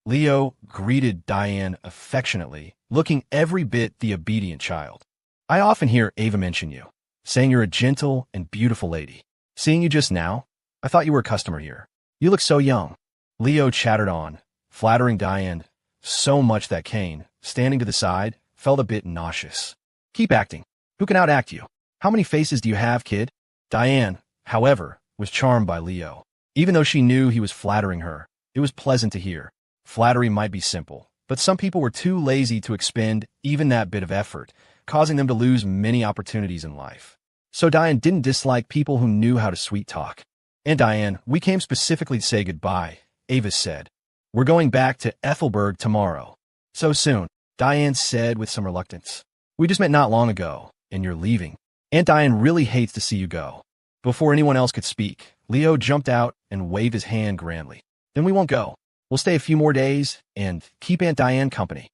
Leo greeted Diane affectionately, looking every bit the obedient child. I often hear Ava mention you, saying you're a gentle and beautiful lady. Seeing you just now, I thought you were a customer here. You look so young. Leo chattered on, flattering Diane so much that Kane, standing to the side, felt a bit nauseous. Keep acting. Who can outact you? How many faces do you have, kid? Diane, however, was charmed by Leo. Even though she knew he was flattering her, it was pleasant to hear. Flattery might be simple, but some people were too lazy to expend even that bit of effort, causing them to lose many opportunities in life. So Diane didn't dislike people who knew how to sweet talk. And Diane, we came specifically to say goodbye, Ava said. We're going back to Ethelberg tomorrow. So soon, Diane said with some reluctance. We just met not long ago, and you're leaving. Aunt Diane really hates to see you go. Before anyone else could speak, Leo jumped out and waved his hand grandly. Then we won't go. We'll stay a few more days and keep Aunt Diane company.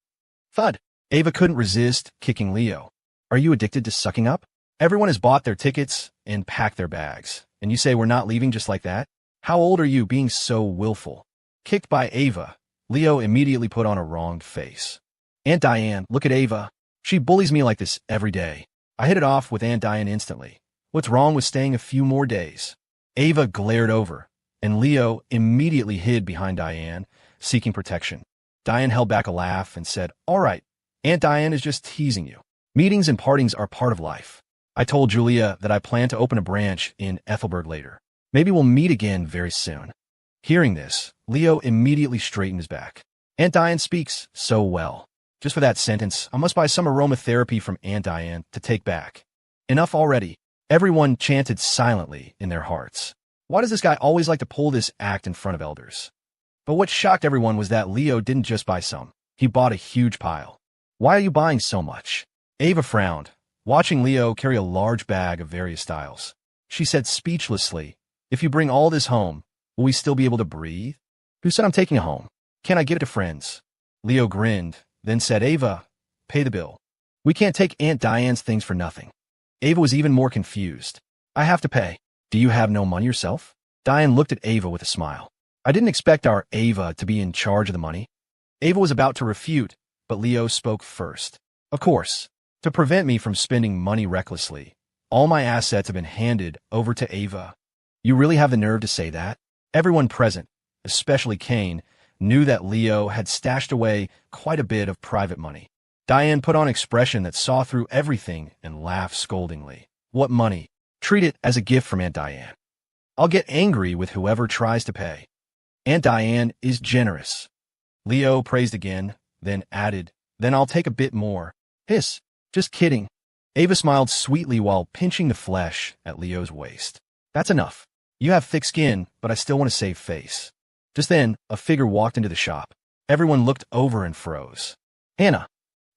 Thud. Ava couldn't resist kicking Leo. Are you addicted to sucking up? Everyone has bought their tickets and packed their bags, and you say we're not leaving just like that? How old are you being so willful? Kicked by Ava, Leo immediately put on a wronged face. Aunt Diane, look at Ava. She bullies me like this every day. I hit it off with Aunt Diane instantly. What's wrong with staying a few more days? Ava glared over, and Leo immediately hid behind Diane, seeking protection. Diane held back a laugh and said, All right, Aunt Diane is just teasing you. Meetings and partings are part of life. I told Julia that I plan to open a branch in Ethelberg later. Maybe we'll meet again very soon. Hearing this, Leo immediately straightened his back. Aunt Diane speaks so well. Just for that sentence, I must buy some aromatherapy from Aunt Diane to take back. Enough already. Everyone chanted silently in their hearts. Why does this guy always like to pull this act in front of elders? But what shocked everyone was that Leo didn't just buy some. He bought a huge pile. Why are you buying so much? Ava frowned, watching Leo carry a large bag of various styles. She said speechlessly, If you bring all this home, will we still be able to breathe? Who said I'm taking it home? Can I give it to friends? Leo grinned, then said, Ava, pay the bill. We can't take Aunt Diane's things for nothing. Ava was even more confused. I have to pay. Do you have no money yourself? Diane looked at Ava with a smile. I didn't expect our Ava to be in charge of the money. Ava was about to refute, but Leo spoke first. Of course, to prevent me from spending money recklessly, all my assets have been handed over to Ava. You really have the nerve to say that? Everyone present, especially Kane, knew that Leo had stashed away quite a bit of private money. Diane put on an expression that saw through everything and laughed scoldingly. What money? Treat it as a gift from Aunt Diane. I'll get angry with whoever tries to pay. Aunt Diane is generous. Leo praised again, then added, Then I'll take a bit more. Hiss. Just kidding. Ava smiled sweetly while pinching the flesh at Leo's waist. That's enough. You have thick skin, but I still want to save face. Just then, a figure walked into the shop. Everyone looked over and froze. Hannah.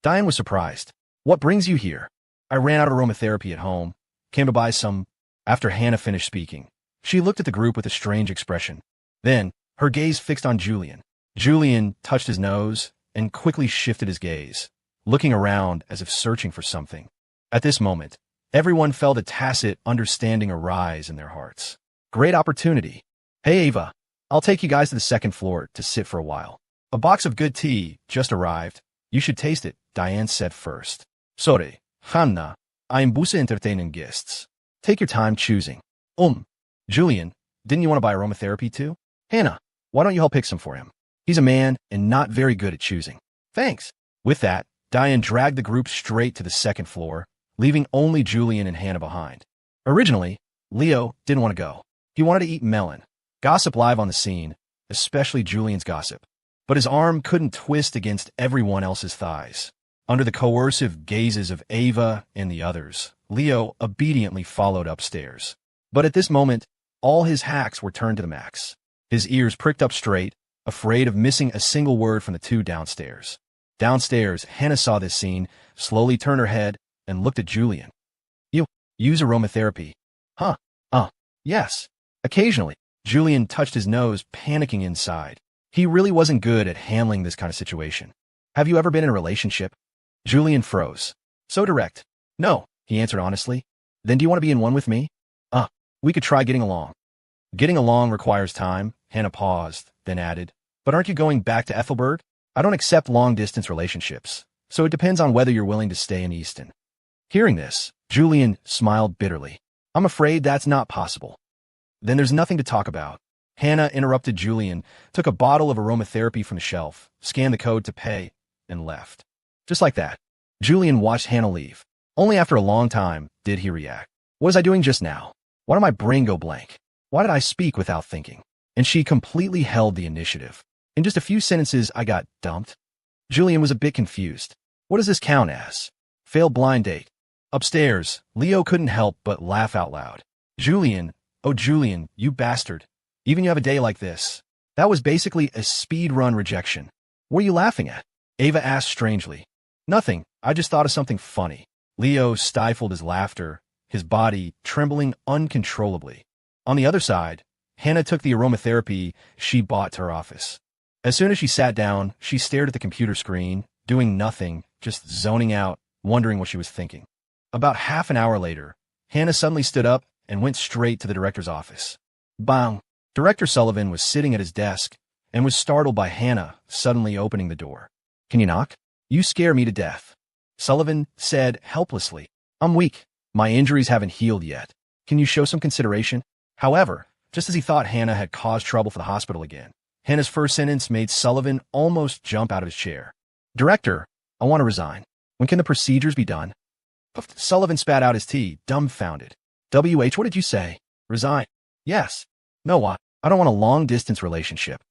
Diane was surprised. What brings you here? I ran out of aromatherapy at home. Came to buy some. After Hannah finished speaking, she looked at the group with a strange expression. Then, her gaze fixed on Julian. Julian touched his nose and quickly shifted his gaze, looking around as if searching for something. At this moment, everyone felt a tacit understanding arise in their hearts. Great opportunity. Hey, Ava, I'll take you guys to the second floor to sit for a while. A box of good tea just arrived. You should taste it, Diane said first. Sorry, Hannah, I'm busy entertaining guests. Take your time choosing. Julian, didn't you want to buy aromatherapy too? Hannah, why don't you help pick some for him? He's a man and not very good at choosing. Thanks. With that, Diane dragged the group straight to the second floor, leaving only Julian and Hannah behind. Originally, Leo didn't want to go. He wanted to eat melon. Gossip live on the scene, especially Julian's gossip. But his arm couldn't twist against everyone else's thighs. Under the coercive gazes of Ava and the others, Leo obediently followed upstairs. But at this moment, all his hacks were turned to the max. His ears pricked up straight, afraid of missing a single word from the two downstairs. Downstairs, Hannah saw this scene, slowly turned her head, and looked at Julian. You use aromatherapy? Huh? Yes. Occasionally. Julian touched his nose, panicking inside. He really wasn't good at handling this kind of situation. Have you ever been in a relationship? Julian froze. So direct. No, he answered honestly. Then do you want to be in one with me? We could try getting along. Getting along requires time. Hannah paused, then added, but aren't you going back to Ethelberg? I don't accept long-distance relationships, so it depends on whether you're willing to stay in Easton. Hearing this, Julian smiled bitterly. I'm afraid that's not possible. Then there's nothing to talk about. Hannah interrupted Julian, took a bottle of aromatherapy from the shelf, scanned the code to pay, and left. Just like that. Julian watched Hannah leave. Only after a long time did he react. What was I doing just now? Why did my brain go blank? Why did I speak without thinking? And she completely held the initiative. In just a few sentences, I got dumped. Julian was a bit confused. What does this count as? Failed blind date. Upstairs, Leo couldn't help but laugh out loud. Julian, oh Julian, you bastard. Even you have a day like this. That was basically a speed run rejection. What are you laughing at? Ava asked strangely. Nothing, I just thought of something funny. Leo stifled his laughter, his body trembling uncontrollably. On the other side, Hannah took the aromatherapy she bought to her office. As soon as she sat down, she stared at the computer screen, doing nothing, just zoning out, wondering what she was thinking. About half an hour later, Hannah suddenly stood up and went straight to the director's office. Bang! Director Sullivan was sitting at his desk and was startled by Hannah suddenly opening the door. Can you knock? You scare me to death. Sullivan said helplessly. I'm weak. My injuries haven't healed yet. Can you show some consideration? However, just as he thought Hannah had caused trouble for the hospital again, Hannah's first sentence made Sullivan almost jump out of his chair. Director, I want to resign. When can the procedures be done? Sullivan spat out his tea, dumbfounded. WH, what did you say? Resign? Yes. No, I don't want a long-distance relationship.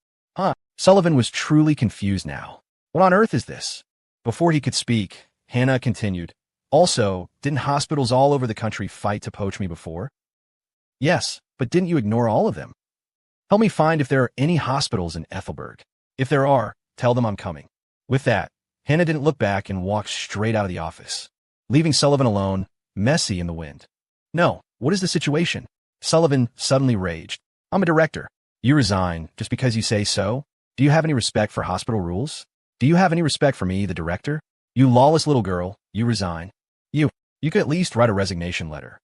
Sullivan was truly confused now. What on earth is this? Before he could speak, Hannah continued. Also, didn't hospitals all over the country fight to poach me before? Yes, but didn't you ignore all of them? Help me find if there are any hospitals in Ethelberg. If there are, tell them I'm coming. With that, Hannah didn't look back and walked straight out of the office, leaving Sullivan alone, messy in the wind. No, what is the situation? Sullivan suddenly raged. I'm a director. You resign just because you say so? Do you have any respect for hospital rules? Do you have any respect for me, the director? You lawless little girl, you resign. You could at least write a resignation letter.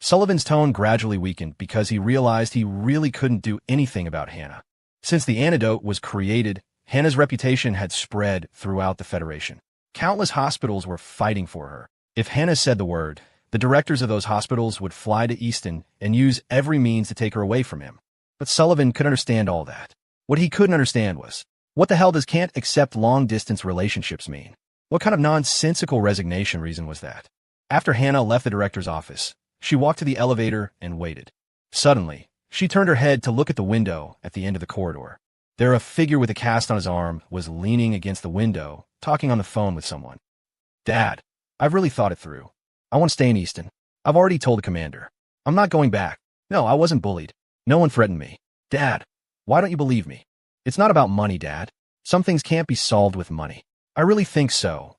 Sullivan's tone gradually weakened because he realized he really couldn't do anything about Hannah. Since the antidote was created, Hannah's reputation had spread throughout the Federation. Countless hospitals were fighting for her. If Hannah said the word, the directors of those hospitals would fly to Easton and use every means to take her away from him. But Sullivan could understand all that. What he couldn't understand was, what the hell does can't accept long-distance relationships mean? What kind of nonsensical resignation reason was that? After Hannah left the director's office, she walked to the elevator and waited. Suddenly, she turned her head to look at the window at the end of the corridor. There, a figure with a cast on his arm was leaning against the window, talking on the phone with someone. Dad, I've really thought it through. I want to stay in Easton. I've already told the commander. I'm not going back. No, I wasn't bullied. No one threatened me. Dad, why don't you believe me? It's not about money, Dad. Some things can't be solved with money. I really think so.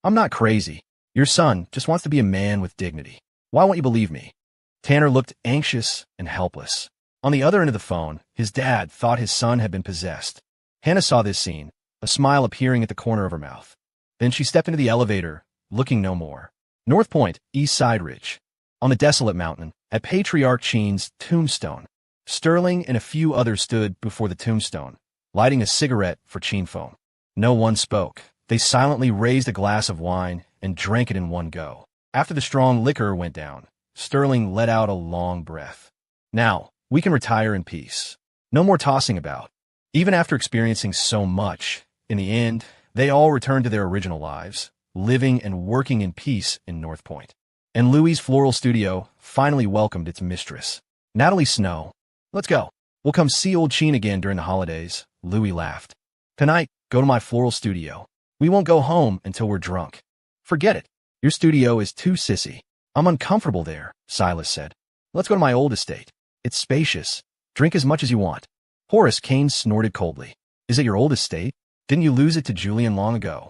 I'm not crazy. Your son just wants to be a man with dignity. Why won't you believe me? Tanner looked anxious and helpless. On the other end of the phone, his dad thought his son had been possessed. Hannah saw this scene, a smile appearing at the corner of her mouth. Then she stepped into the elevator, looking no more. North Point, East Side Ridge. On the desolate mountain, at Patriarch Cheen's tombstone, Sterling and a few others stood before the tombstone, lighting a cigarette for Cheen foam. No one spoke. They silently raised a glass of wine and drank it in one go. After the strong liquor went down, Sterling let out a long breath. Now, we can retire in peace. No more tossing about. Even after experiencing so much, in the end, they all returned to their original lives, living and working in peace in North Point. and Louis's floral studio finally welcomed its mistress, Natalie Snow. Let's go. We'll come see old Sheen again during the holidays, Louis laughed. Tonight, go to my floral studio. We won't go home until we're drunk. Forget it. Your studio is too sissy. I'm uncomfortable there, Silas said. Let's go to my old estate. It's spacious. Drink as much as you want. Horace Kane snorted coldly. Is it your old estate? Didn't you lose it to Julian long ago?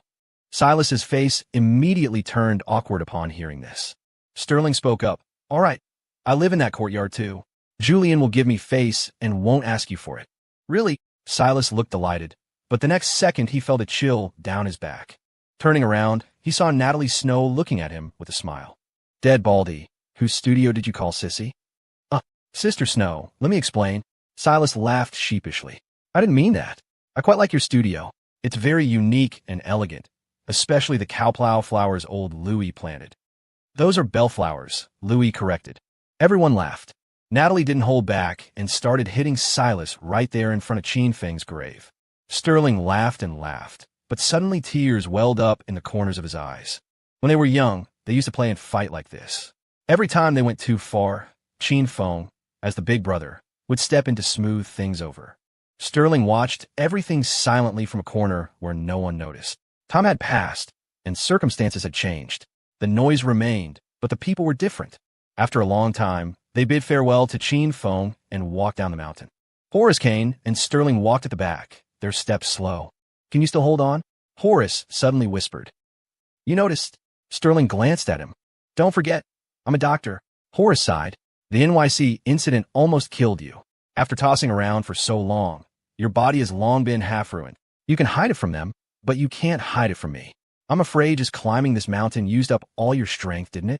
Silas's face immediately turned awkward upon hearing this. Sterling spoke up. All right. I live in that courtyard too. Julian will give me face and won't ask you for it. Really? Silas looked delighted, but the next second he felt a chill down his back. Turning around, he saw Natalie Snow looking at him with a smile. Dead Baldy, whose studio did you call sissy? Sister Snow, let me explain. Silas laughed sheepishly. I didn't mean that. I quite like your studio. It's very unique and elegant, especially the cowplow flowers old Louis planted. Those are bellflowers, Louis corrected. Everyone laughed. Natalie didn't hold back and started hitting Silas right there in front of Cheen Feng's grave. Sterling laughed and laughed, but suddenly tears welled up in the corners of his eyes. When they were young, they used to play and fight like this. Every time they went too far, Cheen Feng, as the big brother, would step in to smooth things over. Sterling watched everything silently from a corner where no one noticed. Time had passed, and circumstances had changed. The noise remained, but the people were different. After a long time, they bid farewell to Cheen Feng and walked down the mountain. Horace Kane and Sterling walked at the back, their steps slow. Can you still hold on? Horace suddenly whispered. You noticed? Sterling glanced at him. Don't forget, I'm a doctor. Horace sighed. The NYC incident almost killed you. After tossing around for so long, your body has long been half-ruined. You can hide it from them, but you can't hide it from me. I'm afraid just climbing this mountain used up all your strength, didn't it?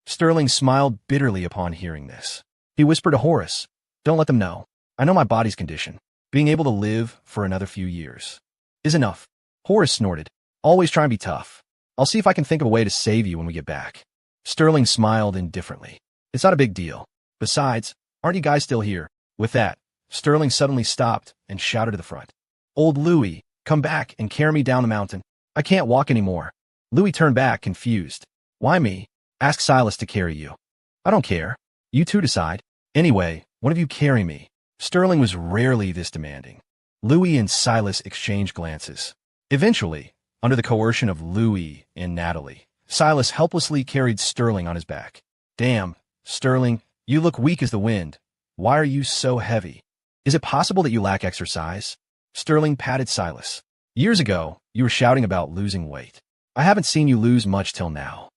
Sterling smiled bitterly upon hearing this. He whispered to Horace, Don't let them know. I know my body's condition. Being able to live for another few years is enough. Horace snorted. Always try and be tough. I'll see if I can think of a way to save you when we get back. Sterling smiled indifferently. It's not a big deal. Besides, aren't you guys still here? With that, Sterling suddenly stopped and shouted to the front. Old Louis, come back and carry me down the mountain. I can't walk anymore. Louis turned back, confused. Why me? Ask Silas to carry you. I don't care. You two decide. Anyway, one of you carry me. Sterling was rarely this demanding. Louis and Silas exchanged glances. Eventually, under the coercion of Louis and Natalie, Silas helplessly carried Sterling on his back. Damn, Sterling, you look weak as the wind. Why are you so heavy? Is it possible that you lack exercise? Sterling patted Silas. Years ago, you were shouting about losing weight. I haven't seen you lose much till now.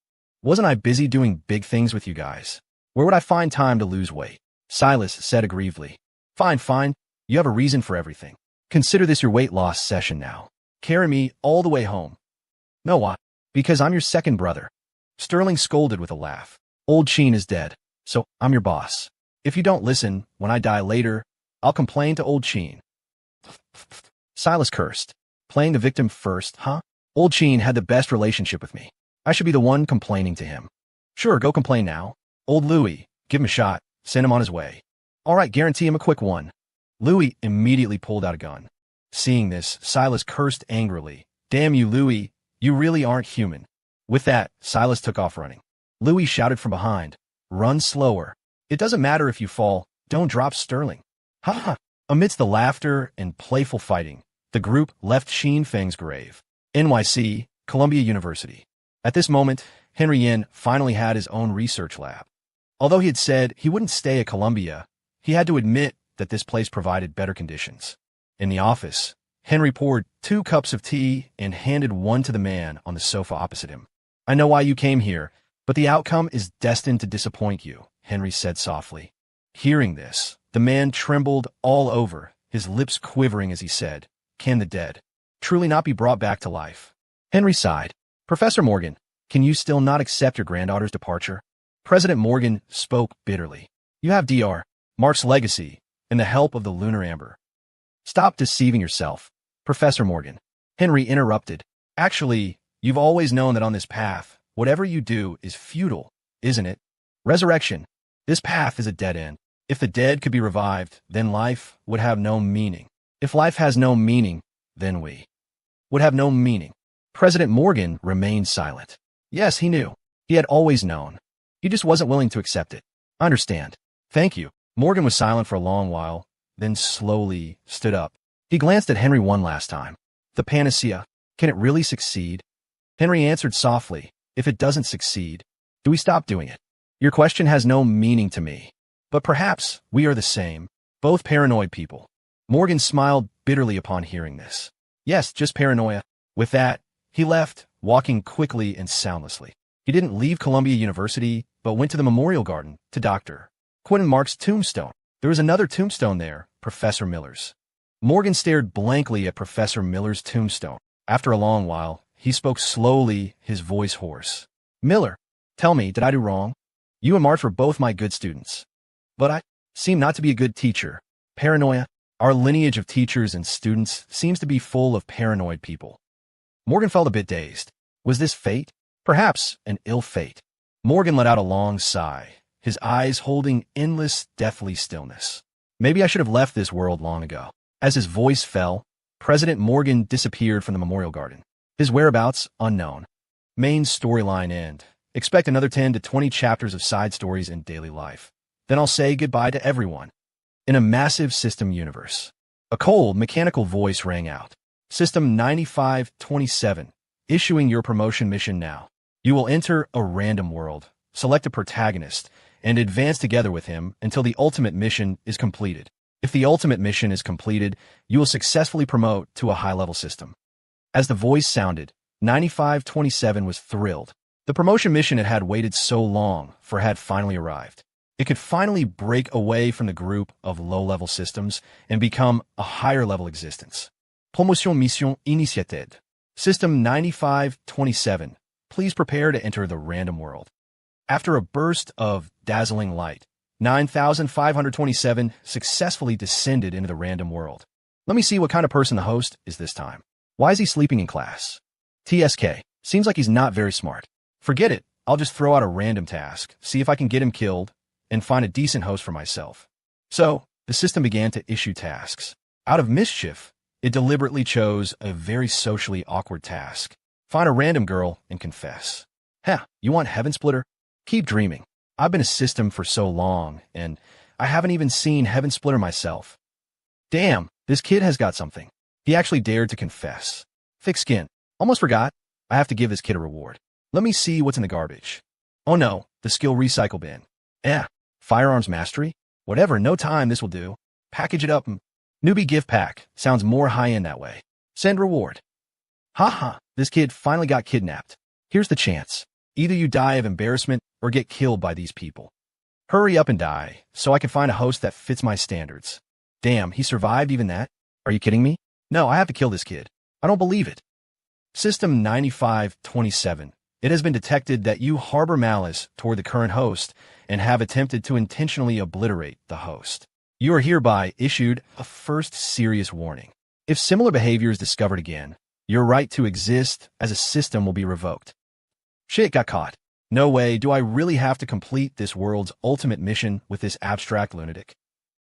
Wasn't I busy doing big things with you guys? Where would I find time to lose weight? Silas said aggrievedly. Fine. You have a reason for everything. Consider this your weight loss session now. Carry me all the way home. No, why? Because I'm your second brother. Sterling scolded with a laugh. Old Sheen is dead, so I'm your boss. If you don't listen, when I die later, I'll complain to old Sheen. Silas cursed. Playing the victim first, huh? Old Sheen had the best relationship with me. I should be the one complaining to him. Sure, go complain now. Old Louis, give him a shot. Send him on his way. All right, guarantee him a quick one. Louis immediately pulled out a gun. Seeing this, Silas cursed angrily. Damn you, Louis. You really aren't human. With that, Silas took off running. Louis shouted from behind. Run slower. It doesn't matter if you fall. Don't drop Sterling. Ha ha. Amidst the laughter and playful fighting, the group left Cheen Feng's grave. NYC, Columbia University. At this moment, Henry Yin finally had his own research lab. Although he had said he wouldn't stay at Columbia, he had to admit that this place provided better conditions. In the office, Henry poured 2 cups of tea and handed one to the man on the sofa opposite him. I know why you came here, but the outcome is destined to disappoint you, Henry said softly. Hearing this, the man trembled all over, his lips quivering as he said, Can the dead truly not be brought back to life? Henry sighed. Professor Morgan, can you still not accept your granddaughter's departure? President Morgan spoke bitterly. You have Dr. Mark's legacy and the help of the Lunar Amber. Stop deceiving yourself, Professor Morgan. Henry interrupted. Actually, you've always known that on this path, whatever you do is futile, isn't it? Resurrection. This path is a dead end. If the dead could be revived, then life would have no meaning. If life has no meaning, then we would have no meaning. President Morgan remained silent. Yes, he knew. He had always known. He just wasn't willing to accept it. I understand. Thank you. Morgan was silent for a long while, then slowly stood up. He glanced at Henry one last time. The panacea. Can it really succeed? Henry answered softly. If it doesn't succeed, do we stop doing it? Your question has no meaning to me. But perhaps we are the same. Both paranoid people. Morgan smiled bitterly upon hearing this. Yes, just paranoia. With that, he left, walking quickly and soundlessly. He didn't leave Columbia University, but went to the Memorial Garden, to Dr. Quentin Mark's tombstone. There was another tombstone there, Professor Miller's. Morgan stared blankly at Professor Miller's tombstone. After a long while, he spoke slowly, his voice hoarse. Miller, tell me, did I do wrong? You and March were both my good students. But I seem not to be a good teacher. Paranoia. Our lineage of teachers and students seems to be full of paranoid people. Morgan felt a bit dazed. Was this fate? Perhaps an ill fate. Morgan let out a long sigh, his eyes holding endless, deathly stillness. Maybe I should have left this world long ago. As his voice fell, President Morgan disappeared from the Memorial Garden. His whereabouts, unknown. Main storyline end. Expect another 10 to 20 chapters of side stories in daily life. Then I'll say goodbye to everyone. In a massive system universe. A cold, mechanical voice rang out. System 9527, issuing your promotion mission now. You will enter a random world, select a protagonist, and advance together with him until the ultimate mission is completed. If the ultimate mission is completed, you will successfully promote to a high-level system. As the voice sounded, 9527 was thrilled. The promotion mission it had waited so long for had finally arrived. It could finally break away from the group of low-level systems and become a higher-level existence. Promotion mission initiated. System 9527, please prepare to enter the random world. After a burst of dazzling light, 9527 successfully descended into the random world. Let me see what kind of person the host is this time. Why is he sleeping in class? TSK. Seems like he's not very smart. Forget it. I'll just throw out a random task, see if I can get him killed, and find a decent host for myself. So, the system began to issue tasks. Out of mischief, it deliberately chose a very socially awkward task. Find a random girl and confess. Heh, you want Heaven Splitter? Keep dreaming. I've been a system for so long, and I haven't even seen Heaven Splitter myself. Damn, this kid has got something. He actually dared to confess. Thick skin. Almost forgot. I have to give this kid a reward. Let me see what's in the garbage. Oh no, the skill recycle bin. Firearms mastery? Whatever, no time, this will do. Package it up. Newbie gift pack. Sounds more high-end that way. Send reward. Haha, this kid finally got kidnapped. Here's the chance. Either you die of embarrassment or get killed by these people. Hurry up and die, so I can find a host that fits my standards. Damn, he survived even that? Are you kidding me? No, I have to kill this kid. I don't believe it. System 9527. It has been detected that you harbor malice toward the current host and have attempted to intentionally obliterate the host. You are hereby issued a first serious warning. If similar behavior is discovered again, your right to exist as a system will be revoked. Shit, got caught. No way, do I really have to complete this world's ultimate mission with this abstract lunatic?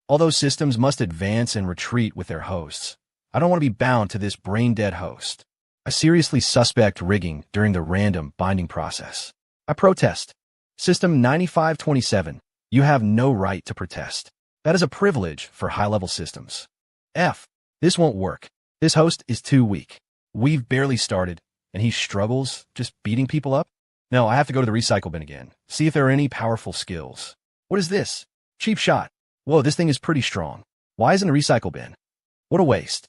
Although systems must advance and retreat with their hosts, I don't want to be bound to this brain-dead host. I seriously suspect rigging during the random binding process. I protest. System 9527, you have no right to protest. That is a privilege for high-level systems. This won't work. This host is too weak. We've barely started, and he struggles just beating people up? No, I have to go to the recycle bin again. See if there are any powerful skills. What is this? Cheap shot. Whoa, this thing is pretty strong. Why isn't a recycle bin? What a waste.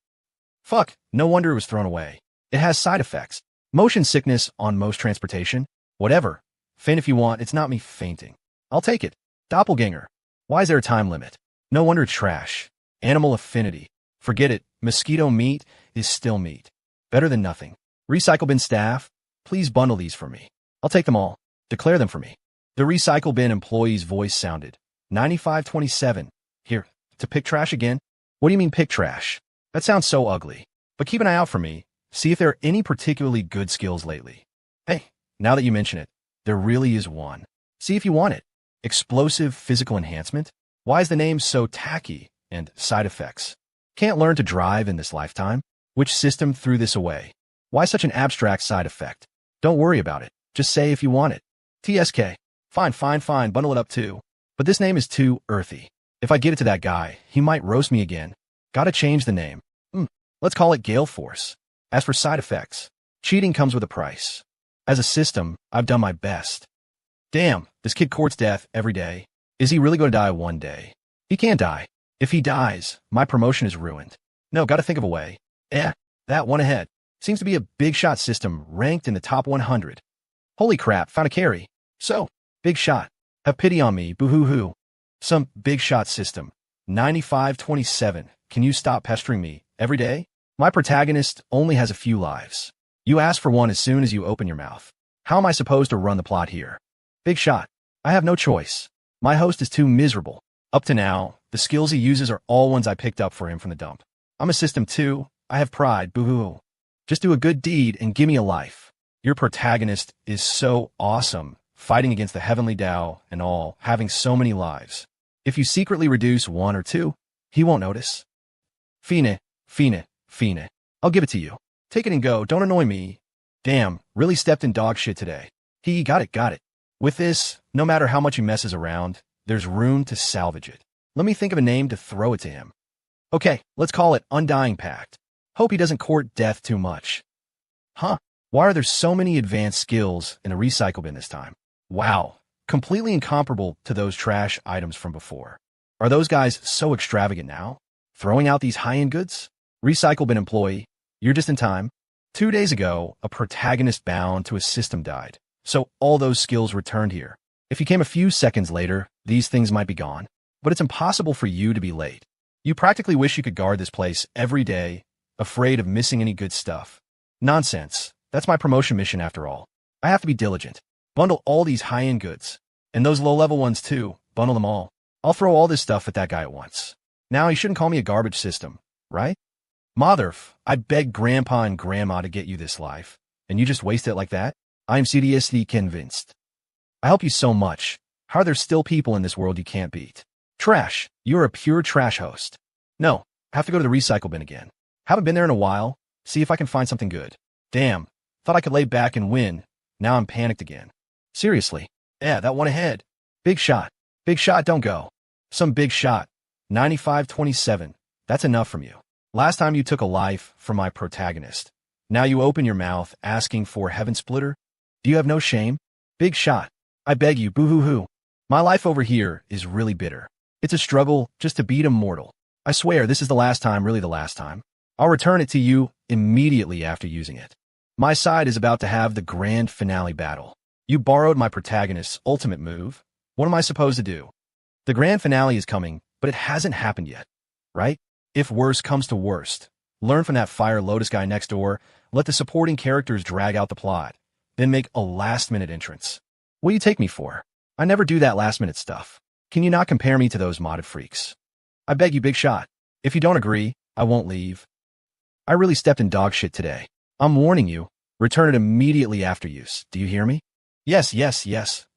Fuck, no wonder it was thrown away. It has side effects. Motion sickness on most transportation. Whatever. Faint if you want, it's not me fainting. I'll take it. Doppelganger. Why is there a time limit? No wonder it's trash. Animal affinity. Forget it. Mosquito meat is still meat. Better than nothing. Recycle bin staff, please bundle these for me. I'll take them all. Declare them for me. The recycle bin employee's voice sounded. 9527. Here, to pick trash again? What do you mean pick trash? That sounds so ugly. But keep an eye out for me. See if there are any particularly good skills lately. Hey, now that you mention it, there really is one. See if you want it. Explosive physical enhancement? Why is the name so tacky? And side effects? Can't learn to drive in this lifetime? Which system threw this away? Why such an abstract side effect? Don't worry about it. Just say if you want it. TSK. Fine, bundle it up too. But this name is too earthy. If I give it to that guy, he might roast me again. Gotta change the name. Let's call it Gale Force. As for side effects, cheating comes with a price. As a system, I've done my best. Damn, this kid courts death every day. Is he really going to die one day? He can't die. If he dies, my promotion is ruined. No, gotta think of a way. That one ahead. Seems to be a big shot system ranked in the top 100. Holy crap, found a carry. So, big shot. Have pity on me, boo-hoo-hoo. Some big shot system. 95-27. Can you stop pestering me every day? My protagonist only has a few lives. You ask for one as soon as you open your mouth. How am I supposed to run the plot here? Big shot. I have no choice. My host is too miserable. Up to now, the skills he uses are all ones I picked up for him from the dump. I'm a system too. I have pride, boo-hoo. Just do a good deed and give me a life. Your protagonist is so awesome, fighting against the heavenly Tao and all, having so many lives. If you secretly reduce one or two, he won't notice. Fine. I'll give it to you. Take it and go, don't annoy me. Damn, really stepped in dog shit today. He got it. With this, no matter how much he messes around, there's room to salvage it. Let me think of a name to throw it to him. Okay, let's call it Undying Pact. Hope he doesn't court death too much. Why are there so many advanced skills in a recycle bin this time? Wow, completely incomparable to those trash items from before. Are those guys so extravagant now? Throwing out these high-end goods? Recycle bin employee, you're just in time. 2 days ago, a protagonist bound to a system died, so all those skills returned here. If you came a few seconds later, these things might be gone, but it's impossible for you to be late. You practically wish you could guard this place every day, afraid of missing any good stuff. Nonsense. That's my promotion mission after all. I have to be diligent. Bundle all these high-end goods. And those low-level ones too. Bundle them all. I'll throw all this stuff at that guy at once. Now he shouldn't call me a garbage system, right? Motherf, I begged Grandpa and Grandma to get you this life, and you just waste it like that? I'm seriously convinced. I help you so much. How are there still people in this world you can't beat? Trash. You're a pure trash host. No, I have to go to the recycle bin again. Haven't been there in a while. See if I can find something good. Damn, thought I could lay back and win. Now I'm panicked again. Seriously. That one ahead. Big shot. Big shot, don't go. Some big shot. 95-27. That's enough from you. Last time you took a life from my protagonist. Now you open your mouth asking for Heaven Splitter? Do you have no shame? Big shot. I beg you, boo-hoo-hoo. My life over here is really bitter. It's a struggle just to beat a mortal. I swear this is the last time, really the last time. I'll return it to you immediately after using it. My side is about to have the grand finale battle. You borrowed my protagonist's ultimate move. What am I supposed to do? The grand finale is coming, but it hasn't happened yet, right? If worse comes to worst, learn from that Fire Lotus guy next door, let the supporting characters drag out the plot, then make a last-minute entrance. What do you take me for? I never do that last-minute stuff. Can you not compare me to those modded freaks? I beg you, big shot. If you don't agree, I won't leave. I really stepped in dog shit today. I'm warning you. Return it immediately after use. Do you hear me? Yes.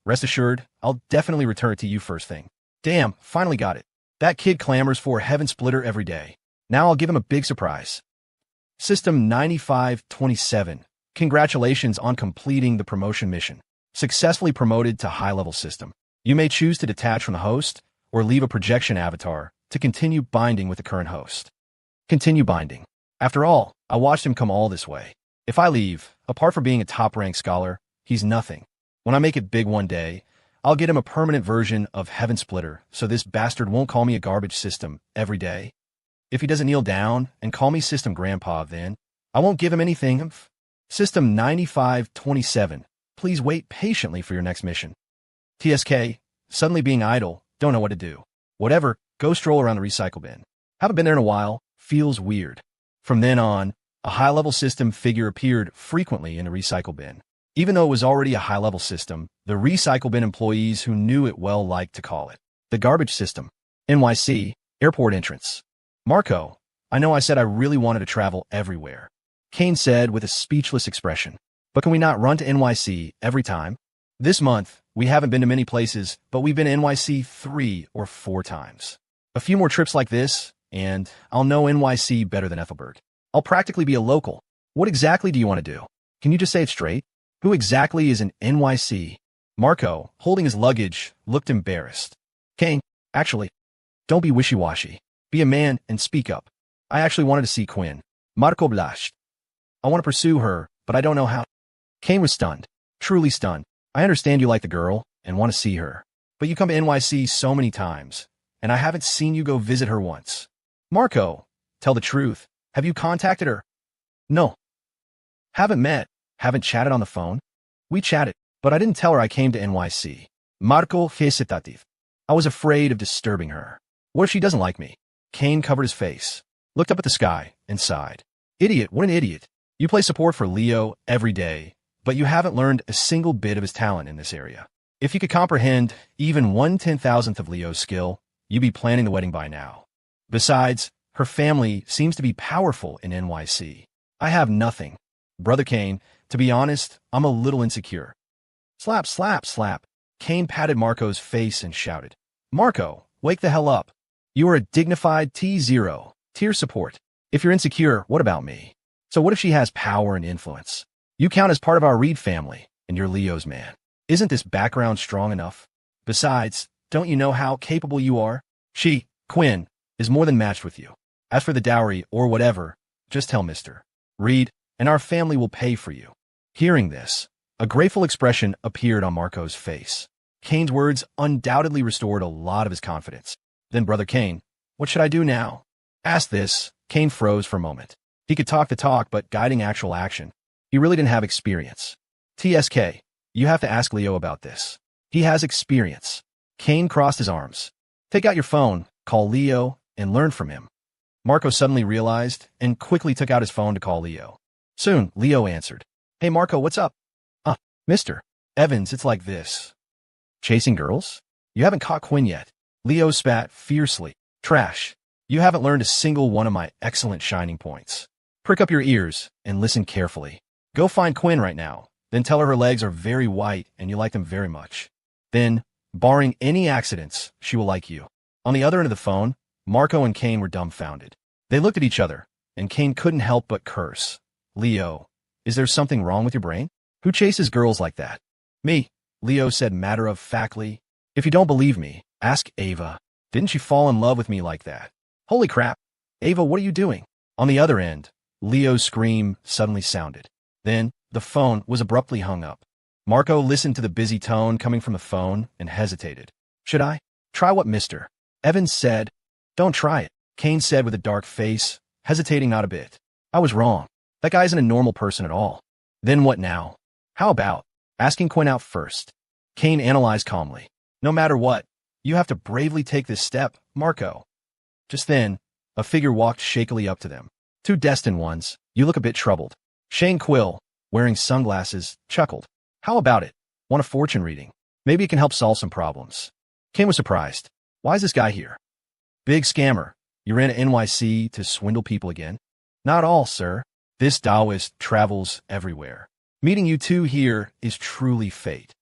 Rest assured, I'll definitely return it to you first thing. Damn, finally got it. That kid clamors for Heaven Splitter every day. Now I'll give him a big surprise. System 95-27. Congratulations on completing the promotion mission. Successfully promoted to high-level system. You may choose to detach from the host or leave a projection avatar to continue binding with the current host. Continue binding. After all, I watched him come all this way. If I leave, apart from being a top-ranked scholar, he's nothing. When I make it big one day, I'll get him a permanent version of Heaven Splitter so this bastard won't call me a garbage system every day. If he doesn't kneel down and call me System Grandpa, then I won't give him anything. System 95-27. Please wait patiently for your next mission. TSK, suddenly being idle, don't know what to do. Whatever, go stroll around the recycle bin. Haven't been there in a while, feels weird. From then on, a high-level system figure appeared frequently in the recycle bin. Even though it was already a high-level system, the recycle bin employees who knew it well liked to call it the garbage system. NYC, airport entrance. Marco, I know I said I really wanted to travel everywhere. Kane said with a speechless expression. But can we not run to NYC every time? This month, we haven't been to many places, but we've been to NYC 3 or 4 times. A few more trips like this, and I'll know NYC better than Ethelbert. I'll practically be a local. What exactly do you want to do? Can you just say it straight? Who exactly is an NYC? Marco, holding his luggage, looked embarrassed. Kane, actually, don't be wishy-washy. Be a man and speak up. I actually wanted to see Quinn. Marco blushed. I want to pursue her, but I don't know how. Kane was stunned. Truly stunned. I understand you like the girl and want to see her. But you come to NYC so many times, and I haven't seen you go visit her once. Marco, tell the truth. Have you contacted her? No. Haven't met. Haven't chatted on the phone? We chatted, but I didn't tell her I came to NYC. Marco hesitative. I was afraid of disturbing her. What if she doesn't like me? Kane covered his face, looked up at the sky, and sighed. Idiot, what an idiot. You play support for Leo every day, but you haven't learned a single bit of his talent in this area. If you could comprehend even 1/10,000th of Leo's skill, you'd be planning the wedding by now. Besides, her family seems to be powerful in NYC. I have nothing. Brother Kane, to be honest, I'm a little insecure. Slap, slap, slap. Kane patted Marco's face and shouted. Marco, wake the hell up. You are a dignified T0, tier support. If you're insecure, what about me? So what if she has power and influence? You count as part of our Reed family, and you're Leo's man. Isn't this background strong enough? Besides, don't you know how capable you are? She, Quinn, is more than matched with you. As for the dowry or whatever, just tell Mr. Reed, and our family will pay for you. Hearing this, a grateful expression appeared on Marco's face. Kane's words undoubtedly restored a lot of his confidence. Then, Brother Kane, what should I do now? Asked this, Kane froze for a moment. He could talk the talk, but guiding actual action, he really didn't have experience. TSK, you have to ask Leo about this. He has experience. Kane crossed his arms. Take out your phone, call Leo, and learn from him. Marco suddenly realized and quickly took out his phone to call Leo. Soon, Leo answered. Hey, Marco, what's up? Mr. Evans, it's like this. Chasing girls? You haven't caught Quinn yet. Leo spat fiercely. Trash. You haven't learned a single one of my excellent shining points. Prick up your ears and listen carefully. Go find Quinn right now. Then tell her legs are very white and you like them very much. Then, barring any accidents, she will like you. On the other end of the phone, Marco and Kane were dumbfounded. They looked at each other, and Kane couldn't help but curse. Leo, is there something wrong with your brain? Who chases girls like that? Me, Leo said matter-of-factly. If you don't believe me, ask Ava. Didn't she fall in love with me like that? Holy crap. Ava, what are you doing? On the other end, Leo's scream suddenly sounded. Then, the phone was abruptly hung up. Marco listened to the busy tone coming from the phone and hesitated. Should I? Try what Mr. Evans said. Don't try it, Kane said with a dark face, hesitating not a bit. I was wrong. That guy isn't a normal person at all. Then what now? How about asking Quinn out first? Kane analyzed calmly. No matter what, you have to bravely take this step, Marco. Just then, a figure walked shakily up to them. Two destined ones. You look a bit troubled. Shane Quill, wearing sunglasses, chuckled. How about it? Want a fortune reading? Maybe it can help solve some problems. Kane was surprised. Why is this guy here? Big scammer. You're in NYC to swindle people again? Not all, sir. This Taoist travels everywhere. Meeting you two here is truly fate.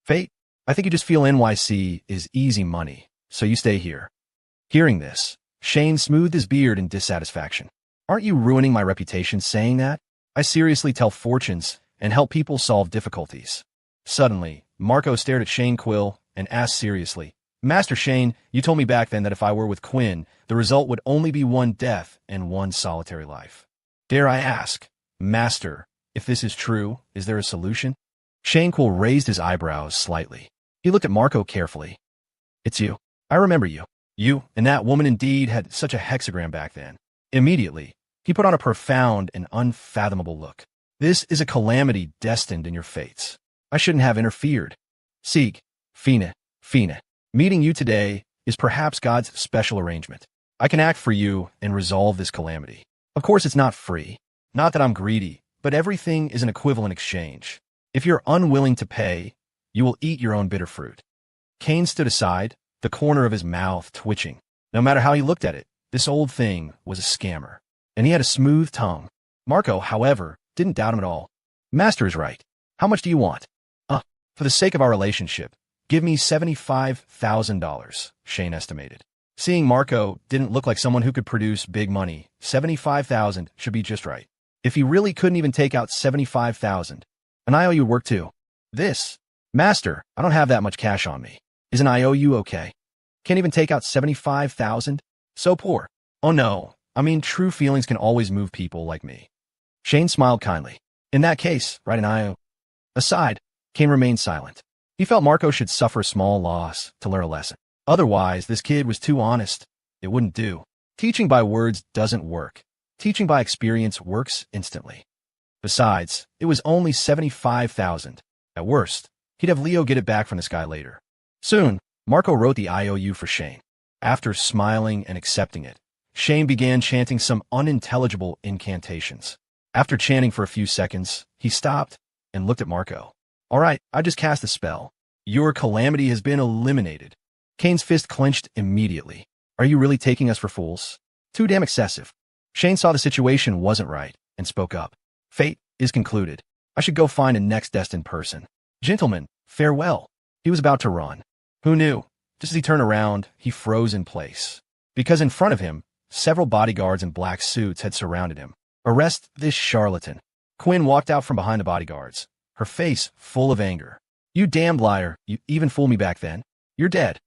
Fate? I think you just feel NYC is easy money, so you stay here. Hearing this, Shane smoothed his beard in dissatisfaction. Aren't you ruining my reputation saying that? I seriously tell fortunes and help people solve difficulties. Suddenly, Marco stared at Shane Quill and asked seriously, Master Shane, you told me back then that if I were with Quinn, the result would only be one death and one solitary life. Dare I ask, Master, if this is true, is there a solution? Shane Quill raised his eyebrows slightly. He looked at Marco carefully. It's you. I remember you. You and that woman indeed had such a hexagram back then. Immediately, he put on a profound and unfathomable look. This is a calamity destined in your fates. I shouldn't have interfered. Sieg, Fina. Meeting you today is perhaps God's special arrangement. I can act for you and resolve this calamity. Of course, it's not free. Not that I'm greedy, but everything is an equivalent exchange. If you're unwilling to pay, you will eat your own bitter fruit. Kane stood aside, the corner of his mouth twitching. No matter how he looked at it, this old thing was a scammer, and he had a smooth tongue. Marco, however, didn't doubt him at all. Master is right. How much do you want? For the sake of our relationship, give me $75,000, Shane estimated. Seeing Marco didn't look like someone who could produce big money, $75,000 should be just right. If he really couldn't even take out $75,000, and I owe you work too. This Master, I don't have that much cash on me. Is an IOU okay? Can't even take out 75,000? So poor. Oh no, I mean true feelings can always move people like me. Shane smiled kindly. In that case, write an IOU. Aside, Kane remained silent. He felt Marco should suffer a small loss to learn a lesson. Otherwise, this kid was too honest. It wouldn't do. Teaching by words doesn't work. Teaching by experience works instantly. Besides, it was only 75,000. At worst, he'd have Leo get it back from this guy later. Soon, Marco wrote the IOU for Shane. After smiling and accepting it, Shane began chanting some unintelligible incantations. After chanting for a few seconds, he stopped and looked at Marco. All right, I just cast a spell. Your calamity has been eliminated. Kane's fist clenched immediately. Are you really taking us for fools? Too damn excessive. Shane saw the situation wasn't right and spoke up. Fate is concluded. I should go find a next destined person. Gentlemen, farewell. He was about to run. Who knew? Just as he turned around, he froze in place. Because in front of him, several bodyguards in black suits had surrounded him. Arrest this charlatan. Quinn walked out from behind the bodyguards, her face full of anger. You damned liar, you even fooled me back then. You're dead.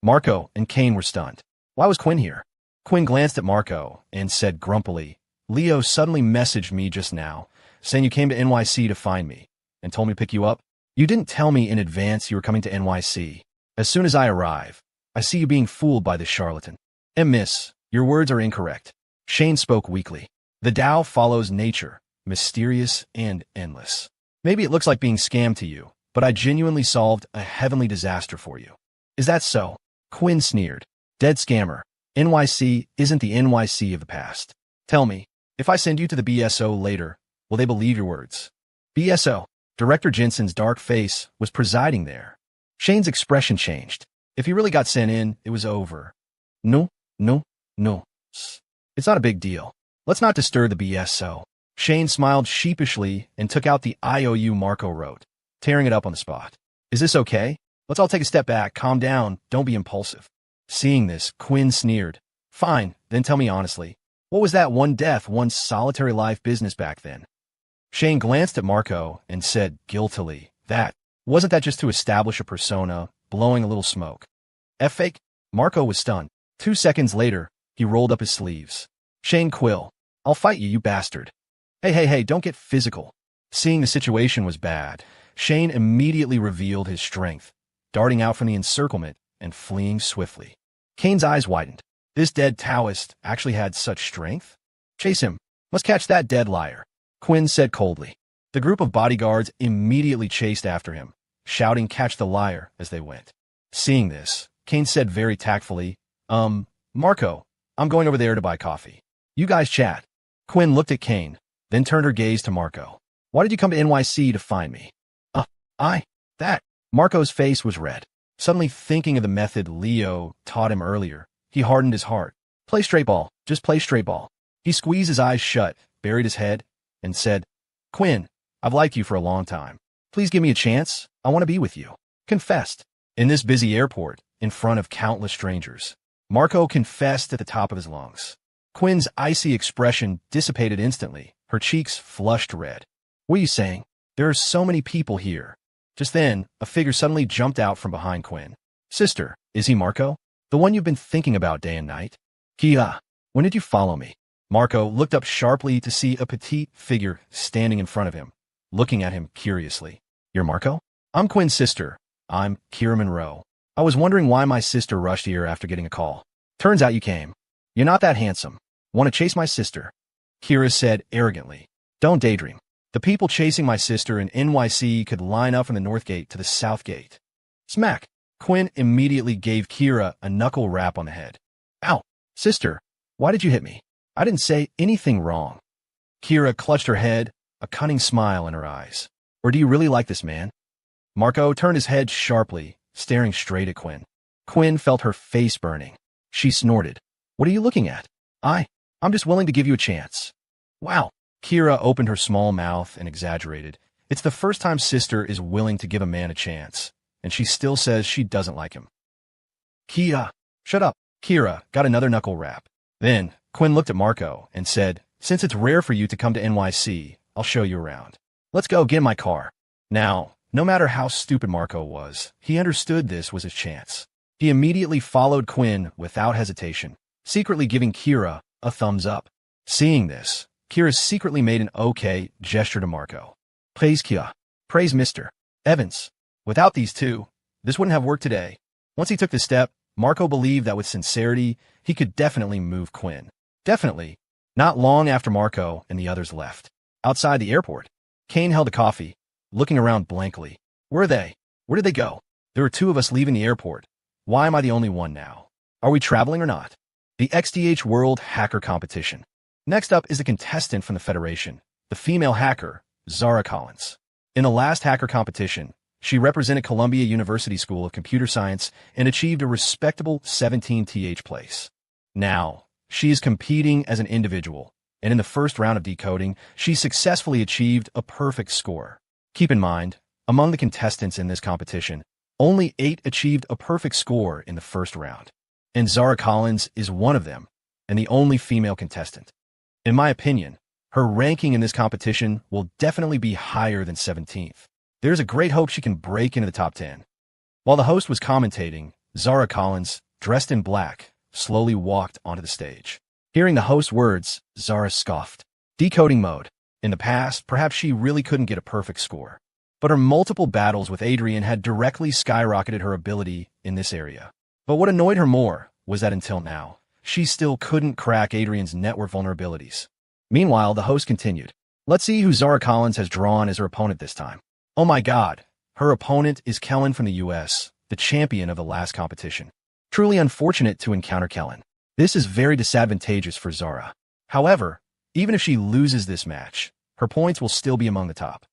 Marco and Kane were stunned. Why was Quinn here? Quinn glanced at Marco and said grumpily, Leo suddenly messaged me just now, saying you came to NYC to find me, and told me to pick you up. You didn't tell me in advance you were coming to NYC. As soon as I arrive, I see you being fooled by this charlatan. And miss, your words are incorrect. Shane spoke weakly. The Tao follows nature, mysterious and endless. Maybe it looks like being scammed to you, but I genuinely solved a heavenly disaster for you. Is that so? Quinn sneered. Dead scammer. NYC isn't the NYC of the past. Tell me, if I send you to the BSO later, will they believe your words? BSO. Director Jensen's dark face was presiding there. Shane's expression changed. If he really got sent in, it was over. No. It's not a big deal. Let's not disturb the BSO. Shane smiled sheepishly and took out the IOU Marco wrote, tearing it up on the spot. Is this okay? Let's all take a step back, calm down, don't be impulsive. Seeing this, Quinn sneered. Fine, then tell me honestly. What was that one death, one solitary life business back then? Shane glanced at Marco and said guiltily, wasn't that just to establish a persona, blowing a little smoke? Fake? Marco was stunned. 2 seconds later, he rolled up his sleeves. Shane Quill, I'll fight you, you bastard. Hey, don't get physical. Seeing the situation was bad, Shane immediately revealed his strength, darting out from the encirclement and fleeing swiftly. Kane's eyes widened. This dead Taoist actually had such strength? Chase him. Must catch that dead liar. Quinn said coldly. The group of bodyguards immediately chased after him, shouting catch the liar as they went. Seeing this, Kane said very tactfully, Marco, I'm going over there to buy coffee. You guys chat. Quinn looked at Kane, then turned her gaze to Marco. Why did you come to NYC to find me? Marco's face was red. Suddenly thinking of the method Leo taught him earlier, he hardened his heart. Play straight ball. Just play straight ball. He squeezed his eyes shut, buried his head, and said, Quinn, I've liked you for a long time. Please give me a chance. I want to be with you. Confessed. In this busy airport, in front of countless strangers, Marco confessed at the top of his lungs. Quinn's icy expression dissipated instantly. Her cheeks flushed red. What are you saying? There are so many people here. Just then, a figure suddenly jumped out from behind Quinn. Sister, is he Marco? The one you've been thinking about day and night? Kia, when did you follow me? Marco looked up sharply to see a petite figure standing in front of him, looking at him curiously. You're Marco? I'm Quinn's sister. I'm Kira Monroe. I was wondering why my sister rushed here after getting a call. Turns out you came. You're not that handsome. Want to chase my sister? Kira said arrogantly. Don't daydream. The people chasing my sister in NYC could line up from the north gate to the south gate. Smack! Quinn immediately gave Kira a knuckle rap on the head. Ow! Sister, why did you hit me? I didn't say anything wrong. Kira clutched her head, a cunning smile in her eyes. Or do you really like this man? Marco turned his head sharply, staring straight at Quinn. Quinn felt her face burning. She snorted. What are you looking at? I'm just willing to give you a chance. Wow. Kira opened her small mouth and exaggerated. It's the first time sister is willing to give a man a chance, and she still says she doesn't like him. Kia, shut up. Kira got another knuckle rap. Then, Quinn looked at Marco and said, since it's rare for you to come to NYC, I'll show you around. Let's go get in my car. Now No matter how stupid Marco was, he understood this was his chance. He immediately followed Quinn without hesitation, secretly giving Kira a thumbs up. Seeing this, Kira secretly made an okay gesture to Marco. Praise Kira. Praise Mr. Evans. Without these two, this wouldn't have worked today. Once he took the step, Marco believed that with sincerity, he could definitely move Quinn. Definitely. Not long after Marco and the others left. Outside the airport, Kane held a coffee, looking around blankly. Where are they? Where did they go? There are two of us leaving the airport. Why am I the only one now? Are we traveling or not? The XDH World Hacker Competition. Next up is the contestant from the Federation, the female hacker, Zara Collins. In the last hacker competition, she represented Columbia University School of Computer Science and achieved a respectable 17th place. Now, she is competing as an individual, and in the first round of decoding, she successfully achieved a perfect score. Keep in mind, among the contestants in this competition, only 8 achieved a perfect score in the first round. And Zara Collins is one of them, and the only female contestant. In my opinion, her ranking in this competition will definitely be higher than 17th. There's a great hope she can break into the top 10. While the host was commentating, Zara Collins, dressed in black, slowly walked onto the stage. Hearing the host's words, Zara scoffed. Decoding mode. In the past, perhaps she really couldn't get a perfect score. But her multiple battles with Adrian had directly skyrocketed her ability in this area. But what annoyed her more was that until now, she still couldn't crack Adrian's network vulnerabilities. Meanwhile, the host continued. Let's see who Zara Collins has drawn as her opponent this time. Oh my god, her opponent is Kellen from the US, the champion of the last competition. Truly unfortunate to encounter Kellen. This is very disadvantageous for Zara. However, even if she loses this match, her points will still be among the top.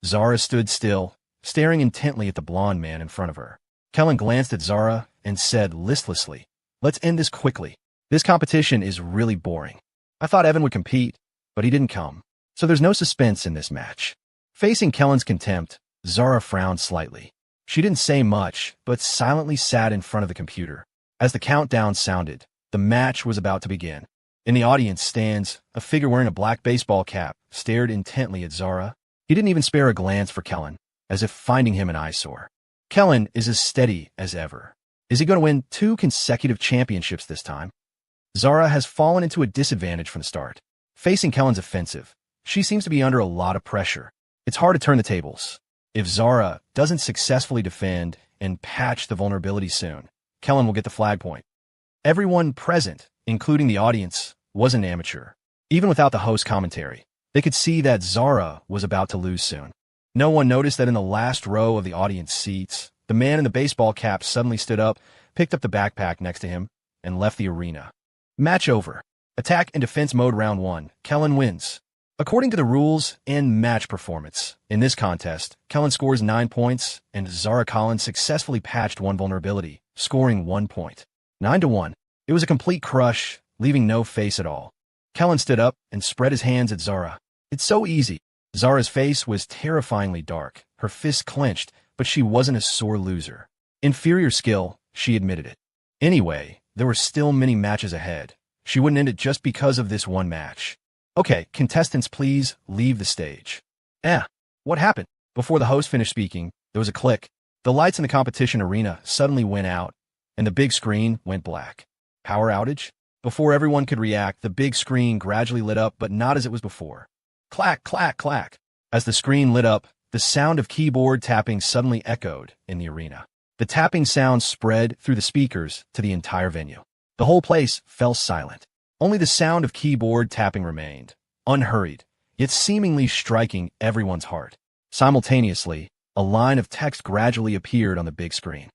Zara stood still, staring intently at the blonde man in front of her. Kellen glanced at Zara and said listlessly, let's end this quickly. This competition is really boring. I thought Evan would compete, but he didn't come. So there's no suspense in this match. Facing Kellen's contempt, Zara frowned slightly. She didn't say much, but silently sat in front of the computer. As the countdown sounded, the match was about to begin. In the audience stands, a figure wearing a black baseball cap, stared intently at Zara. He didn't even spare a glance for Kellen, as if finding him an eyesore. Kellen is as steady as ever. Is he going to win 2 consecutive championships this time? Zara has fallen into a disadvantage from the start. Facing Kellen's offensive, she seems to be under a lot of pressure. It's hard to turn the tables. If Zara doesn't successfully defend and patch the vulnerability soon, Kellen will get the flag point. Everyone present, including the audience, was an amateur. Even without the host commentary, they could see that Zara was about to lose soon. No one noticed that in the last row of the audience seats, the man in the baseball cap suddenly stood up, picked up the backpack next to him, and left the arena. Match over. Attack and defense mode round 1. Kellen wins. According to the rules and match performance, in this contest, Kellen scores 9 points, and Zara Collins successfully patched 1 vulnerability, scoring 1 point. 9-1. It was a complete crush, leaving no face at all. Kellen stood up and spread his hands at Zara. It's so easy. Zara's face was terrifyingly dark, her fists clenched, but she wasn't a sore loser. Inferior skill, she admitted it. Anyway, there were still many matches ahead. She wouldn't end it just because of this one match. Okay, contestants, please leave the stage. What happened? Before the host finished speaking, there was a click. The lights in the competition arena suddenly went out, and the big screen went black. Power outage? Before everyone could react, the big screen gradually lit up, but not as it was before. Clack, clack, clack. As the screen lit up, the sound of keyboard tapping suddenly echoed in the arena. The tapping sound spread through the speakers to the entire venue. The whole place fell silent. Only the sound of keyboard tapping remained, unhurried, yet seemingly striking everyone's heart. Simultaneously, a line of text gradually appeared on the big screen.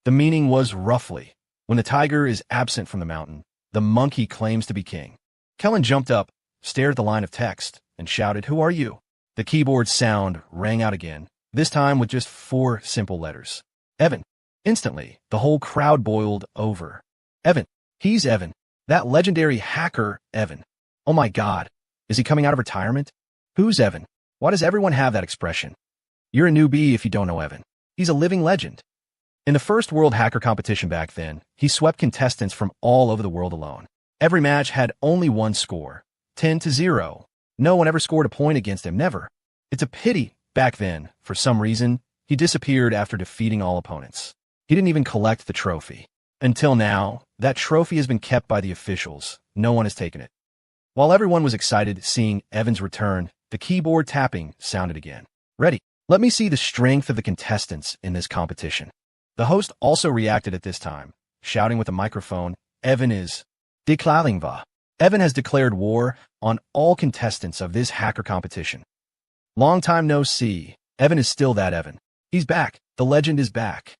The meaning was roughly, when the tiger is absent from the mountain, the monkey claims to be king. Kellen jumped up, stared at the line of text, and shouted, "Who are you?" The keyboard sound rang out again, this time with just 4 simple letters. Evan. Instantly, the whole crowd boiled over. Evan. He's Evan. That legendary hacker, Evan. Oh my god. Is he coming out of retirement? Who's Evan? Why does everyone have that expression? You're a newbie if you don't know Evan. He's a living legend. In the first World Hacker competition back then, he swept contestants from all over the world alone. Every match had only one score, 10-0. No one ever scored a point against him, never. It's a pity, back then, for some reason, He disappeared after defeating all opponents. He didn't even collect the trophy. Until now, that trophy has been kept by the officials. No one has taken it. While everyone was excited seeing Evan's return, the keyboard tapping sounded again. Ready. Let me see the strength of the contestants in this competition. The host also reacted at this time, shouting with a microphone, Evan is declaring war. Evan has declared war on all contestants of this hacker competition. Long time no see. Evan is still that Evan. He's back. The legend is back.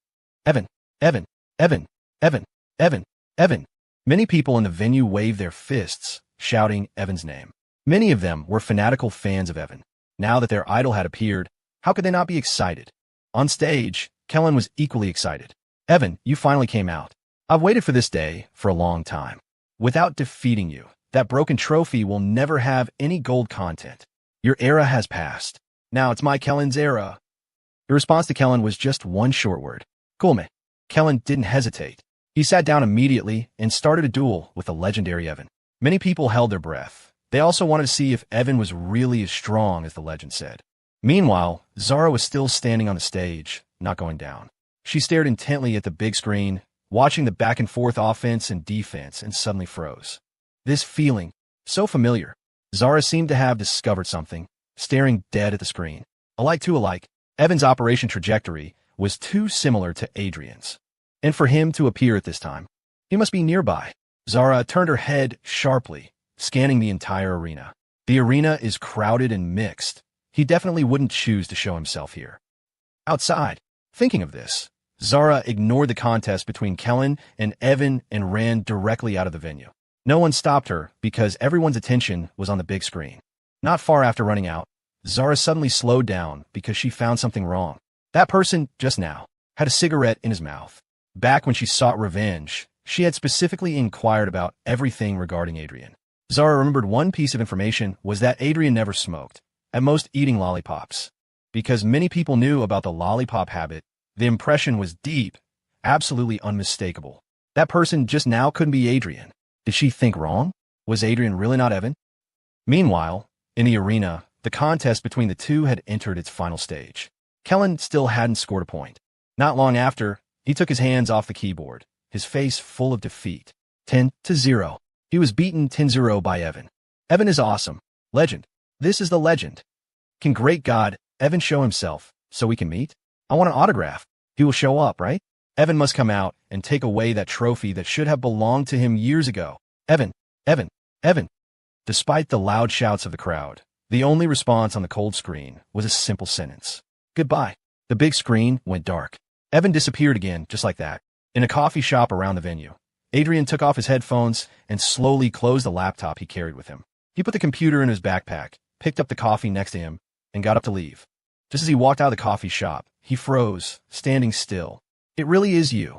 Evan, Evan, Evan, Evan, Evan, Evan. Many people in the venue waved their fists, shouting Evan's name. Many of them were fanatical fans of Evan. Now that their idol had appeared, how could they not be excited? On stage, Kellen was equally excited. Evan, you finally came out. I've waited for this day for a long time. Without defeating you, that broken trophy will never have any gold content. Your era has passed. Now it's my Kellen's era. The response to Kellen was just one short word. Cool me. Kellen didn't hesitate. He sat down immediately and started a duel with the legendary Evan. Many people held their breath. They also wanted to see if Evan was really as strong as the legend said. Meanwhile, Zara was still standing on the stage, not going down. She stared intently at the big screen, watching the back-and-forth offense and defense, and suddenly froze. This feeling, so familiar. Zara seemed to have discovered something, staring dead at the screen. Alike to alike, Evan's operation trajectory was too similar to Adrian's. And for him to appear at this time, he must be nearby. Zara turned her head sharply, scanning the entire arena. The arena is crowded and mixed. He definitely wouldn't choose to show himself here. Outside, thinking of this, Zara ignored the contest between Kellen and Evan and ran directly out of the venue. No one stopped her because everyone's attention was on the big screen. Not far after running out, Zara suddenly slowed down because she found something wrong. That person, just now, had a cigarette in his mouth. Back when she sought revenge, she had specifically inquired about everything regarding Adrian. Zara remembered one piece of information was that Adrian never smoked, at most eating lollipops. Because many people knew about the lollipop habit, the impression was deep, absolutely unmistakable. That person just now couldn't be Adrian. Did she think wrong? Was Adrian really not Evan? Meanwhile, in the arena, the contest between the two had entered its final stage. Kellen still hadn't scored a point. Not long after, he took his hands off the keyboard, his face full of defeat. 10-0. He was beaten 10-0 by Evan. Evan is awesome. Legend. This is the legend. Can great God, Evan show himself so we can meet? I want an autograph. He will show up, right? Evan must come out and take away that trophy that should have belonged to him years ago. Evan, Evan, Evan. Despite the loud shouts of the crowd, the only response on the cold screen was a simple sentence. Goodbye. The big screen went dark. Evan disappeared again, just like that. In a coffee shop around the venue, Adrian took off his headphones and slowly closed the laptop he carried with him. He put the computer in his backpack, picked up the coffee next to him, and got up to leave. Just as he walked out of the coffee shop, he froze, standing still. It really is you.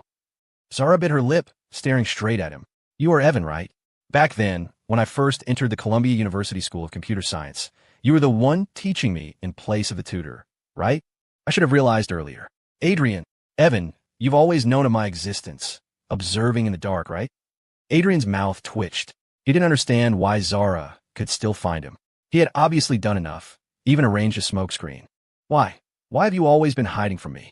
Zara bit her lip, staring straight at him. You are Evan, right? Back then, when I first entered the Columbia University School of Computer Science, you were the one teaching me in place of the tutor, right? I should have realized earlier. Adrian, Evan, you've always known of my existence, observing in the dark, right? Adrian's mouth twitched. He didn't understand why Zara could still find him. He had obviously done enough, even arranged a smoke screen. Why? Why have you always been hiding from me?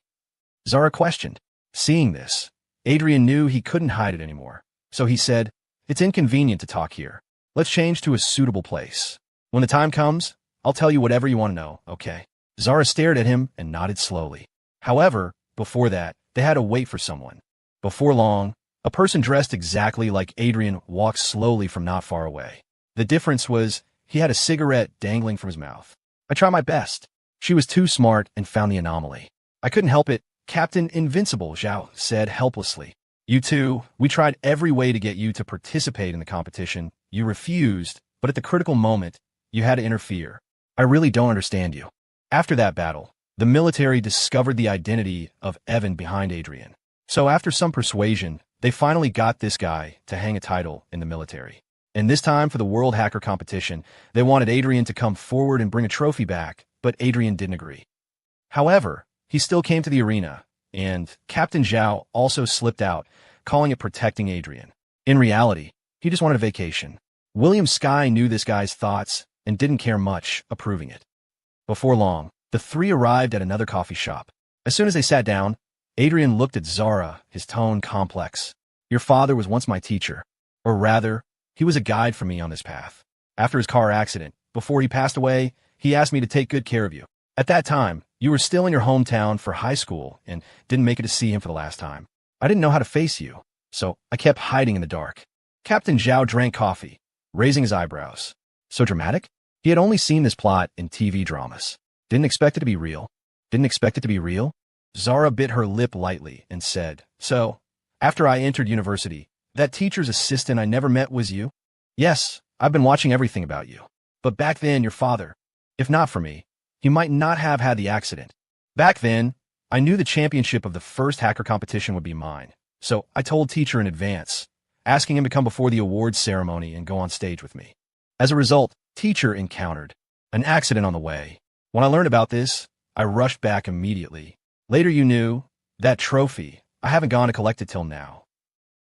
Zara questioned. Seeing this, Adrian knew he couldn't hide it anymore. So he said, it's inconvenient to talk here. Let's change to a suitable place. When the time comes, I'll tell you whatever you want to know, okay? Zara stared at him and nodded slowly. However, before that, they had to wait for someone. Before long, a person dressed exactly like Adrian walked slowly from not far away. The difference was he had a cigarette dangling from his mouth. I tried my best. She was too smart and found the anomaly. I couldn't help it, Captain Invincible, Zhao said helplessly. You two, we tried every way to get you to participate in the competition. You refused, but at the critical moment, you had to interfere. I really don't understand you. After that battle, the military discovered the identity of Evan behind Adrian. So after some persuasion, they finally got this guy to hang a title in the military. And this time for the World Hacker Competition, they wanted Adrian to come forward and bring a trophy back, but Adrian didn't agree. However, he still came to the arena, and Captain Zhao also slipped out, calling it protecting Adrian. In reality, he just wanted a vacation. William Sky knew this guy's thoughts and didn't care much, approving it. Before long, the three arrived at another coffee shop. As soon as they sat down, Adrian looked at Zara, his tone complex. Your father was once my teacher. Or rather, he was a guide for me on this path. After his car accident, before he passed away, he asked me to take good care of you. At that time, you were still in your hometown for high school and didn't make it to see him for the last time. I didn't know how to face you, so I kept hiding in the dark. Captain Zhao drank coffee, raising his eyebrows. So dramatic? He had only seen this plot in TV dramas. Didn't expect it to be real. Didn't expect it to be real? Zara bit her lip lightly and said, So, after I entered university, that teacher's assistant I never met was you? Yes, I've been watching everything about you. But back then, your father, if not for me, he might not have had the accident. Back then, I knew the championship of the first hacker competition would be mine. So I told teacher in advance, asking him to come before the awards ceremony and go on stage with me. As a result, teacher encountered an accident on the way. When I learned about this, I rushed back immediately. Later you knew, that trophy, I haven't gone to collect it till now.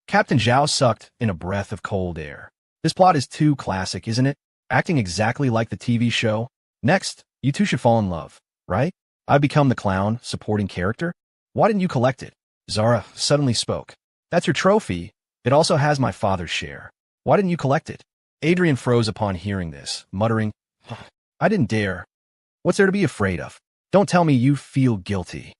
Captain Zhao sucked in a breath of cold air. This plot is too classic, isn't it? Acting exactly like the TV show. Next, you two should fall in love, right? I've become the clown, supporting character. Why didn't you collect it? Zara suddenly spoke. That's your trophy. It also has my father's share. Why didn't you collect it? Adrian froze upon hearing this, muttering, I didn't dare. What's there to be afraid of? Don't tell me you feel guilty.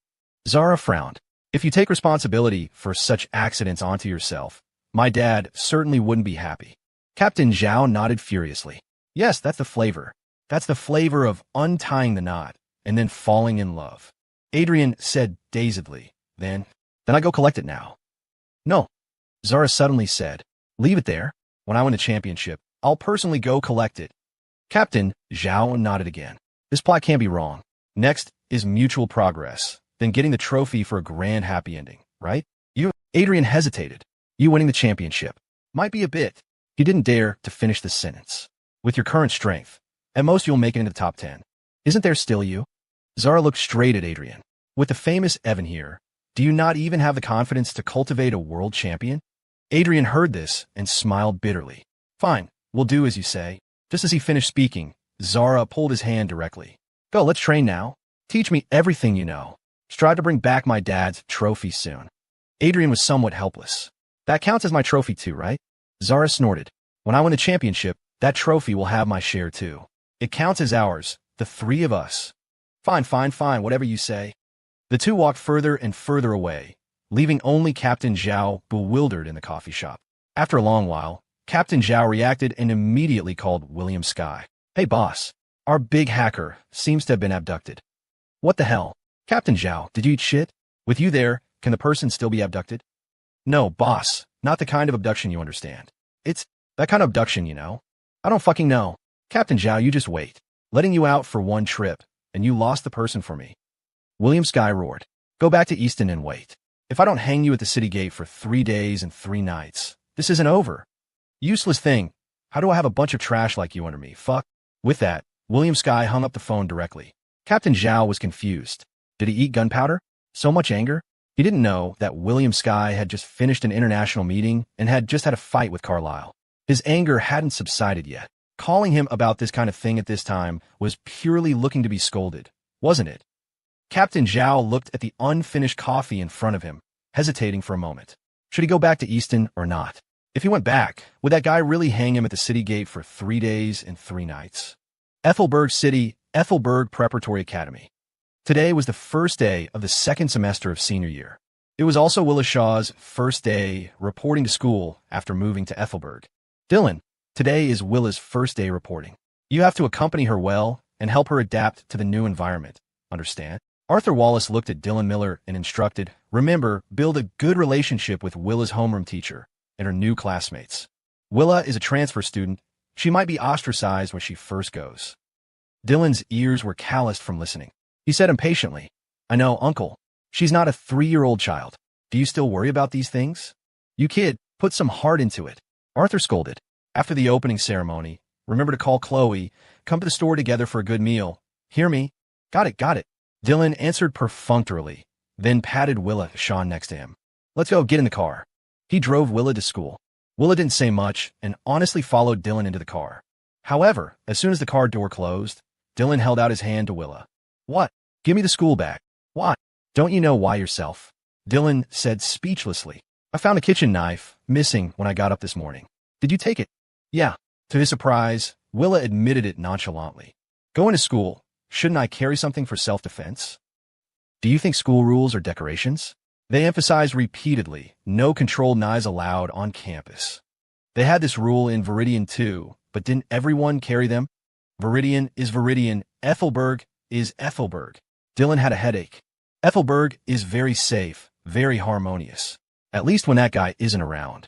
Zara frowned. If you take responsibility for such accidents onto yourself, my dad certainly wouldn't be happy. Captain Zhao nodded furiously. Yes, that's the flavor. That's the flavor of untying the knot and then falling in love. Adrian said dazedly. Then I go collect it now. No. Zara suddenly said, leave it there. When I win the championship, I'll personally go collect it. Captain Zhao nodded again. This plot can't be wrong. Next is mutual progress, then getting the trophy for a grand happy ending, right? Adrian hesitated. You winning the championship might be a bit. He didn't dare to finish the sentence. With your current strength, at most you'll make it into the top 10. Isn't there still you? Zara looked straight at Adrian. With the famous Evan here, do you not even have the confidence to cultivate a world champion? Adrian heard this and smiled bitterly. Fine, we'll do as you say. Just as he finished speaking, Zara pulled his hand directly. Go, let's train now. Teach me everything you know. Strive to bring back my dad's trophy soon. Adrian was somewhat helpless. That counts as my trophy too, right? Zara snorted. When I win the championship, that trophy will have my share too. It counts as ours, the three of us. Fine, whatever you say. The two walked further and further away, leaving only Captain Zhao bewildered in the coffee shop. After a long while, Captain Zhao reacted and immediately called William Sky. Hey boss, our big hacker seems to have been abducted. What the hell? Captain Zhao, did you eat shit? With you there, can the person still be abducted? No, boss, not the kind of abduction you understand. It's that kind of abduction, you know. I don't fucking know. Captain Zhao, you just wait. Letting you out for one trip, and you lost the person for me. William Sky roared. Go back to Easton and wait. If I don't hang you at the city gate for 3 days and 3 nights, this isn't over. Useless thing. How do I have a bunch of trash like you under me? Fuck. With that, William Sky hung up the phone directly. Captain Zhao was confused. Did he eat gunpowder? So much anger? He didn't know that William Sky had just finished an international meeting and had just had a fight with Carlyle. His anger hadn't subsided yet. Calling him about this kind of thing at this time was purely looking to be scolded, wasn't it? Captain Zhao looked at the unfinished coffee in front of him, hesitating for a moment. Should he go back to Easton or not? If he went back, would that guy really hang him at the city gate for 3 days and 3 nights? Ethelberg City, Ethelberg Preparatory Academy. Today was the first day of the 2nd semester of senior year. It was also Willa Shaw's first day reporting to school after moving to Ethelberg. Dylan, today is Willa's first day reporting. You have to accompany her well and help her adapt to the new environment. Understand? Arthur Wallace looked at Dylan Miller and instructed, remember, build a good relationship with Willa's homeroom teacher and her new classmates. Willa is a transfer student. She might be ostracized when she first goes. Dylan's ears were calloused from listening. He said impatiently, I know, Uncle. She's not a 3-year-old child. Do you still worry about these things? You kid, put some heart into it. Arthur scolded. After the opening ceremony, remember to call Chloe. Come to the store together for a good meal. Hear me? Got it. Dylan answered perfunctorily, then patted Willa Shawn next to him. Let's go, get in the car. He drove Willa to school. Willa didn't say much and honestly followed Dylan into the car. However, as soon as the car door closed, Dylan held out his hand to Willa. What? Give me the school bag. Why? Don't you know why yourself? Dylan said speechlessly. I found a kitchen knife, missing when I got up this morning. Did you take it? Yeah. To his surprise, Willa admitted it nonchalantly. Going to school, shouldn't I carry something for self-defense? Do you think school rules are decorations? They emphasized repeatedly, no controlled knives allowed on campus. They had this rule in Viridian too, but didn't everyone carry them? Viridian is Viridian, Ethelberg is Ethelberg. Dylan had a headache. Ethelberg is very safe, very harmonious. At least when that guy isn't around.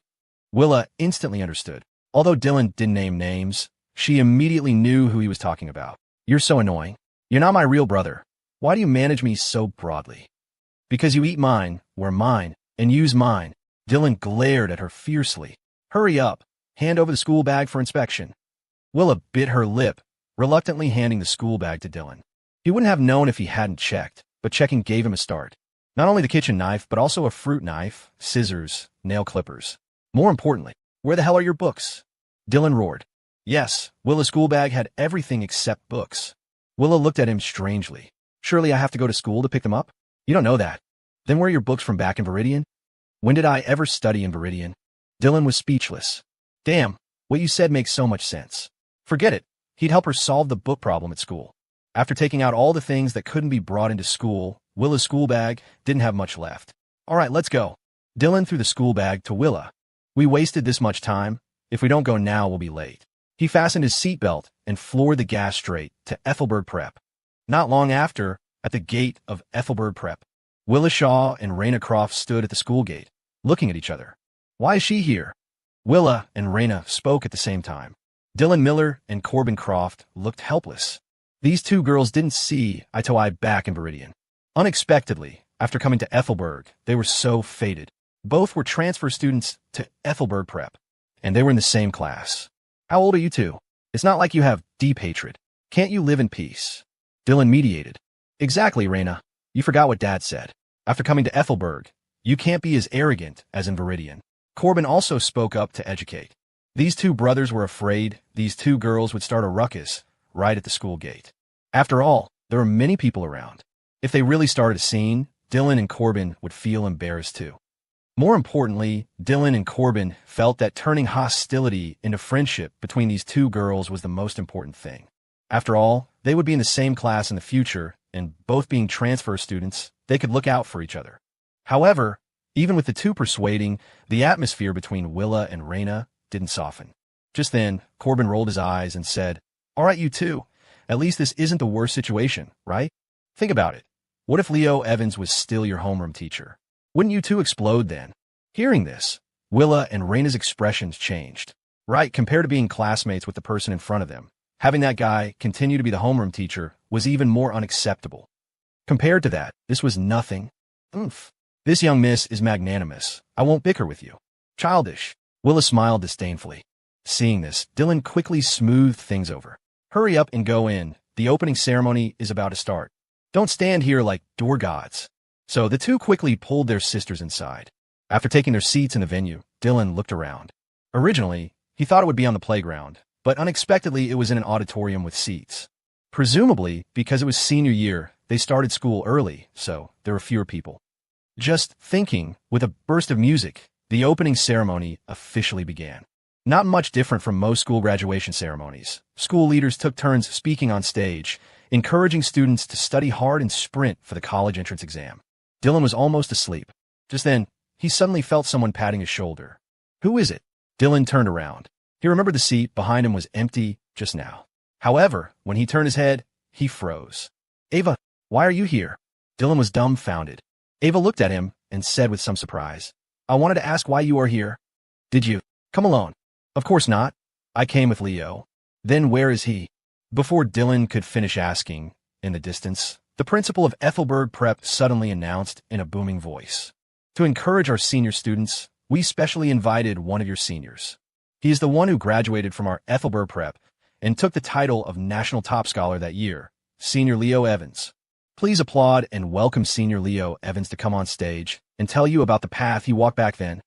Willa instantly understood. Although Dylan didn't name names, she immediately knew who he was talking about. You're so annoying. You're not my real brother. Why do you manage me so broadly? Because you eat mine, wear mine, and use mine. Dylan glared at her fiercely. Hurry up. Hand over the school bag for inspection. Willa bit her lip, reluctantly handing the school bag to Dylan. He wouldn't have known if he hadn't checked, but checking gave him a start. Not only the kitchen knife, but also a fruit knife, scissors, nail clippers. More importantly, where the hell are your books? Dylan roared. Yes, Willa's school bag had everything except books. Willa looked at him strangely. Surely I have to go to school to pick them up? You don't know that. Then where are your books from back in Viridian? When did I ever study in Viridian? Dylan was speechless. Damn, what you said makes so much sense. Forget it. He'd help her solve the book problem at school. After taking out all the things that couldn't be brought into school, Willa's school bag didn't have much left. All right, let's go. Dylan threw the school bag to Willa. We wasted this much time. If we don't go now, we'll be late. He fastened his seatbelt and floored the gas straight to Ethelberg Prep. Not long after, at the gate of Ethelberg Prep, Willa Shaw and Raina Croft stood at the school gate, looking at each other. Why is she here? Willa and Raina spoke at the same time. Dylan Miller and Corbin Croft looked helpless. These two girls didn't see eye to eye back in Viridian. Unexpectedly, after coming to Ethelberg, they were so fated. Both were transfer students to Ethelberg Prep, and they were in the same class. How old are you two? It's not like you have deep hatred. Can't you live in peace? Dylan mediated. Exactly, Raina. You forgot what Dad said. After coming to Ethelberg, you can't be as arrogant as in Viridian. Corbin also spoke up to educate. These two brothers were afraid these two girls would start a ruckus right at the school gate. After all, there were many people around. If they really started a scene, Dylan and Corbin would feel embarrassed too. More importantly, Dylan and Corbin felt that turning hostility into friendship between these two girls was the most important thing. After all, they would be in the same class in the future, and both being transfer students, they could look out for each other. However, even with the two persuading, the atmosphere between Willa and Raina didn't soften. Just then, Corbin rolled his eyes and said, All right, you two. At least this isn't the worst situation, right? Think about it. What if Leo Evans was still your homeroom teacher? Wouldn't you two explode then? Hearing this, Willa and Raina's expressions changed. Right, compared to being classmates with the person in front of them, having that guy continue to be the homeroom teacher was even more unacceptable. Compared to that, this was nothing. Oomph. This young miss is magnanimous. I won't bicker with you. Childish. Willa smiled disdainfully. Seeing this, Dylan quickly smoothed things over. Hurry up and go in. The opening ceremony is about to start. Don't stand here like door gods. So the two quickly pulled their sisters inside. After taking their seats in the venue, Dylan looked around. Originally, he thought it would be on the playground, but unexpectedly it was in an auditorium with seats. Presumably, because it was senior year, they started school early, so there were fewer people. Just thinking, with a burst of music, the opening ceremony officially began. Not much different from most school graduation ceremonies. School leaders took turns speaking on stage, encouraging students to study hard and sprint for the college entrance exam. Dylan was almost asleep. Just then, he suddenly felt someone patting his shoulder. Who is it? Dylan turned around. He remembered the seat behind him was empty just now. However, when he turned his head, he froze. Ava, why are you here? Dylan was dumbfounded. Ava looked at him and said with some surprise, I wanted to ask why you are here. Did you? Come alone. Of course not. I came with Leo. Then where is he? Before Dylan could finish asking, in the distance, the principal of Ethelberg Prep suddenly announced in a booming voice. To encourage our senior students, we specially invited one of your seniors. He is the one who graduated from our Ethelberg Prep and took the title of National Top Scholar that year, Senior Leo Evans. Please applaud and welcome Senior Leo Evans to come on stage and tell you about the path he walked back then.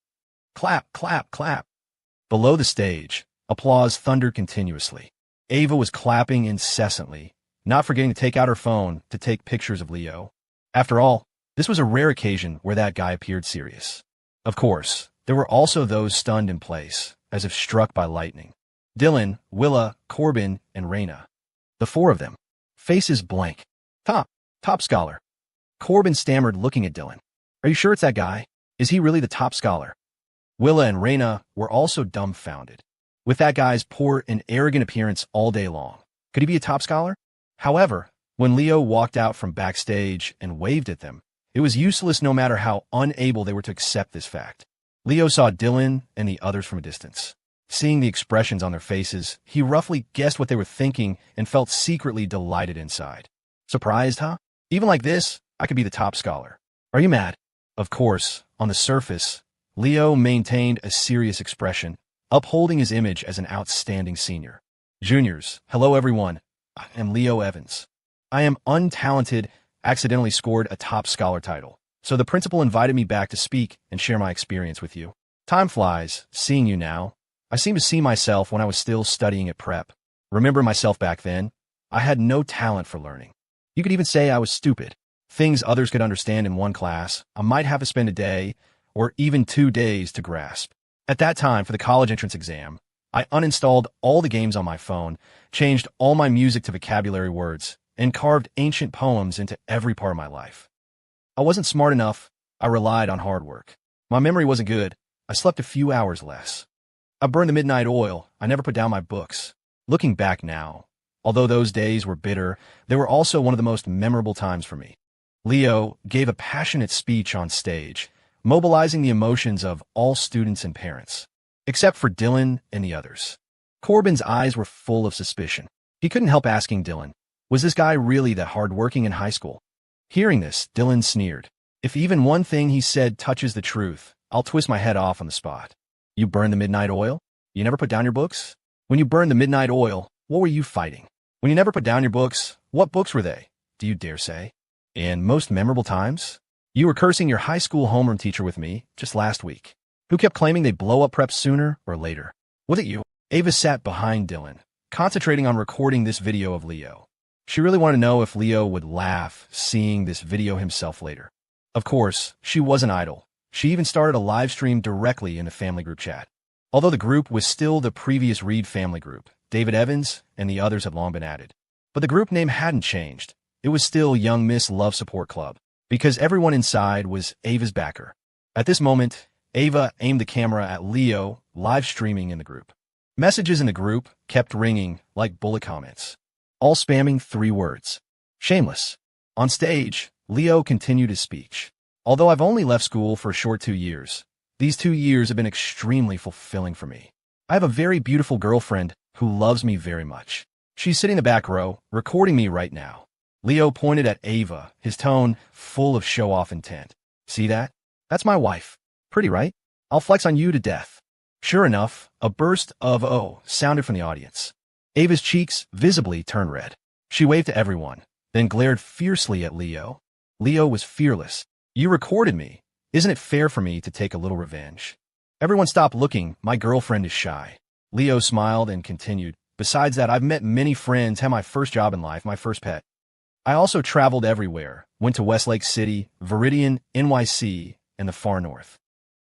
Clap, clap, clap. Below the stage, applause thundered continuously. Ava was clapping incessantly, not forgetting to take out her phone to take pictures of Leo. After all, This was a rare occasion where that guy appeared serious. Of course, there were also those stunned in place, as if struck by lightning. Dylan, Willa, Corbin, and Raina. The four of them. Faces blank. Top scholar. Corbin stammered, looking at Dylan. Are you sure it's that guy? Is he really the top scholar? Willa and Raina were also dumbfounded. With that guy's poor and arrogant appearance all day long, could he be a top scholar? However, when Leo walked out from backstage and waved at them, it was useless no matter how unable they were to accept this fact. Leo saw Dylan and the others from a distance. Seeing the expressions on their faces, he roughly guessed what they were thinking and felt secretly delighted inside. Surprised, huh? Even like this, I could be the top scholar. Are you mad? Of course, on the surface, Leo maintained a serious expression, upholding his image as an outstanding senior. Juniors, hello everyone. I am Leo Evans. I am untalented, accidentally scored a top scholar title, so the principal invited me back to speak and share my experience with you. Time flies, seeing you now. I seem to see myself when I was still studying at prep. Remember myself back then? I had no talent for learning. You could even say I was stupid. Things others could understand in one class, I might have to spend a day or even 2 days to grasp. At that time, for the college entrance exam, I uninstalled all the games on my phone, changed all my music to vocabulary words, and carved ancient poems into every part of my life. I wasn't smart enough. I relied on hard work. My memory wasn't good. I slept a few hours less. I burned the midnight oil. I never put down my books. Looking back now, although those days were bitter, they were also one of the most memorable times for me. Leo gave a passionate speech on stage, mobilizing the emotions of all students and parents, except for Dylan and the others. Corbin's eyes were full of suspicion. He couldn't help asking Dylan, was this guy really that hardworking in high school? Hearing this, Dylan sneered. If even one thing he said touches the truth, I'll twist my head off on the spot. You burned the midnight oil? You never put down your books? When you burned the midnight oil, what were you fighting? When you never put down your books, what books were they? Do you dare say? And most memorable times? You were cursing your high school homeroom teacher with me just last week, who kept claiming they'd blow up prep sooner or later. Was it you? Ava sat behind Dylan, concentrating on recording this video of Leo. She really wanted to know if Leo would laugh seeing this video himself later. Of course, she wasn't idle. She even started a live stream directly in the family group chat. Although the group was still the previous Reed family group, David Evans and the others had long been added. But the group name hadn't changed. It was still Young Miss Love Support Club, because everyone inside was Ava's backer. At this moment, Ava aimed the camera at Leo, live streaming in the group. Messages in the group kept ringing like bullet comments, all spamming 3 words. Shameless. On stage, Leo continued his speech. Although I've only left school for a short 2 years, these 2 years have been extremely fulfilling for me. I have a very beautiful girlfriend who loves me very much. She's sitting in the back row, recording me right now. Leo pointed at Ava, his tone full of show-off intent. See that? That's my wife. Pretty, right? I'll flex on you to death. Sure enough, a burst of "oh" sounded from the audience. Ava's cheeks visibly turned red. She waved to everyone, then glared fiercely at Leo. Leo was fearless. You recorded me. Isn't it fair for me to take a little revenge? Everyone stop looking. My girlfriend is shy. Leo smiled and continued. Besides that, I've met many friends, had my first job in life, my first pet. I also traveled everywhere, went to Westlake City, Viridian, NYC, and the far north.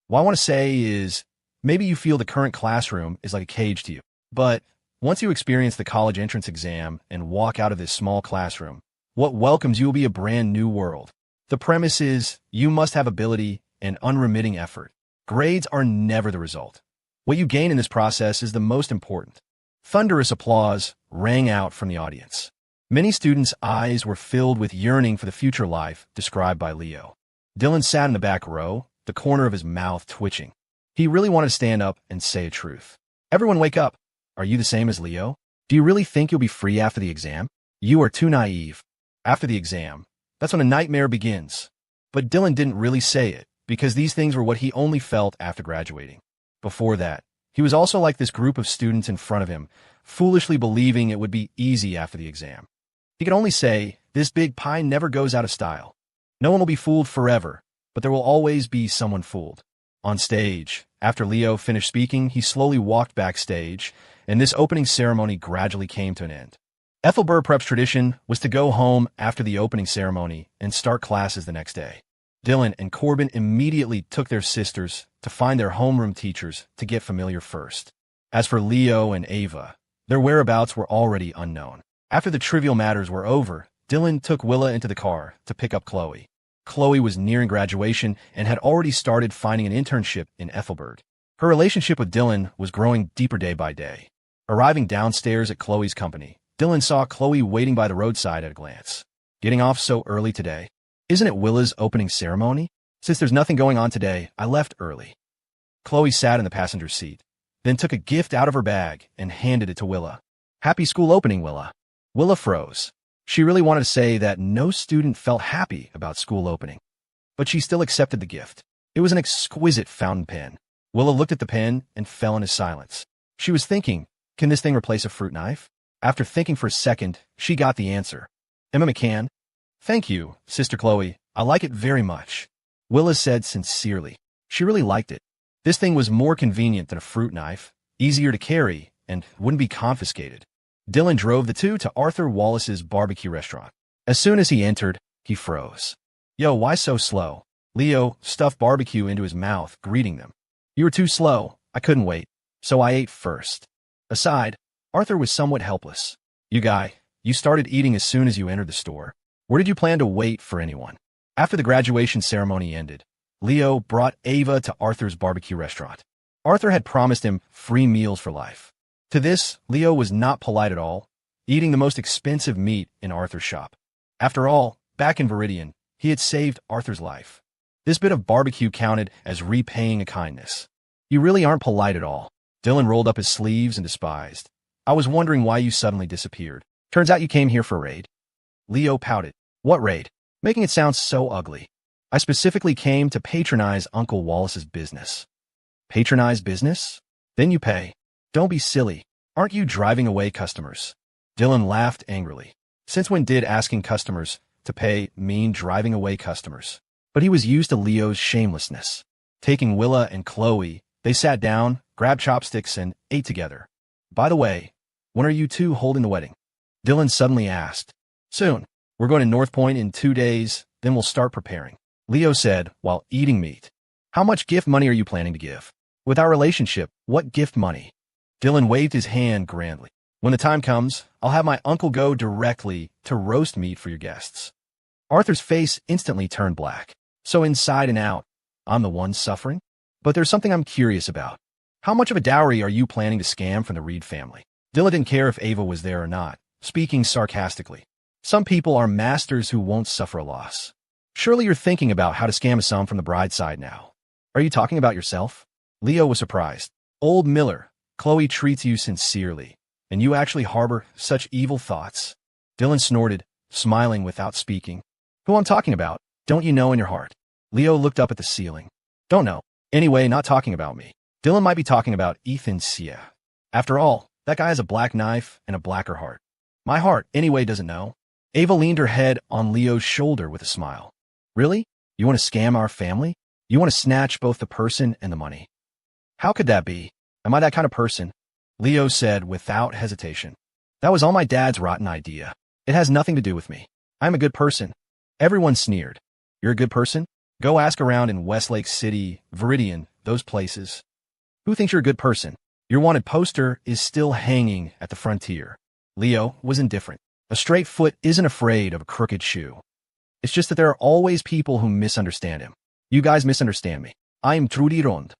What I want to say is, maybe you feel the current classroom is like a cage to you. But once you experience the college entrance exam and walk out of this small classroom, what welcomes you will be a brand new world. The premise is, you must have ability and unremitting effort. Grades are never the result. What you gain in this process is the most important. Thunderous applause rang out from the audience. Many students' eyes were filled with yearning for the future life described by Leo. Dylan sat in the back row, the corner of his mouth twitching. He really wanted to stand up and say a truth. Everyone wake up. Are you the same as Leo? Do you really think you'll be free after the exam? You are too naive. After the exam, that's when a nightmare begins. But Dylan didn't really say it, because these things were what he only felt after graduating. Before that, he was also like this group of students in front of him, foolishly believing it would be easy after the exam. He could only say, this big pie never goes out of style. No one will be fooled forever, but there will always be someone fooled. On stage, after Leo finished speaking, he slowly walked backstage, and this opening ceremony gradually came to an end. Ethelbert Prep's tradition was to go home after the opening ceremony and start classes the next day. Dylan and Corbin immediately took their sisters to find their homeroom teachers to get familiar first. As for Leo and Ava, their whereabouts were already unknown. After the trivial matters were over, Dylan took Willa into the car to pick up Chloe. Chloe was nearing graduation and had already started finding an internship in Ethelberg. Her relationship with Dylan was growing deeper day by day. Arriving downstairs at Chloe's company, Dylan saw Chloe waiting by the roadside at a glance. Getting off so early today? Isn't it Willa's opening ceremony? Since there's nothing going on today, I left early. Chloe sat in the passenger seat, then took a gift out of her bag and handed it to Willa. Happy school opening, Willa. Willa froze. She really wanted to say that no student felt happy about school opening, but she still accepted the gift. It was an exquisite fountain pen. Willa looked at the pen and fell into silence. She was thinking, can this thing replace a fruit knife? After thinking for a second, she got the answer. Emma McCann? Thank you, Sister Chloe. I like it very much. Willa said sincerely. She really liked it. This thing was more convenient than a fruit knife, easier to carry, and wouldn't be confiscated. Dylan drove the two to Arthur Wallace's barbecue restaurant. As soon as he entered, he froze. Yo, why so slow? Leo stuffed barbecue into his mouth, greeting them. You were too slow. I couldn't wait, so I ate first. Aside, Arthur was somewhat helpless. You started eating as soon as you entered the store. Where did you plan to wait for anyone? After the graduation ceremony ended, Leo brought Ava to Arthur's barbecue restaurant. Arthur had promised him free meals for life. To this, Leo was not polite at all, eating the most expensive meat in Arthur's shop. After all, back in Viridian, he had saved Arthur's life. This bit of barbecue counted as repaying a kindness. You really aren't polite at all. Dylan rolled up his sleeves and despised. I was wondering why you suddenly disappeared. Turns out you came here for a raid. Leo pouted. What raid? Making it sound so ugly. I specifically came to patronize Uncle Wallace's business. Patronize business? Then you pay. Don't be silly. Aren't you driving away customers? Dylan laughed angrily. Since when did asking customers to pay mean driving away customers? But he was used to Leo's shamelessness. Taking Willa and Chloe, they sat down, grabbed chopsticks, and ate together. By the way, when are you two holding the wedding? Dylan suddenly asked. Soon. We're going to North Point in 2 days, then we'll start preparing. Leo said while eating meat. How much gift money are you planning to give? With our relationship, what gift money? Dylan waved his hand grandly. When the time comes, I'll have my uncle go directly to roast meat for your guests. Arthur's face instantly turned black. So inside and out, I'm the one suffering? But there's something I'm curious about. How much of a dowry are you planning to scam from the Reed family? Dylan didn't care if Ava was there or not, speaking sarcastically. Some people are masters who won't suffer a loss. Surely you're thinking about how to scam a sum from the bride's side now. Are you talking about yourself? Leo was surprised. Old Miller, Chloe treats you sincerely, and you actually harbor such evil thoughts. Dylan snorted, smiling without speaking. Who I'm talking about, don't you know in your heart? Leo looked up at the ceiling. Don't know. Anyway, not talking about me. Dylan might be talking about Ethan Sia. After all, that guy has a black knife and a blacker heart. My heart, anyway, doesn't know. Ava leaned her head on Leo's shoulder with a smile. Really? You want to scam our family? You want to snatch both the person and the money? How could that be? Am I that kind of person? Leo said without hesitation. That was all my dad's rotten idea. It has nothing to do with me. I'm a good person. Everyone sneered. You're a good person? Go ask around in Westlake City, Viridian, those places. Who thinks you're a good person? Your wanted poster is still hanging at the frontier. Leo was indifferent. A straight foot isn't afraid of a crooked shoe. It's just that there are always people who misunderstand him. You guys misunderstand me. I'm Trudy Rond.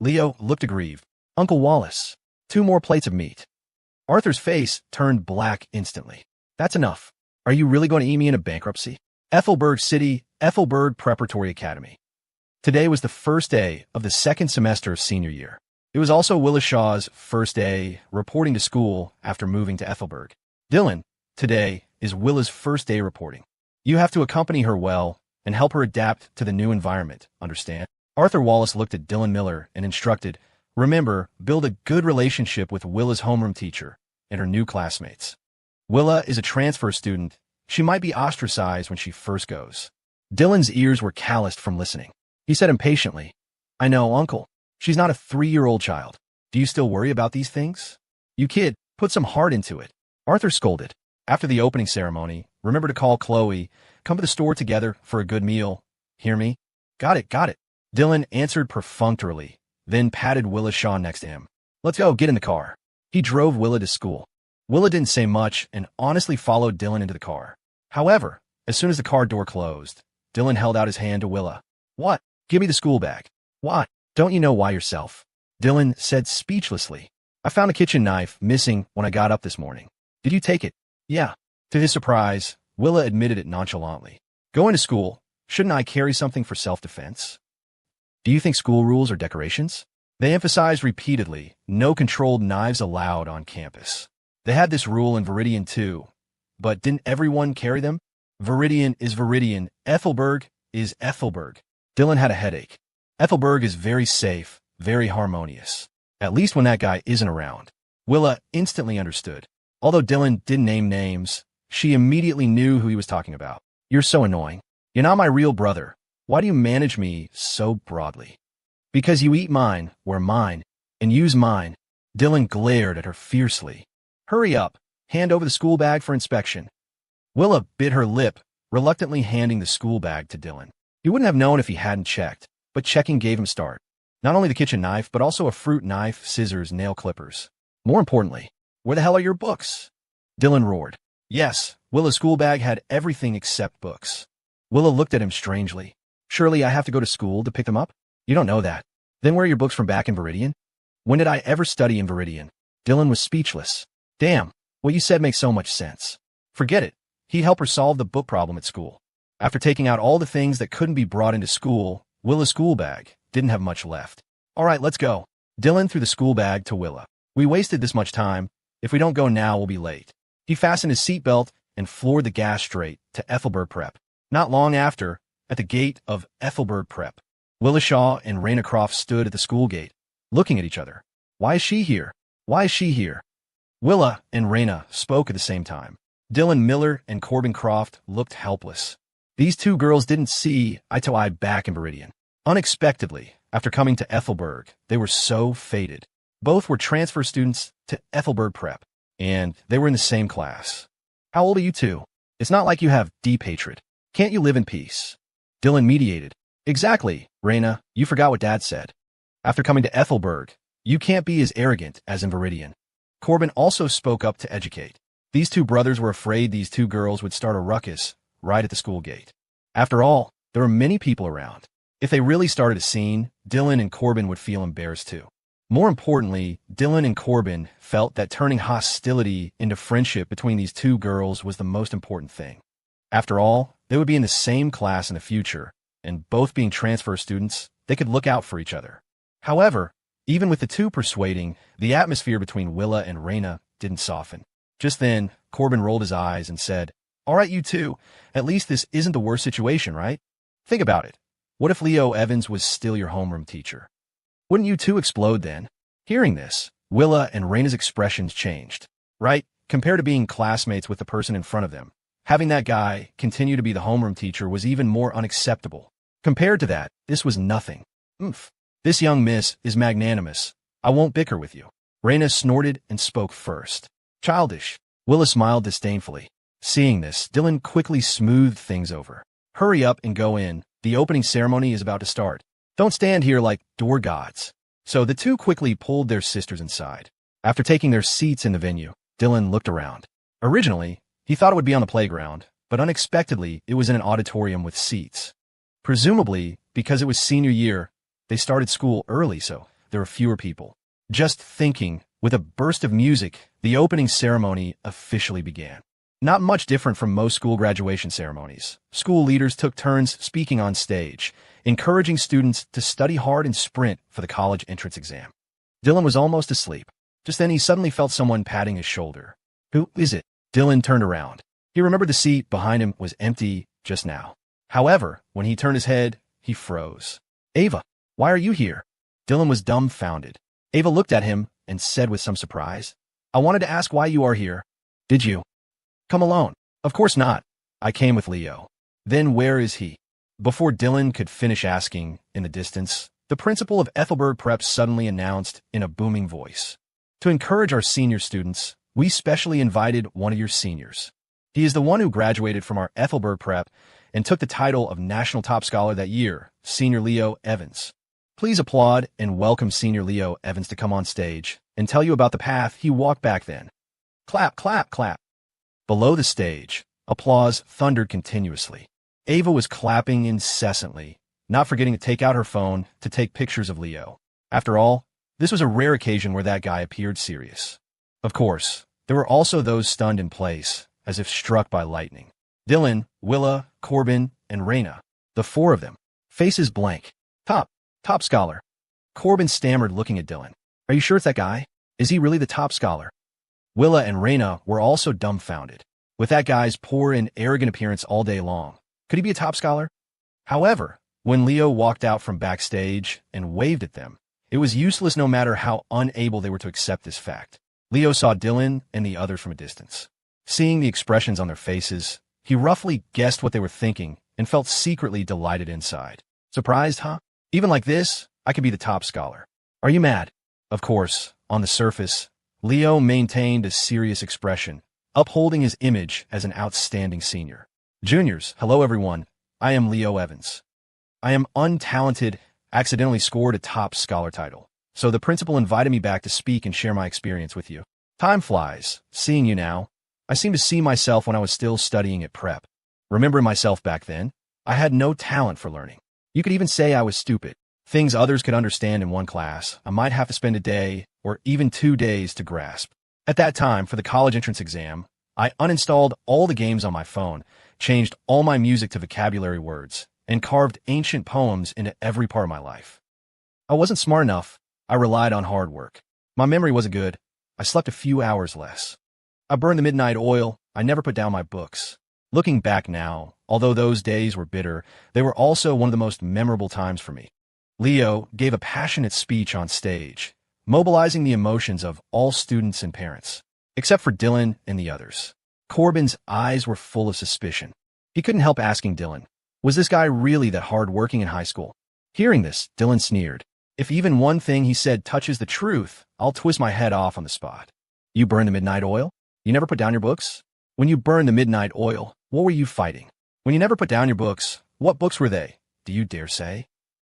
Leo looked aggrieved. Uncle Wallace, 2 more plates of meat. Arthur's face turned black instantly. That's enough. Are you really going to eat me into bankruptcy? Ethelberg City, Ethelberg Preparatory Academy. Today was the first day of the 2nd semester of senior year. It was also Willa Shaw's first day reporting to school after moving to Ethelberg. Dylan, today is Willa's first day reporting. You have to accompany her well and help her adapt to the new environment, understand? Arthur Wallace looked at Dylan Miller and instructed, remember, build a good relationship with Willa's homeroom teacher and her new classmates. Willa is a transfer student. She might be ostracized when she first goes. Dylan's ears were calloused from listening. He said impatiently, I know, Uncle. She's not a 3-year-old child. Do you still worry about these things? You kid, put some heart into it. Arthur scolded. After the opening ceremony, remember to call Chloe. Come to the store together for a good meal. Hear me? Got it, got it. Dylan answered perfunctorily, then patted Willa Shaw next to him. Let's go, get in the car. He drove Willa to school. Willa didn't say much and honestly followed Dylan into the car. However, as soon as the car door closed, Dylan held out his hand to Willa. What? Give me the school bag. Why? Don't you know why yourself? Dylan said speechlessly. I found a kitchen knife missing when I got up this morning. Did you take it? Yeah. To his surprise, Willa admitted it nonchalantly. Going to school, shouldn't I carry something for self-defense? Do you think school rules are decorations? They emphasized repeatedly, no controlled knives allowed on campus. They had this rule in Viridian too, but didn't everyone carry them? Viridian is Viridian, Ethelberg is Ethelberg. Dylan had a headache. Ethelberg is very safe, very harmonious. At least when that guy isn't around. Willa instantly understood. Although Dylan didn't name names, she immediately knew who he was talking about. You're so annoying. You're not my real brother. Why do you manage me so broadly? Because you eat mine, wear mine, and use mine. Dylan glared at her fiercely. Hurry up. Hand over the school bag for inspection. Willa bit her lip, reluctantly handing the school bag to Dylan. He wouldn't have known if he hadn't checked, but checking gave him start. Not only the kitchen knife, but also a fruit knife, scissors, nail clippers. More importantly, where the hell are your books? Dylan roared. Yes, Willa's school bag had everything except books. Willa looked at him strangely. Surely I have to go to school to pick them up? You don't know that. Then where are your books from back in Viridian? When did I ever study in Viridian? Dylan was speechless. Damn, what you said makes so much sense. Forget it. He helped her solve the book problem at school. After taking out all the things that couldn't be brought into school, Willa's school bag didn't have much left. All right, let's go. Dylan threw the school bag to Willa. We wasted this much time. If we don't go now, we'll be late. He fastened his seatbelt and floored the gas straight to Ethelberg Prep. Not long after, at the gate of Ethelberg Prep, Willa Shaw and Raina Croft stood at the school gate, looking at each other. Why is she here? Why is she here? Willa and Raina spoke at the same time. Dylan Miller and Corbin Croft looked helpless. These two girls didn't see eye to eye back in Viridian. Unexpectedly, after coming to Ethelberg, they were so fated. Both were transfer students to Ethelberg Prep, and they were in the same class. How old are you two? It's not like you have deep hatred. Can't you live in peace? Dylan mediated. Exactly, Raina, you forgot what Dad said. After coming to Ethelberg, you can't be as arrogant as in Viridian. Corbin also spoke up to educate. These two brothers were afraid these two girls would start a ruckus right at the school gate. After all, there were many people around. If they really started a scene, Dylan and Corbin would feel embarrassed too. More importantly, Dylan and Corbin felt that turning hostility into friendship between these two girls was the most important thing. After all, they would be in the same class in the future, and both being transfer students, they could look out for each other. However, even with the two persuading, the atmosphere between Willa and Raina didn't soften. Just then, Corbin rolled his eyes and said, All right, you two, at least this isn't the worst situation, right? Think about it. What if Leo Evans was still your homeroom teacher? Wouldn't you two explode then? Hearing this, Willa and Raina's expressions changed. Right? Compared to being classmates with the person in front of them, having that guy continue to be the homeroom teacher was even more unacceptable. Compared to that, this was nothing. Oomph. This young miss is magnanimous. I won't bicker with you. Raina snorted and spoke first. Childish. Willa smiled disdainfully. Seeing this, Dylan quickly smoothed things over. Hurry up and go in. The opening ceremony is about to start. Don't stand here like door gods. So the two quickly pulled their sisters inside. After taking their seats in the venue, Dylan looked around. Originally, he thought it would be on the playground, but unexpectedly, it was in an auditorium with seats. Presumably, because it was senior year, they started school early, so there were fewer people. Just thinking, with a burst of music, the opening ceremony officially began. Not much different from most school graduation ceremonies. School leaders took turns speaking on stage, encouraging students to study hard and sprint for the college entrance exam. Dylan was almost asleep. Just then he suddenly felt someone patting his shoulder. Who is it? Dylan turned around. He remembered the seat behind him was empty just now. However, when he turned his head, he froze. Ava, why are you here? Dylan was dumbfounded. Ava looked at him and said with some surprise, I wanted to ask why you are here. Did you come alone? Of course not. I came with Leo. Then where is he? Before Dylan could finish asking, in the distance, the principal of Ethelberg Prep suddenly announced in a booming voice, To encourage our senior students, we specially invited one of your seniors. He is the one who graduated from our Ethelberg prep and took the title of National Top Scholar that year, Senior Leo Evans. Please applaud and welcome Senior Leo Evans to come on stage and tell you about the path he walked back then. Clap, clap, clap. Below the stage, applause thundered continuously. Ava was clapping incessantly, not forgetting to take out her phone to take pictures of Leo. After all, this was a rare occasion where that guy appeared serious. Of course, there were also those stunned in place, as if struck by lightning. Dylan, Willa, Corbin, and Raina. The four of them. Faces blank. Top scholar. Corbin stammered looking at Dylan. Are you sure it's that guy? Is he really the top scholar? Willa and Raina were also dumbfounded. With that guy's poor and arrogant appearance all day long, could he be a top scholar? However, when Leo walked out from backstage and waved at them, it was useless no matter how unable they were to accept this fact. Leo saw Dylan and the others from a distance. Seeing the expressions on their faces, he roughly guessed what they were thinking and felt secretly delighted inside. Surprised, huh? Even like this, I could be the top scholar. Are you mad? Of course, on the surface, Leo maintained a serious expression, upholding his image as an outstanding senior. Juniors, hello everyone. I am Leo Evans. I am untalented, accidentally scored a top scholar title. So the principal invited me back to speak and share my experience with you. Time flies, seeing you now. I seem to see myself when I was still studying at prep. Remembering myself back then, I had no talent for learning. You could even say I was stupid. Things others could understand in one class, I might have to spend a day or even 2 days to grasp. At that time, for the college entrance exam, I uninstalled all the games on my phone, changed all my music to vocabulary words, and carved ancient poems into every part of my life. I wasn't smart enough. I relied on hard work. My memory wasn't good. I slept a few hours less. I burned the midnight oil. I never put down my books. Looking back now, although those days were bitter, they were also one of the most memorable times for me. Leo gave a passionate speech on stage, mobilizing the emotions of all students and parents, except for Dylan and the others. Corbin's eyes were full of suspicion. He couldn't help asking Dylan, was this guy really that hard-working in high school? Hearing this, Dylan sneered. If even one thing he said touches the truth, I'll twist my head off on the spot. You burned the midnight oil? You never put down your books? When you burned the midnight oil, what were you fighting? When you never put down your books, what books were they? Do you dare say?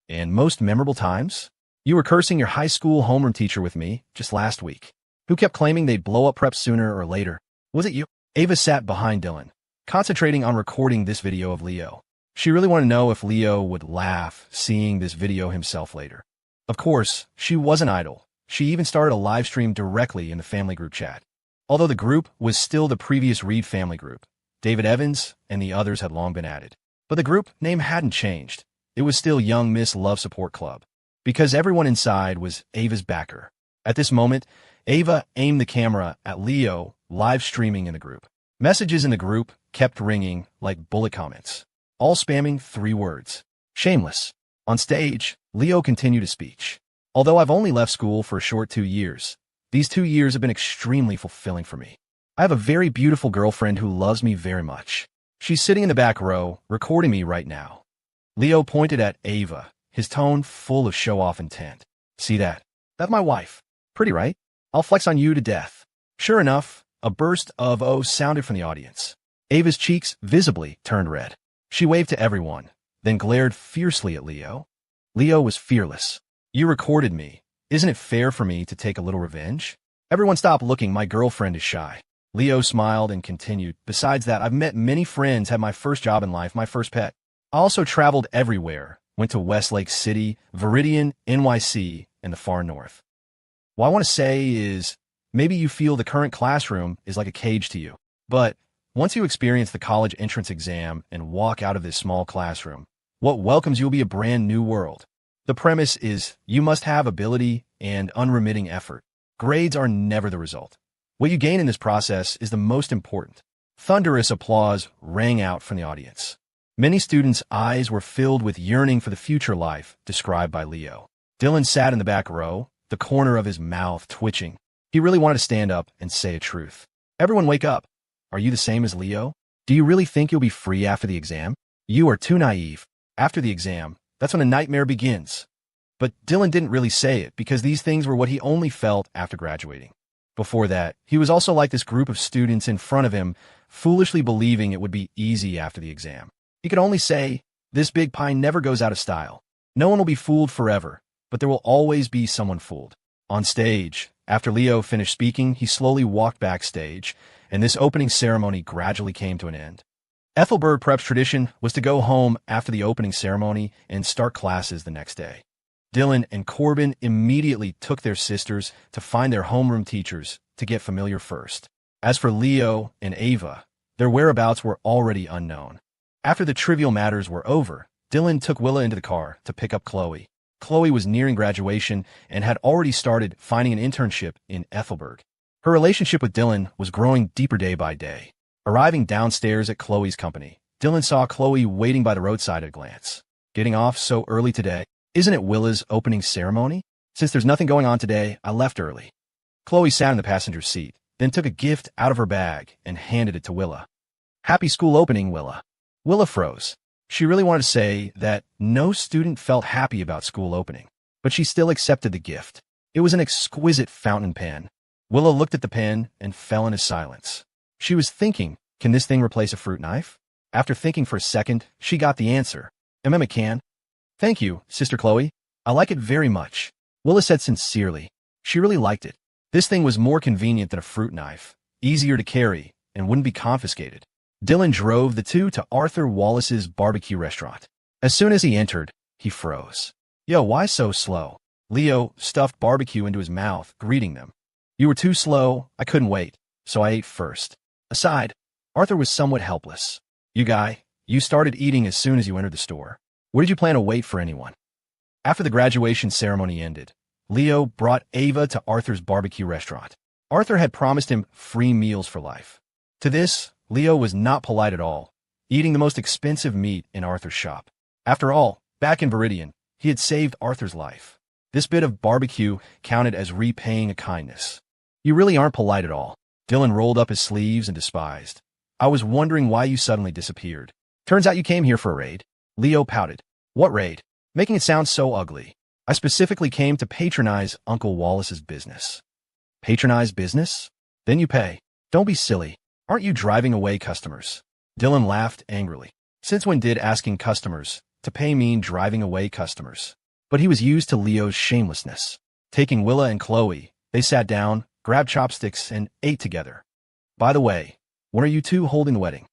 And most memorable times? You were cursing your high school homeroom teacher with me just last week, who kept claiming they'd blow up prep sooner or later. Was it you? Ava sat behind Dylan, concentrating on recording this video of Leo. She really wanted to know if Leo would laugh seeing this video himself later. Of course, she wasn't idle. She even started a live stream directly in the family group chat. Although the group was still the previous Reed family group, David Evans and the others had long been added. But the group name hadn't changed. It was still Young Miss Love Support Club, because everyone inside was Ava's backer. At this moment, Ava aimed the camera at Leo live streaming in the group. Messages in the group kept ringing like bullet comments, all spamming 3 words. Shameless. On stage, Leo continued his speech. Although I've only left school for a short 2 years, these 2 years have been extremely fulfilling for me. I have a very beautiful girlfriend who loves me very much. She's sitting in the back row, recording me right now. Leo pointed at Ava, his tone full of show-off intent. See that? That's my wife. Pretty, right? I'll flex on you to death. Sure enough, a burst of "oh" sounded from the audience. Ava's cheeks visibly turned red. She waved to everyone, then glared fiercely at Leo. Leo was fearless. You recorded me. Isn't it fair for me to take a little revenge? Everyone stop looking, my girlfriend is shy. Leo smiled and continued. Besides that, I've met many friends, had my first job in life, my first pet. I also traveled everywhere, went to Westlake City, Viridian, NYC, and the far north. What I want to say is, maybe you feel the current classroom is like a cage to you. But once you experience the college entrance exam and walk out of this small classroom, what welcomes you will be a brand new world. The premise is you must have ability and unremitting effort. Grades are never the result. What you gain in this process is the most important. Thunderous applause rang out from the audience. Many students' eyes were filled with yearning for the future life described by Leo. Dylan sat in the back row, the corner of his mouth twitching. He really wanted to stand up and say a truth. Everyone wake up. Are you the same as Leo? Do you really think you'll be free after the exam? You are too naive. After the exam, that's when a nightmare begins. But Dylan didn't really say it because these things were what he only felt after graduating. Before that, he was also like this group of students in front of him, foolishly believing it would be easy after the exam. He could only say, "This big pie never goes out of style. No one will be fooled forever, but there will always be someone fooled." On stage, after Leo finished speaking, he slowly walked backstage, and this opening ceremony gradually came to an end. Ethelbert Prep's tradition was to go home after the opening ceremony and start classes the next day. Dylan and Corbin immediately took their sisters to find their homeroom teachers to get familiar first. As for Leo and Ava, their whereabouts were already unknown. After the trivial matters were over, Dylan took Willa into the car to pick up Chloe. Chloe was nearing graduation and had already started finding an internship in Ethelbert. Her relationship with Dylan was growing deeper day by day. Arriving downstairs at Chloe's company, Dylan saw Chloe waiting by the roadside at a glance. "Getting off so early today? Isn't it Willa's opening ceremony? Since there's nothing going on today, I left early." Chloe sat in the passenger seat, then took a gift out of her bag and handed it to Willa. "Happy school opening, Willa." Willa froze. She really wanted to say that no student felt happy about school opening, but she still accepted the gift. It was an exquisite fountain pen. Willa looked at the pen and fell into silence. She was thinking, can this thing replace a fruit knife? After thinking for a second, she got the answer. "It can." "Thank you, Sister Chloe. I like it very much," Willa said sincerely. She really liked it. This thing was more convenient than a fruit knife, easier to carry, and wouldn't be confiscated. Dylan drove the two to Arthur Wallace's barbecue restaurant. As soon as he entered, he froze. "Yo, why so slow?" Leo stuffed barbecue into his mouth, greeting them. "You were too slow. I couldn't wait, so I ate first." Aside, Arthur was somewhat helpless. You started eating as soon as you entered the store. Where did you plan to wait for anyone?" After the graduation ceremony ended, Leo brought Ava to Arthur's barbecue restaurant. Arthur had promised him free meals for life. To this, Leo was not polite at all, eating the most expensive meat in Arthur's shop. After all, back in Viridian, he had saved Arthur's life. This bit of barbecue counted as repaying a kindness. "You really aren't polite at all." Dylan rolled up his sleeves and despised. "I was wondering why you suddenly disappeared. Turns out you came here for a raid." Leo pouted. "What raid?" Making it sound so ugly. "I specifically came to patronize Uncle Wallace's business." "Patronize business? Then you pay. Don't be silly. Aren't you driving away customers?" Dylan laughed angrily. Since when did asking customers to pay mean driving away customers? But he was used to Leo's shamelessness. Taking Willa and Chloe, they sat down, grabbed chopsticks, and ate together. "By the way, when are you two holding the wedding?"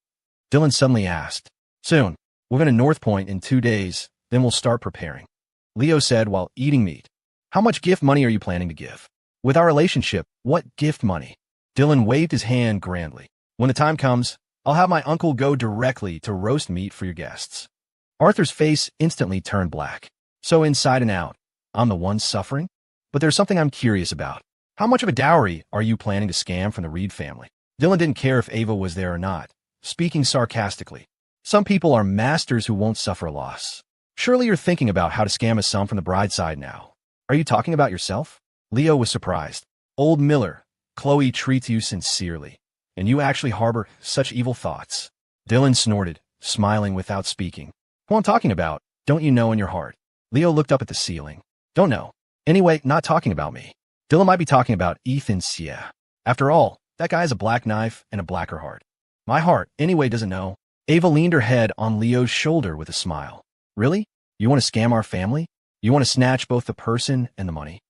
Dylan suddenly asked. "Soon. We're going to North Point in 2 days, then we'll start preparing," Leo said while eating meat. "How much gift money are you planning to give?" "With our relationship, what gift money?" Dylan waved his hand grandly. "When the time comes, I'll have my uncle go directly to roast meat for your guests." Arthur's face instantly turned black. "So inside and out, I'm the one suffering? But there's something I'm curious about. How much of a dowry are you planning to scam from the Reed family?" Dylan didn't care if Ava was there or not, speaking sarcastically. "Some people are masters who won't suffer a loss. Surely you're thinking about how to scam a sum from the bride's side now. Are you talking about yourself?" Leo was surprised. "Old Miller, Chloe treats you sincerely, and you actually harbor such evil thoughts." Dylan snorted, smiling without speaking. "Who I'm talking about, don't you know in your heart?" Leo looked up at the ceiling. "Don't know. Anyway, not talking about me. Dylan might be talking about Ethan Sia. After all, that guy has a black knife and a blacker heart. My heart, anyway, doesn't know." Ava leaned her head on Leo's shoulder with a smile. "Really? You want to scam our family? You want to snatch both the person and the money?"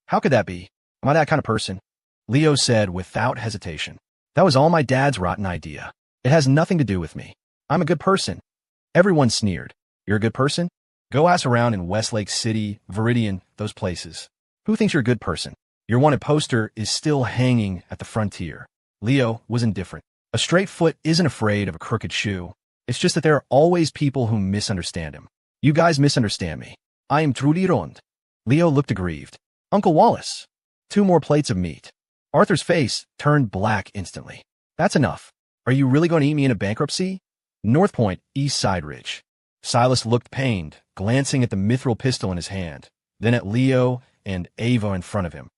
"How could that be? Am I that kind of person?" Leo said without hesitation. "That was all my dad's rotten idea. It has nothing to do with me. I'm a good person." Everyone sneered. "You're a good person? Go ask around in Westlake City, Viridian, those places. Who thinks you're a good person? Your wanted poster is still hanging at the frontier." Leo was indifferent. A straight foot isn't afraid of a crooked shoe. It's just that there are always people who misunderstand him. "You guys misunderstand me. I am truly rond." Leo looked aggrieved. "Uncle Wallace." 2 more plates of meat. Arthur's face turned black instantly. "That's enough. Are you really going to eat me into bankruptcy?" North Point, East Side Ridge. Silas looked pained, glancing at the mithril pistol in his hand, then at Leo and Ava in front of him.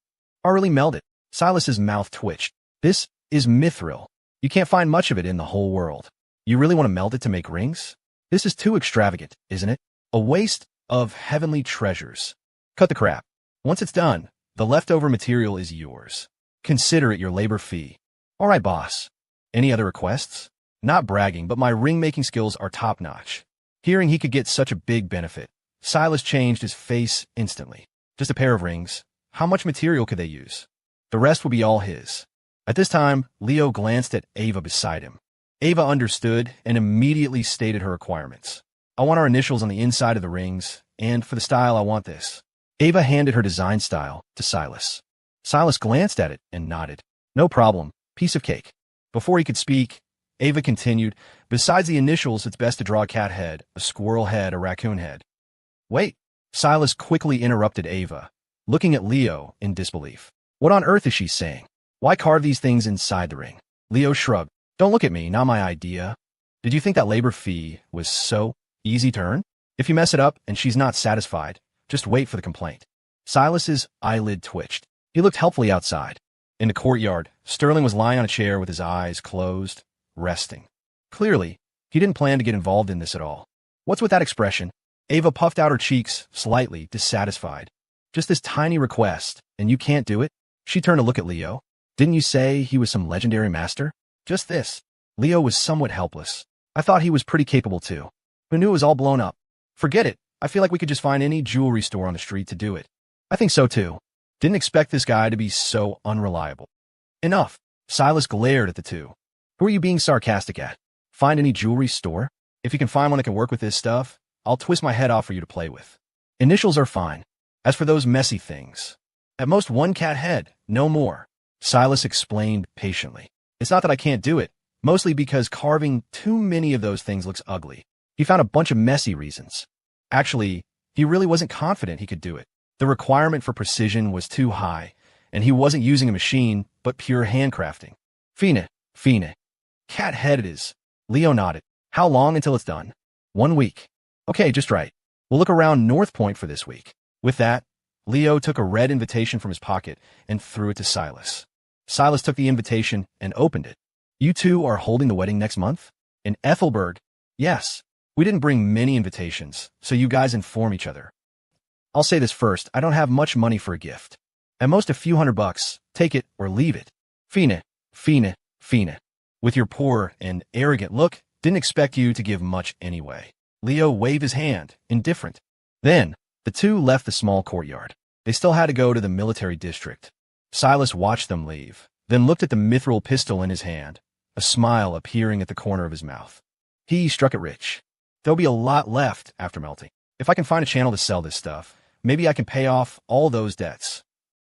"I really melted." Silas's mouth twitched. "This is mithril. You can't find much of it in the whole world. You really want to melt it to make rings? This is too extravagant, isn't it? A waste of heavenly treasures. Cut the crap. Once it's done, the leftover material is yours. Consider it your labor fee." "All right, boss." Any other requests? Not bragging, but my ring-making skills are top-notch. Hearing he could get such a big benefit, Silas changed his face instantly. Just a pair of rings. How much material could they use? The rest would be all his. At this time, Leo glanced at Ava beside him. Ava understood and immediately stated her requirements. I want our initials on the inside of the rings, and for the style I want this. Ava handed her design style to Silas. Silas glanced at it and nodded. No problem, piece of cake. Before he could speak, Ava continued, besides the initials, it's best to draw a cat head, a squirrel head, a raccoon head. Wait, Silas quickly interrupted Ava, looking at Leo in disbelief. What on earth is she saying? Why carve these things inside the ring? Leo shrugged. Don't look at me, not my idea. Did you think that labor fee was so easy to earn? If you mess it up and she's not satisfied, just wait for the complaint. Silas's eyelid twitched. He looked helpfully outside. In the courtyard, Sterling was lying on a chair with his eyes closed, resting. Clearly, he didn't plan to get involved in this at all. What's with that expression? Ava puffed out her cheeks, slightly dissatisfied. Just this tiny request, and you can't do it? She turned to look at Leo. Didn't you say he was some legendary master? Just this. Leo was somewhat helpless. I thought he was pretty capable too. Who knew it was all blown up? Forget it. I feel like we could just find any jewelry store on the street to do it. I think so too. Didn't expect this guy to be so unreliable. Enough. Silas glared at the two. Who are you being sarcastic at? Find any jewelry store? If you can find one that can work with this stuff, I'll twist my head off for you to play with. Initials are fine. As for those messy things, at most one cat head, no more. Silas explained patiently. It's not that I can't do it, mostly because carving too many of those things looks ugly. He found a bunch of messy reasons. Actually, he really wasn't confident he could do it. The requirement for precision was too high, and he wasn't using a machine, but pure handcrafting. Fine. Cat head it is. Leo nodded. How long until it's done? 1 week. Okay, just right. We'll look around North Point for this week. With that, Leo took a red invitation from his pocket and threw it to Silas. Silas took the invitation and opened it. You two are holding the wedding next month? In Ethelberg? Yes. We didn't bring many invitations, so you guys inform each other. I'll say this first, I don't have much money for a gift. At most a few $100, take it or leave it. Fine. With your poor and arrogant look, didn't expect you to give much anyway. Leo waved his hand, indifferent. Then, the two left the small courtyard. They still had to go to the military district. Silas watched them leave, then looked at the mithril pistol in his hand, a smile appearing at the corner of his mouth. He struck it rich. There'll be a lot left after melting. If I can find a channel to sell this stuff, maybe I can pay off all those debts.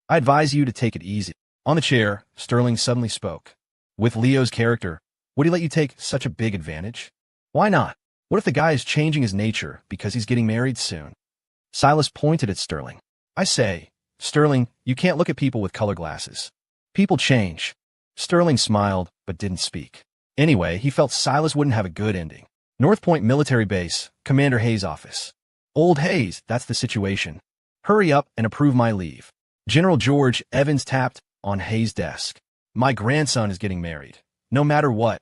I advise you to take it easy. On the chair, Sterling suddenly spoke. With Leo's character, would he let you take such a big advantage? Why not? What if the guy is changing his nature because he's getting married soon? Silas pointed at Sterling. I say, Sterling, you can't look at people with color glasses. People change. Sterling smiled, but didn't speak. Anyway, he felt Silas wouldn't have a good ending. North Point Military Base, Commander Hayes' office. Old Hayes, that's the situation. Hurry up and approve my leave. General George Evans tapped on Hayes' desk. My grandson is getting married. No matter what,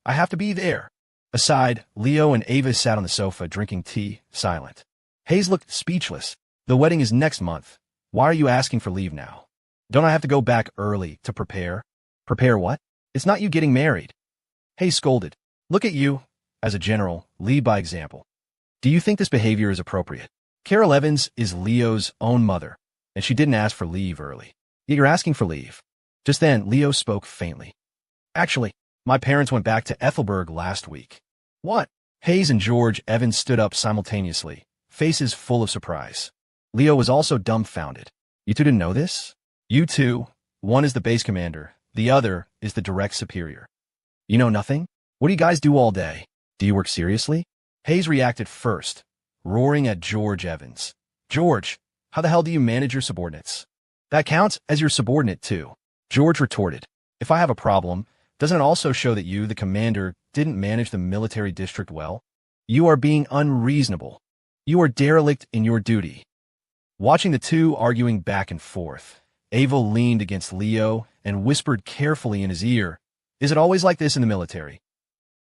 I have to be there. Aside, Leo and Ava sat on the sofa drinking tea, silent. Hayes looked speechless. The wedding is next month. Why are you asking for leave now? Don't I have to go back early to prepare? Prepare what? It's not you getting married. Hayes scolded. Look at you. As a general, lead by example. Do you think this behavior is appropriate? Carol Evans is Leo's own mother, and she didn't ask for leave early. Yet you're asking for leave. Just then, Leo spoke faintly. Actually, my parents went back to Ethelberg last week. What? Hayes and George Evans stood up simultaneously, faces full of surprise. Leo was also dumbfounded. You two didn't know this? You two, one is the base commander, the other is the direct superior. You know nothing? What do you guys do all day? Do you work seriously? Hayes reacted first, roaring at George Evans. George, how the hell do you manage your subordinates? That counts as your subordinate too. George retorted. If I have a problem, doesn't it also show that you, the commander, didn't manage the military district well? You are being unreasonable. You are derelict in your duty. Watching the two arguing back and forth, Ava leaned against Leo and whispered carefully in his ear, Is it always like this in the military?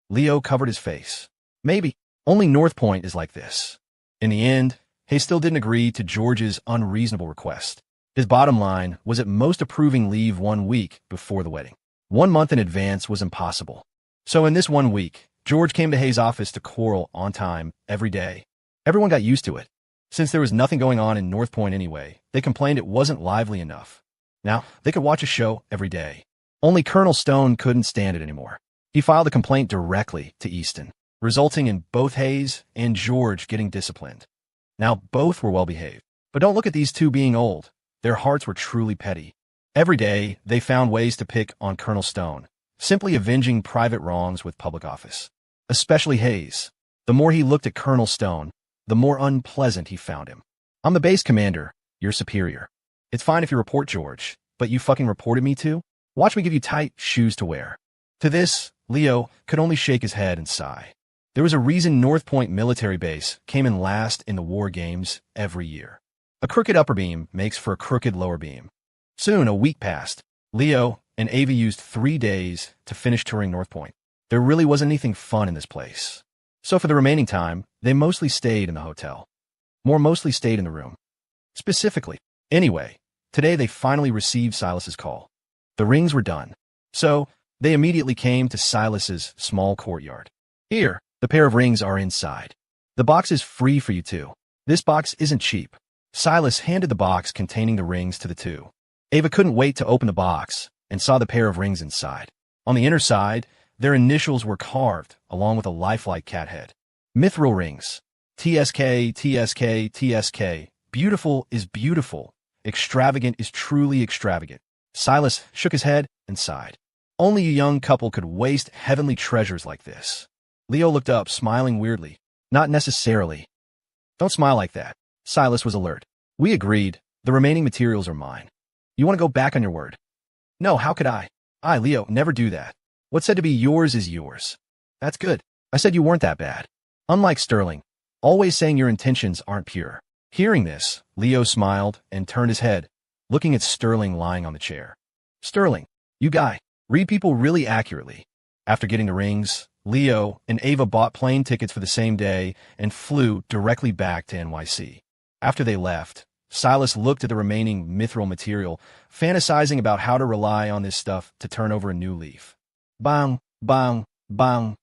Leo covered his face. Maybe. Only North Point is like this. In the end, Hayes still didn't agree to George's unreasonable request. His bottom line was at most approving leave 1 week before the wedding. 1 month in advance was impossible. So in this 1 week, George came to Hayes' office to quarrel on time every day. Everyone got used to it. Since there was nothing going on in North Point anyway, they complained it wasn't lively enough. Now, they could watch a show every day. Only Colonel Stone couldn't stand it anymore. He filed a complaint directly to Easton, resulting in both Hayes and George getting disciplined. Now, both were well-behaved. But don't look at these two being old. Their hearts were truly petty. Every day, they found ways to pick on Colonel Stone, simply avenging private wrongs with public office. Especially Hayes. The more he looked at Colonel Stone, the more unpleasant he found him. I'm the base commander, your superior. It's fine if you report George, but you fucking reported me too? Watch me give you tight shoes to wear. To this, Leo could only shake his head and sigh. There was a reason North Point Military Base came in last in the war games every year. A crooked upper beam makes for a crooked lower beam. Soon, a week passed. Leo and Ava used 3 days to finish touring North Point. There really wasn't anything fun in this place. So for the remaining time, they mostly stayed in the hotel. Mostly stayed in the room. Specifically. Anyway, today they finally received Silas's call. The rings were done. So, they immediately came to Silas's small courtyard. Here, the pair of rings are inside. The box is free for you too. This box isn't cheap. Silas handed the box containing the rings to the two. Ava couldn't wait to open the box and saw the pair of rings inside. On the inner side, their initials were carved, along with a lifelike cat head. Mithril rings. TSK, TSK, TSK. Beautiful is beautiful. Extravagant is truly extravagant. Silas shook his head and sighed. Only a young couple could waste heavenly treasures like this. Leo looked up, smiling weirdly. Not necessarily. Don't smile like that. Silas was alert. We agreed. The remaining materials are mine. You want to go back on your word? No, how could I? Leo, never do that. What's said to be yours is yours. That's good. I said you weren't that bad. Unlike Sterling, always saying your intentions aren't pure. Hearing this, Leo smiled and turned his head, looking at Sterling lying on the chair. Sterling, you guy, read people really accurately. After getting the rings, Leo and Ava bought plane tickets for the same day and flew directly back to NYC. After they left, Silas looked at the remaining mithril material, fantasizing about how to rely on this stuff to turn over a new leaf. Bang, bang, bang.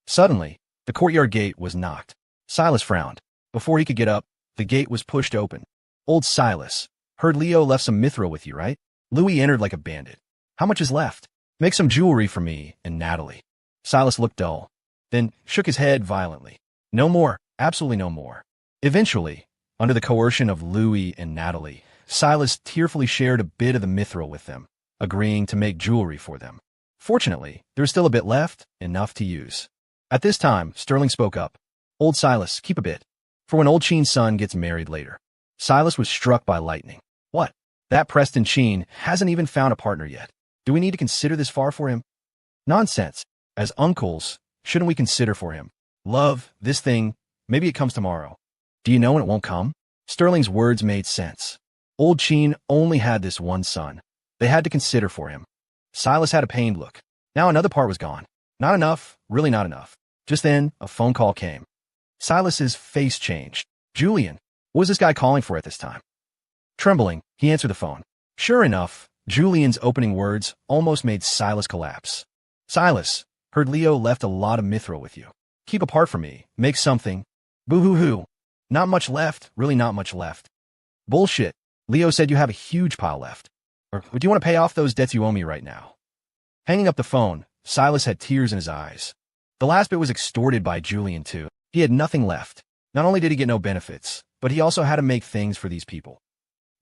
Suddenly, the courtyard gate was knocked. Silas frowned. Before he could get up, the gate was pushed open. Old Silas, heard Leo left some mithril with you, right? Louis entered like a bandit. How much is left? Make some jewelry for me and Natalie. Silas looked dull, then shook his head violently. No more, absolutely no more. Eventually, under the coercion of Louis and Natalie, Silas tearfully shared a bit of the mithril with them, agreeing to make jewelry for them. Fortunately, there was still a bit left, enough to use. At this time, Sterling spoke up. Old Silas, keep a bit, for when old Sheen's son gets married later. Silas was struck by lightning. What? That Preston Sheen hasn't even found a partner yet. Do we need to consider this far for him? Nonsense. As uncles, shouldn't we consider for him? Love, this thing, maybe it comes tomorrow. Do you know when it won't come? Sterling's words made sense. Old Sheen only had this one son. They had to consider for him. Silas had a pained look. Now another part was gone. Not enough, really not enough. Just then, a phone call came. Silas's face changed. Julian, what was this guy calling for at this time? Trembling, he answered the phone. Sure enough, Julian's opening words almost made Silas collapse. Silas, heard Leo left a lot of mithril with you. Keep apart from me, make something. Boo-hoo-hoo. Not much left, really not much left. Bullshit. Leo said you have a huge pile left. Or do you want to pay off those debts you owe me right now? Hanging up the phone, Silas had tears in his eyes. The last bit was extorted by Julian too. He had nothing left. Not only did he get no benefits, but he also had to make things for these people.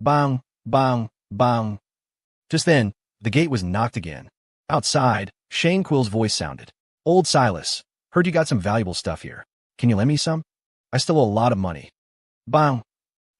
Bang, bang, bang. Just then, the gate was knocked again. Outside, Shane Quill's voice sounded. Old Silas, heard you got some valuable stuff here. Can you lend me some? I still owe a lot of money. Bang.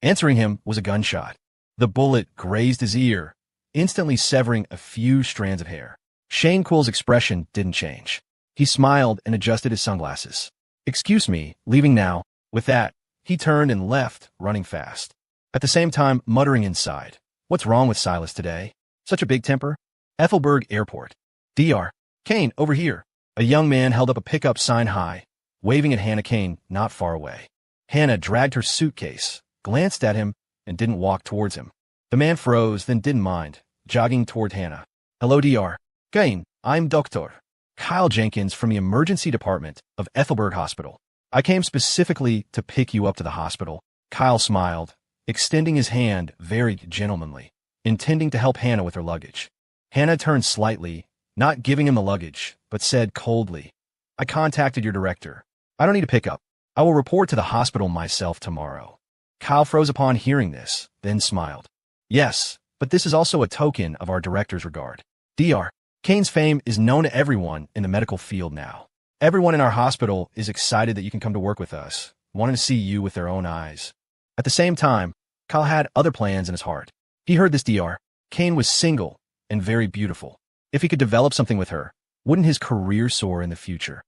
Answering him was a gunshot. The bullet grazed his ear, instantly severing a few strands of hair. Shane Quill's expression didn't change. He smiled and adjusted his sunglasses. Excuse me, leaving now. With that, he turned and left, running fast. At the same time, muttering inside. What's wrong with Silas today? Such a big temper? Ethelberg Airport. Dr. Kane, over here. A young man held up a pickup sign high, waving at Hannah Kane not far away. Hannah dragged her suitcase, glanced at him, and didn't walk towards him. The man froze, then didn't mind, jogging toward Hannah. Hello, Dr. Kane, I'm Dr. Kyle Jenkins from the emergency department of Ethelberg Hospital. I came specifically to pick you up to the hospital. Kyle smiled, extending his hand very gentlemanly, intending to help Hannah with her luggage. Hannah turned slightly, not giving him the luggage, but said coldly, I contacted your director. I don't need a pickup. I will report to the hospital myself tomorrow. Kyle froze upon hearing this, then smiled. Yes, but this is also a token of our director's regard. Dr. Kane's fame is known to everyone in the medical field now. Everyone in our hospital is excited that you can come to work with us, wanting to see you with their own eyes. At the same time, Kyle had other plans in his heart. He heard this Dr. Kane was single and very beautiful. If he could develop something with her, wouldn't his career soar in the future?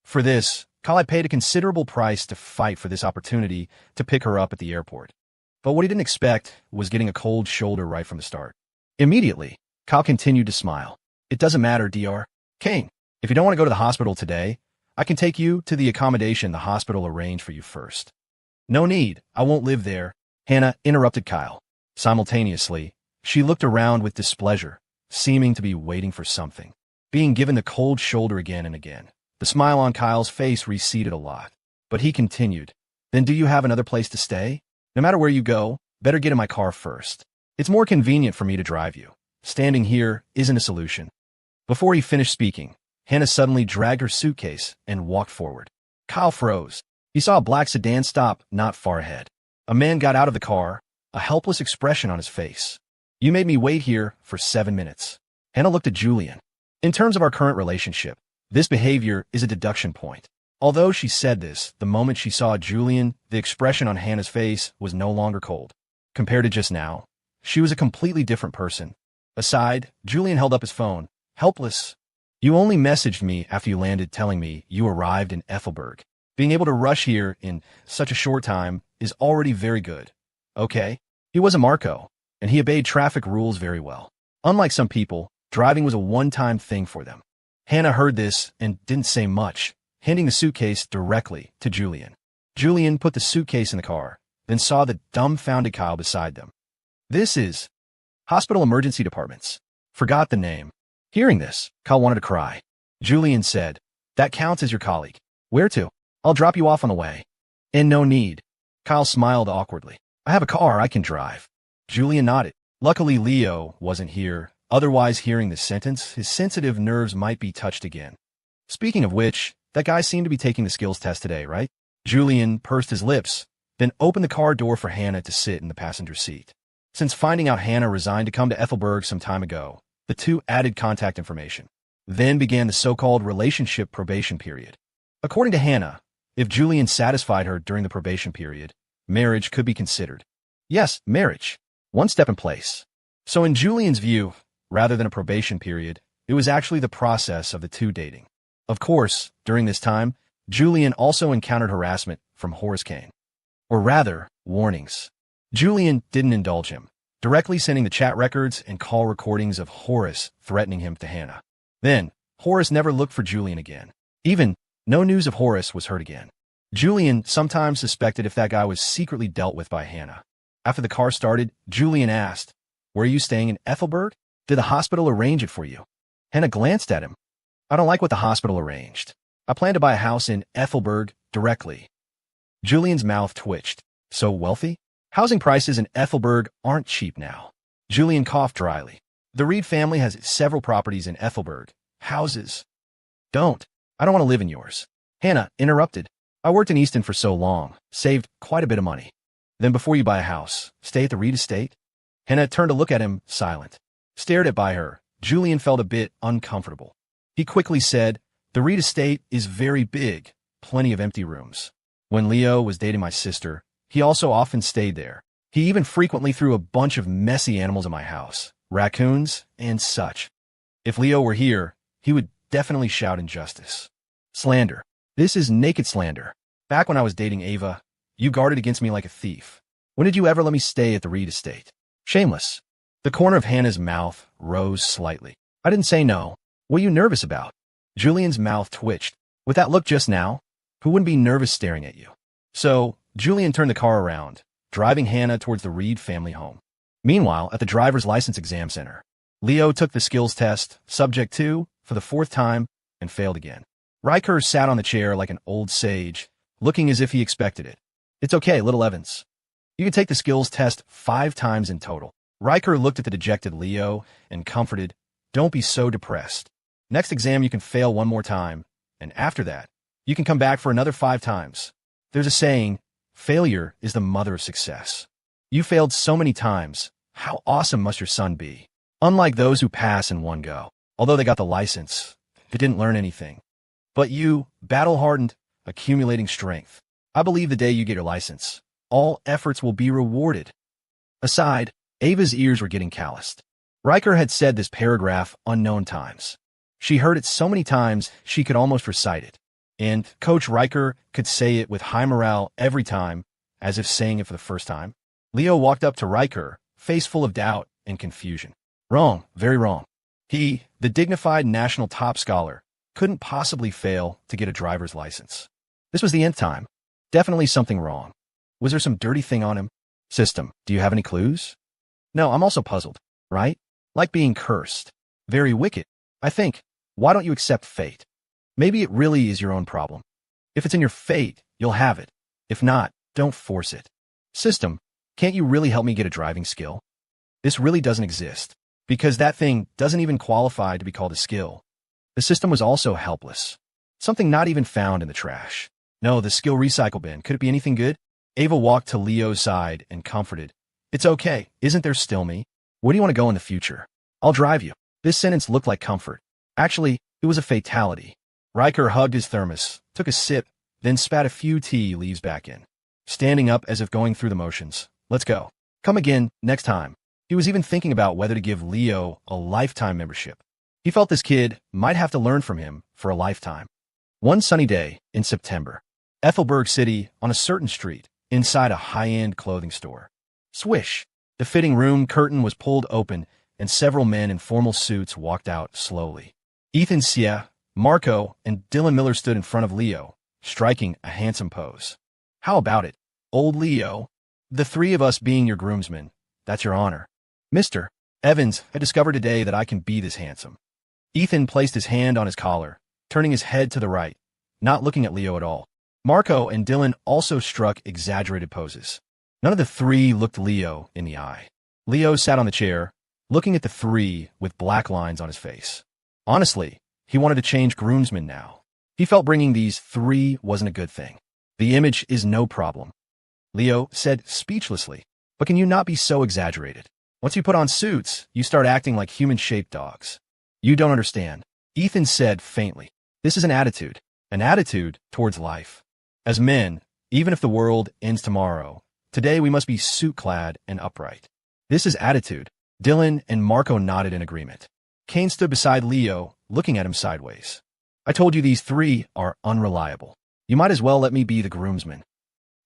For this, Kyle had paid a considerable price to fight for this opportunity to pick her up at the airport. But what he didn't expect was getting a cold shoulder right from the start. Immediately, Kyle continued to smile. It doesn't matter, Dr. Kane. If you don't want to go to the hospital today, I can take you to the accommodation the hospital arranged for you first. No need, I won't live there, Hannah interrupted Kyle. Simultaneously, she looked around with displeasure, seeming to be waiting for something. Being given the cold shoulder again and again. The smile on Kyle's face receded a lot, but he continued, Then do you have another place to stay? No matter where you go, better get in my car first. It's more convenient for me to drive you. Standing here isn't a solution. Before he finished speaking, Hannah suddenly dragged her suitcase and walked forward. Kyle froze. He saw a black sedan stop not far ahead. A man got out of the car, a helpless expression on his face. You made me wait here for 7 minutes. Hannah looked at Julian. In terms of our current relationship, this behavior is a deduction point. Although she said this, the moment she saw Julian, the expression on Hannah's face was no longer cold. Compared to just now, she was a completely different person. Aside, Julian held up his phone, helpless. You only messaged me after you landed telling me you arrived in Ethelberg. Being able to rush here in such a short time is already very good. Okay? He was a Marco, and he obeyed traffic rules very well. Unlike some people, driving was a one-time thing for them. Hannah heard this and didn't say much, handing the suitcase directly to Julian. Julian put the suitcase in the car, then saw the dumbfounded Kyle beside them. This is Hospital Emergency Departments. Forgot the name. Hearing this, Kyle wanted to cry. Julian said, That counts as your colleague. Where to? I'll drop you off on the way. And no need. Kyle smiled awkwardly. I have a car I can drive. Julian nodded. Luckily, Leo wasn't here. Otherwise, hearing this sentence, his sensitive nerves might be touched again. Speaking of which, that guy seemed to be taking the skills test today, right? Julian pursed his lips, then opened the car door for Hannah to sit in the passenger seat. Since finding out Hannah resigned to come to Ethelberg some time ago, the two added contact information. Then began the so-called relationship probation period. According to Hannah, if Julian satisfied her during the probation period, marriage could be considered. Yes, marriage. One step in place. So in Julian's view, rather than a probation period, it was actually the process of the two dating. Of course, during this time, Julian also encountered harassment from Horace Kane. Or rather, warnings. Julian didn't indulge him, directly sending the chat records and call recordings of Horace threatening him to Hannah. Then, Horace never looked for Julian again. Even, no news of Horace was heard again. Julian sometimes suspected if that guy was secretly dealt with by Hannah. After the car started, Julian asked, Were you staying in Ethelberg? Did the hospital arrange it for you? Hannah glanced at him. I don't like what the hospital arranged. I plan to buy a house in Ethelberg directly. Julian's mouth twitched. So wealthy? Housing prices in Ethelberg aren't cheap now. Julian coughed dryly. The Reed family has several properties in Ethelberg. Houses. Don't. I don't want to live in yours. Hannah interrupted. I worked in Easton for so long, saved quite a bit of money. Then before you buy a house, stay at the Reed estate? Hannah turned to look at him, silent. Stared at by her, Julian felt a bit uncomfortable. He quickly said, The Reed estate is very big, plenty of empty rooms. When Leo was dating my sister, he also often stayed there. He even frequently threw a bunch of messy animals in my house, raccoons and such. If Leo were here, he would definitely shout injustice. Slander. This is naked slander. Back when I was dating Ava, you guarded against me like a thief. When did you ever let me stay at the Reed estate? Shameless. The corner of Hannah's mouth rose slightly. I didn't say no. What are you nervous about? Julian's mouth twitched. With that look just now, who wouldn't be nervous staring at you? So, Julian turned the car around, driving Hannah towards the Reed family home. Meanwhile, at the driver's license exam center, Leo took the skills test, subject 2, for the 4th time, and failed again. Riker sat on the chair like an old sage, looking as if he expected it. It's okay, little Evans. You can take the skills test 5 times in total. Riker looked at the dejected Leo and comforted, don't be so depressed. Next exam you can fail 1 more time, and after that, you can come back for another 5 times. There's a saying, failure is the mother of success. You failed so many times, how awesome must your son be? Unlike those who pass in one go. Although they got the license, they didn't learn anything. But you, battle-hardened, accumulating strength. I believe the day you get your license, all efforts will be rewarded. Aside, Ava's ears were getting calloused. Riker had said this paragraph unknown times. She heard it so many times she could almost recite it. And Coach Riker could say it with high morale every time, as if saying it for the first time. Leo walked up to Riker, face full of doubt and confusion. Wrong, very wrong. He, the dignified national top scholar, couldn't possibly fail to get a driver's license. This was the nth time. Definitely something wrong. Was there some dirty thing on him? System, do you have any clues? No, I'm also puzzled, right? Like being cursed. Very wicked. I think, why don't you accept fate? Maybe it really is your own problem. If it's in your fate, you'll have it. If not, don't force it. System, can't you really help me get a driving skill? This really doesn't exist, because that thing doesn't even qualify to be called a skill. The system was also helpless. Something not even found in the trash. No, the skill recycle bin. Could it be anything good? Ava walked to Leo's side and comforted. It's okay. Isn't there still me? Where do you want to go in the future? I'll drive you. This sentence looked like comfort. Actually, it was a fatality. Riker hugged his thermos, took a sip, then spat a few tea leaves back in. Standing up as if going through the motions. Let's go. Come again, next time. He was even thinking about whether to give Leo a lifetime membership. He felt this kid might have to learn from him for a lifetime. One sunny day in September, Ethelberg City, on a certain street, inside a high-end clothing store. Swish! The fitting room curtain was pulled open, and several men in formal suits walked out slowly. Ethan Sia, Marco, and Dylan Miller stood in front of Leo, striking a handsome pose. How about it, old Leo? The 3 of us being your groomsmen. That's your honor. Mr. Evans, I discovered today that I can be this handsome. Ethan placed his hand on his collar, turning his head to the right, not looking at Leo at all. Marco and Dylan also struck exaggerated poses. None of the 3 looked Leo in the eye. Leo sat on the chair, looking at the 3 with black lines on his face. Honestly, he wanted to change groomsmen now. He felt bringing these 3 wasn't a good thing. The image is no problem. Leo said speechlessly, but can you not be so exaggerated? Once you put on suits, you start acting like human-shaped dogs. You don't understand. Ethan said faintly. This is an attitude towards life. As men, even if the world ends tomorrow, today we must be suit-clad and upright. This is attitude. Dylan and Marco nodded in agreement. Kane stood beside Leo, looking at him sideways. I told you these 3 are unreliable. You might as well let me be the groomsman.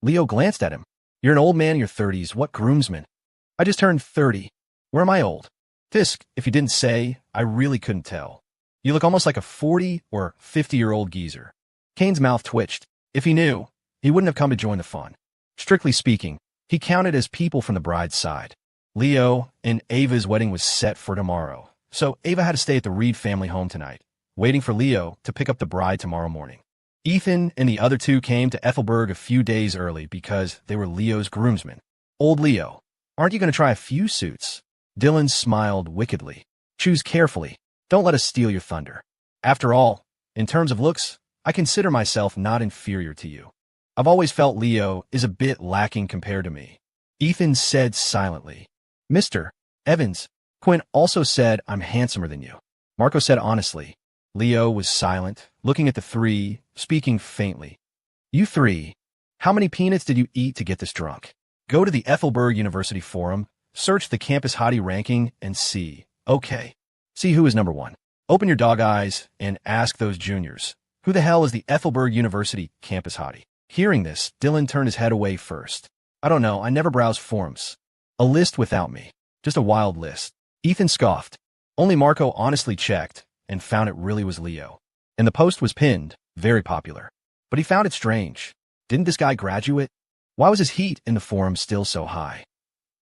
Leo glanced at him. You're an old man in your 30s. What groomsman? I just turned 30. Where am I old? Fisk, if you didn't say, I really couldn't tell. You look almost like a 40 or 50-year-old geezer. Kane's mouth twitched. If he knew, he wouldn't have come to join the fun. Strictly speaking, he counted as people from the bride's side. Leo and Ava's wedding was set for tomorrow, so Ava had to stay at the Reed family home tonight, waiting for Leo to pick up the bride tomorrow morning. Ethan and the other 2 came to Ethelberg a few days early because they were Leo's groomsmen. Old Leo, aren't you going to try a few suits? Dylan smiled wickedly. Choose carefully. Don't let us steal your thunder. After all, in terms of looks, I consider myself not inferior to you. I've always felt Leo is a bit lacking compared to me. Ethan said silently. Mr. Evans, Quinn also said I'm handsomer than you. Marco said honestly. Leo was silent, looking at the 3, speaking faintly. You 3, how many peanuts did you eat to get this drunk? Go to the Ethelberg University forum, search the campus hottie ranking, and see. Okay. See who is number 1. Open your dog eyes and ask those juniors. Who the hell is the Ethelberg University campus hottie? Hearing this, Dylan turned his head away first. I don't know, I never browse forums. A list without me. Just a wild list. Ethan scoffed. Only Marco honestly checked and found it really was Leo. And the post was pinned, very popular. But he found it strange. Didn't this guy graduate? Why was his heat in the forum still so high?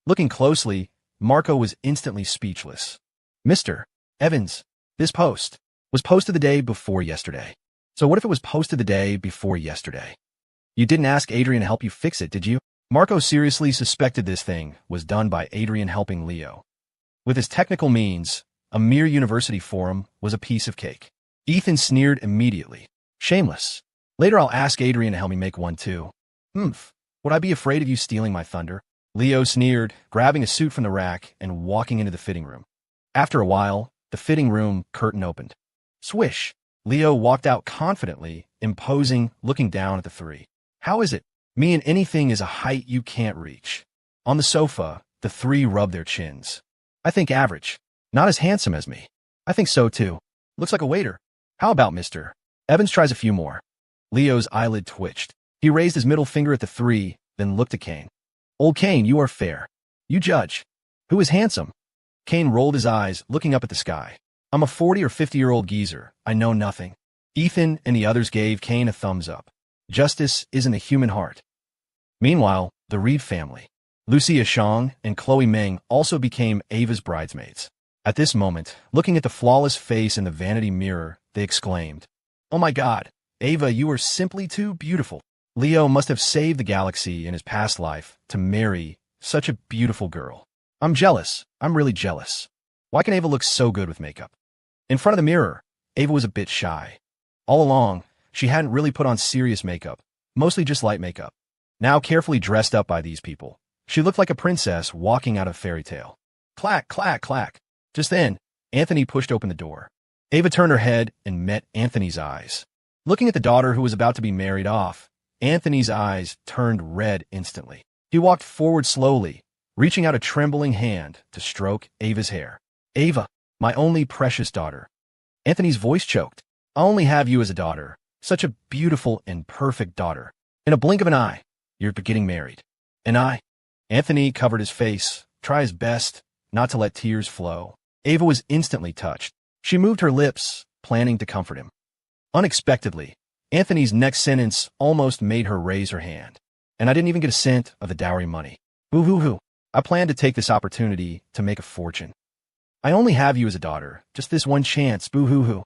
Looking closely, Marco was instantly speechless. Mr. Evans, this post was posted the day before yesterday. So what if it was posted the day before yesterday? You didn't ask Adrian to help you fix it, did you? Marco seriously suspected this thing was done by Adrian helping Leo. With his technical means, a mere university forum was a piece of cake. Ethan sneered immediately. Shameless. Later I'll ask Adrian to help me make one too. Would I be afraid of you stealing my thunder? Leo sneered, grabbing a suit from the rack and walking into the fitting room. After a while, the fitting room curtain opened. Swish. Leo walked out confidently, imposing, looking down at the three. How is it? Me and anything is a height you can't reach. On the sofa, the three rubbed their chins. I think average. Not as handsome as me. I think so too. Looks like a waiter. How about Mr. Evans tries a few more. Leo's eyelid twitched. He raised his middle finger at the three, then looked at Kane. Old Kane, you are fair. You judge. Who is handsome? Kane rolled his eyes, looking up at the sky. I'm a 40 or 50-year-old geezer. I know nothing. Ethan and the others gave Kane a thumbs up. Justice isn't a human heart. Meanwhile, the Reed family, Lucia Shang and Chloe Meng, also became Ava's bridesmaids. At this moment, looking at the flawless face in the vanity mirror, they exclaimed, "Oh my God, Ava, you are simply too beautiful." Leo must have saved the galaxy in his past life to marry such a beautiful girl. I'm jealous. I'm really jealous. Why can Ava look so good with makeup? In front of the mirror, Ava was a bit shy. All along, she hadn't really put on serious makeup, mostly just light makeup. Now carefully dressed up by these people, she looked like a princess walking out of a fairy tale. Clack, clack, clack. Just then, Anthony pushed open the door. Ava turned her head and met Anthony's eyes. Looking at the daughter who was about to be married off, Anthony's eyes turned red instantly. He walked forward slowly, reaching out a trembling hand to stroke Ava's hair. Ava, my only precious daughter. Anthony's voice choked. I only have you as a daughter, such a beautiful and perfect daughter. In a blink of an eye, you're getting married. And I? Anthony covered his face, tried his best not to let tears flow. Ava was instantly touched. She moved her lips, planning to comfort him. Unexpectedly, Anthony's next sentence almost made her raise her hand. And I didn't even get a cent of the dowry money. Boo-hoo-hoo. I plan to take this opportunity to make a fortune. I only have you as a daughter, just this one chance, boo-hoo-hoo.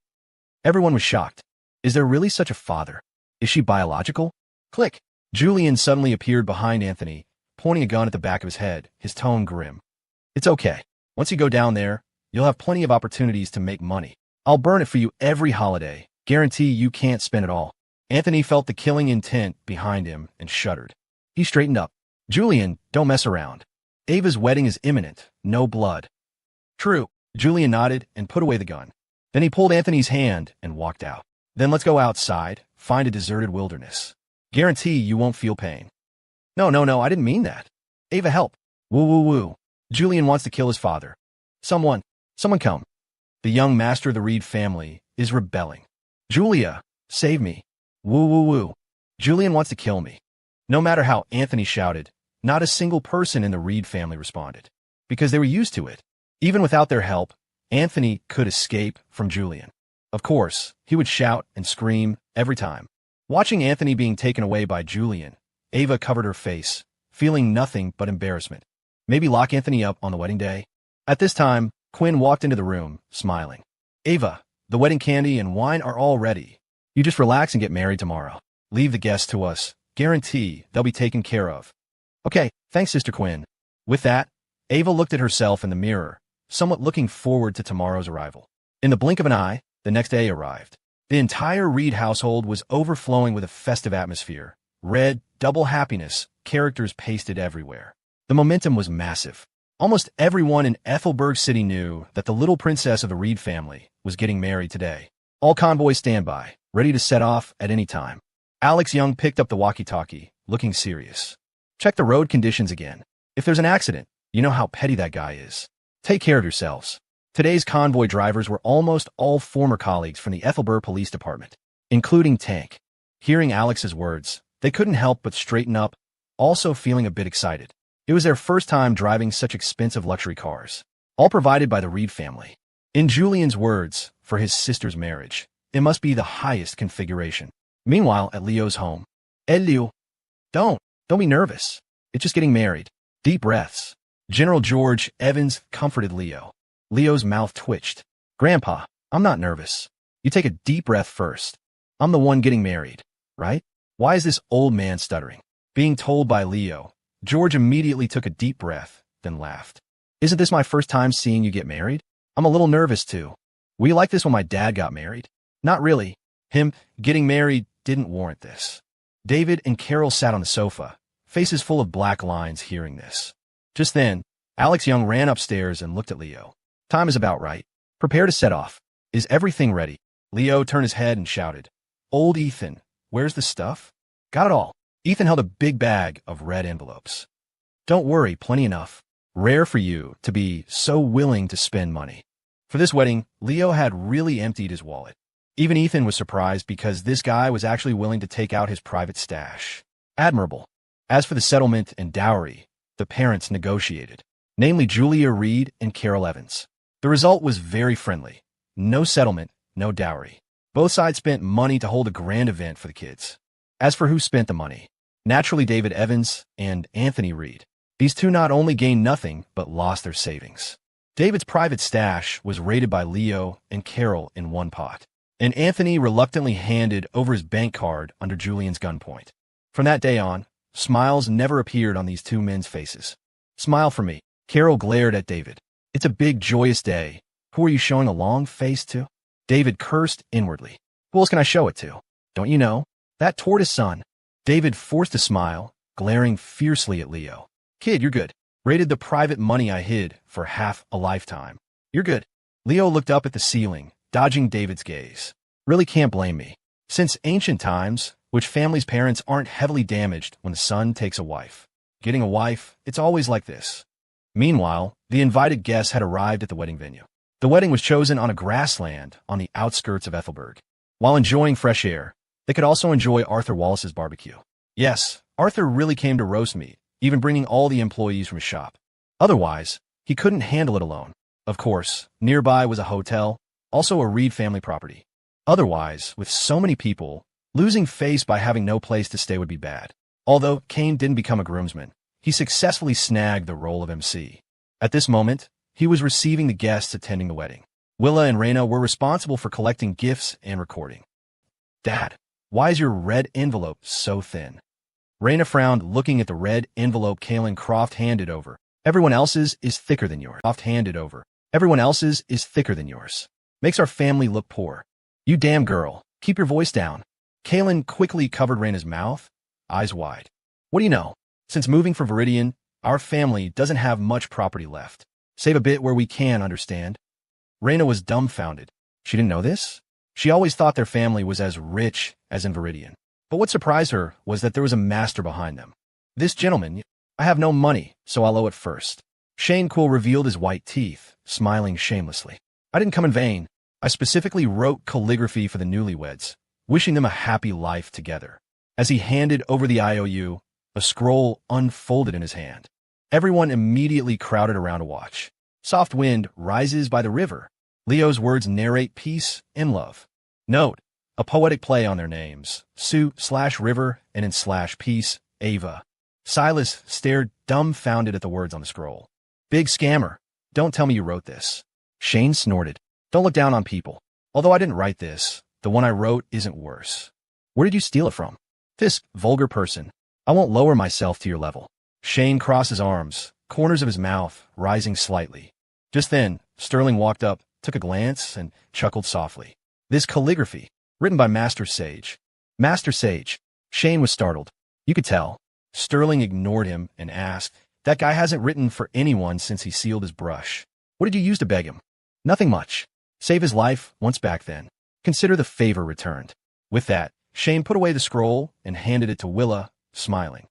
Everyone was shocked. Is there really such a father? Is she biological? Click. Julian suddenly appeared behind Anthony, pointing a gun at the back of his head, his tone grim. It's okay. Once you go down there, you'll have plenty of opportunities to make money. I'll burn it for you every holiday. Guarantee you can't spend it all. Anthony felt the killing intent behind him and shuddered. He straightened up. Julian, don't mess around. Ava's wedding is imminent. No blood. True. Julian nodded and put away the gun. Then he pulled Anthony's hand and walked out. Then let's go outside, find a deserted wilderness. Guarantee you won't feel pain. No, I didn't mean that. Ava, help. Woo. Julian wants to kill his father. Someone come. The young master of the Reed family is rebelling. Julia, save me. Woo. Julian wants to kill me. No matter how Anthony shouted, not a single person in the Reed family responded, because they were used to it. Even without their help, Anthony could escape from Julian. Of course, he would shout and scream every time. Watching Anthony being taken away by Julian, Ava covered her face, feeling nothing but embarrassment. Maybe lock Anthony up on the wedding day? At this time, Quinn walked into the room, smiling. Ava, the wedding candy and wine are all ready. You just relax and get married tomorrow. Leave the guests to us. Guarantee they'll be taken care of. Okay, thanks, Sister Quinn. With that, Ava looked at herself in the mirror, somewhat looking forward to tomorrow's arrival. In the blink of an eye, the next day arrived. The entire Reed household was overflowing with a festive atmosphere. Red, double happiness, characters pasted everywhere. The momentum was massive. Almost everyone in Ethelberg City knew that the little princess of the Reed family was getting married today. All convoys stand by, ready to set off at any time. Alex Young picked up the walkie-talkie, looking serious. Check the road conditions again. If there's an accident, you know how petty that guy is. Take care of yourselves. Today's convoy drivers were almost all former colleagues from the Ethelberg Police Department, including Tank. Hearing Alex's words, they couldn't help but straighten up, also feeling a bit excited. It was their first time driving such expensive luxury cars, all provided by the Reed family. In Julian's words, for his sister's marriage, it must be the highest configuration. Meanwhile, at Leo's home, Leo, don't be nervous. It's just getting married. Deep breaths. General George Evans comforted Leo. Leo's mouth twitched. Grandpa, I'm not nervous. You take a deep breath first. I'm the one getting married, right? Why is this old man stuttering? Being told by Leo, George immediately took a deep breath, then laughed. Isn't this my first time seeing you get married? I'm a little nervous too. Were you like this when my dad got married? Not really. Him getting married didn't warrant this. David and Carol sat on the sofa, faces full of black lines hearing this. Just then, Alex Young ran upstairs and looked at Leo. Time is about right. Prepare to set off. Is everything ready? Leo turned his head and shouted. Old Ethan, where's the stuff? Got it all. Ethan held a big bag of red envelopes. Don't worry, plenty enough. Rare for you to be so willing to spend money. For this wedding, Leo had really emptied his wallet. Even Ethan was surprised because this guy was actually willing to take out his private stash. Admirable. As for the settlement and dowry, the parents negotiated, namely Julia Reed and Carol Evans. The result was very friendly. No settlement, no dowry. Both sides spent money to hold a grand event for the kids. As for who spent the money, naturally David Evans and Anthony Reed. These two not only gained nothing, but lost their savings. David's private stash was raided by Leo and Carol in one pot, and Anthony reluctantly handed over his bank card under Julian's gunpoint. From that day on, smiles never appeared on these two men's faces. Smile for me. Carol glared at David. It's a big, joyous day. Who are you showing a long face to? David cursed inwardly. Who else can I show it to? Don't you know? That tortoise son. David forced a smile, glaring fiercely at Leo. Kid, you're good. Raided the private money I hid for half a lifetime. You're good. Leo looked up at the ceiling, dodging David's gaze. Really can't blame me. Since ancient times, which family's parents aren't heavily damaged when the son takes a wife. Getting a wife, it's always like this. Meanwhile, the invited guests had arrived at the wedding venue. The wedding was chosen on a grassland on the outskirts of Ethelberg. While enjoying fresh air, they could also enjoy Arthur Wallace's barbecue. Yes, Arthur really came to roast meat, even bringing all the employees from his shop. Otherwise, he couldn't handle it alone. Of course, nearby was a hotel, also a Reed family property. Otherwise, with so many people, losing face by having no place to stay would be bad. Although Kane didn't become a groomsman, he successfully snagged the role of MC. At this moment, he was receiving the guests attending the wedding. Willa and Raina were responsible for collecting gifts and recording. Dad, why is your red envelope so thin? Raina frowned, looking at the red envelope Kalen Croft handed over. Everyone else's is thicker than yours. Croft handed over. Everyone else's is thicker than yours. Makes our family look poor. You damn girl, keep your voice down. Kalen quickly covered Raina's mouth, eyes wide. What do you know? Since moving from Viridian, our family doesn't have much property left. Save a bit where we can, understand? Raina was dumbfounded. She didn't know this? She always thought their family was as rich as in Viridian. But what surprised her was that there was a master behind them. This gentleman, I have no money, so I'll owe it first. Shane Quill revealed his white teeth, smiling shamelessly. I didn't come in vain. I specifically wrote calligraphy for the newlyweds, wishing them a happy life together. As he handed over the IOU, a scroll unfolded in his hand. Everyone immediately crowded around to watch. Soft wind rises by the river. Leo's words narrate peace and love. Note, a poetic play on their names. Sue/river and in /peace, Ava. Silas stared dumbfounded at the words on the scroll. Big scammer. Don't tell me you wrote this. Shane snorted. Don't look down on people. Although I didn't write this, the one I wrote isn't worse. Where did you steal it from? This vulgar person. I won't lower myself to your level. Shane crossed his arms, corners of his mouth rising slightly. Just then, Sterling walked up, took a glance, and chuckled softly. This calligraphy, written by Master Sage. Master Sage. Shane was startled. You could tell. Sterling ignored him and asked, that guy hasn't written for anyone since he sealed his brush. What did you use to beg him? Nothing much. Save his life once back then. Consider the favor returned. With that, Shane put away the scroll and handed it to Willa, smiling.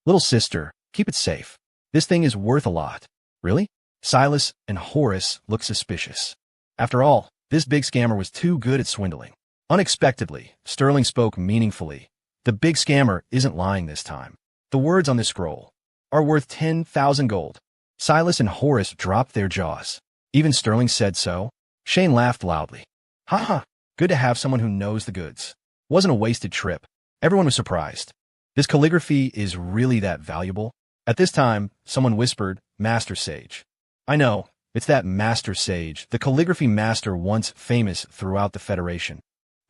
Little sister, keep it safe. This thing is worth a lot. Really? Silas and Horace looked suspicious. After all, this big scammer was too good at swindling. Unexpectedly, Sterling spoke meaningfully. The big scammer isn't lying this time. The words on this scroll are worth 10,000 gold. Silas and Horace dropped their jaws. Even Sterling said so. Shane laughed loudly. Ha ha, good to have someone who knows the goods. Wasn't a wasted trip. Everyone was surprised. This calligraphy is really that valuable? At this time, someone whispered, Master Sage. I know, It's that master sage, the calligraphy master once famous throughout the Federation.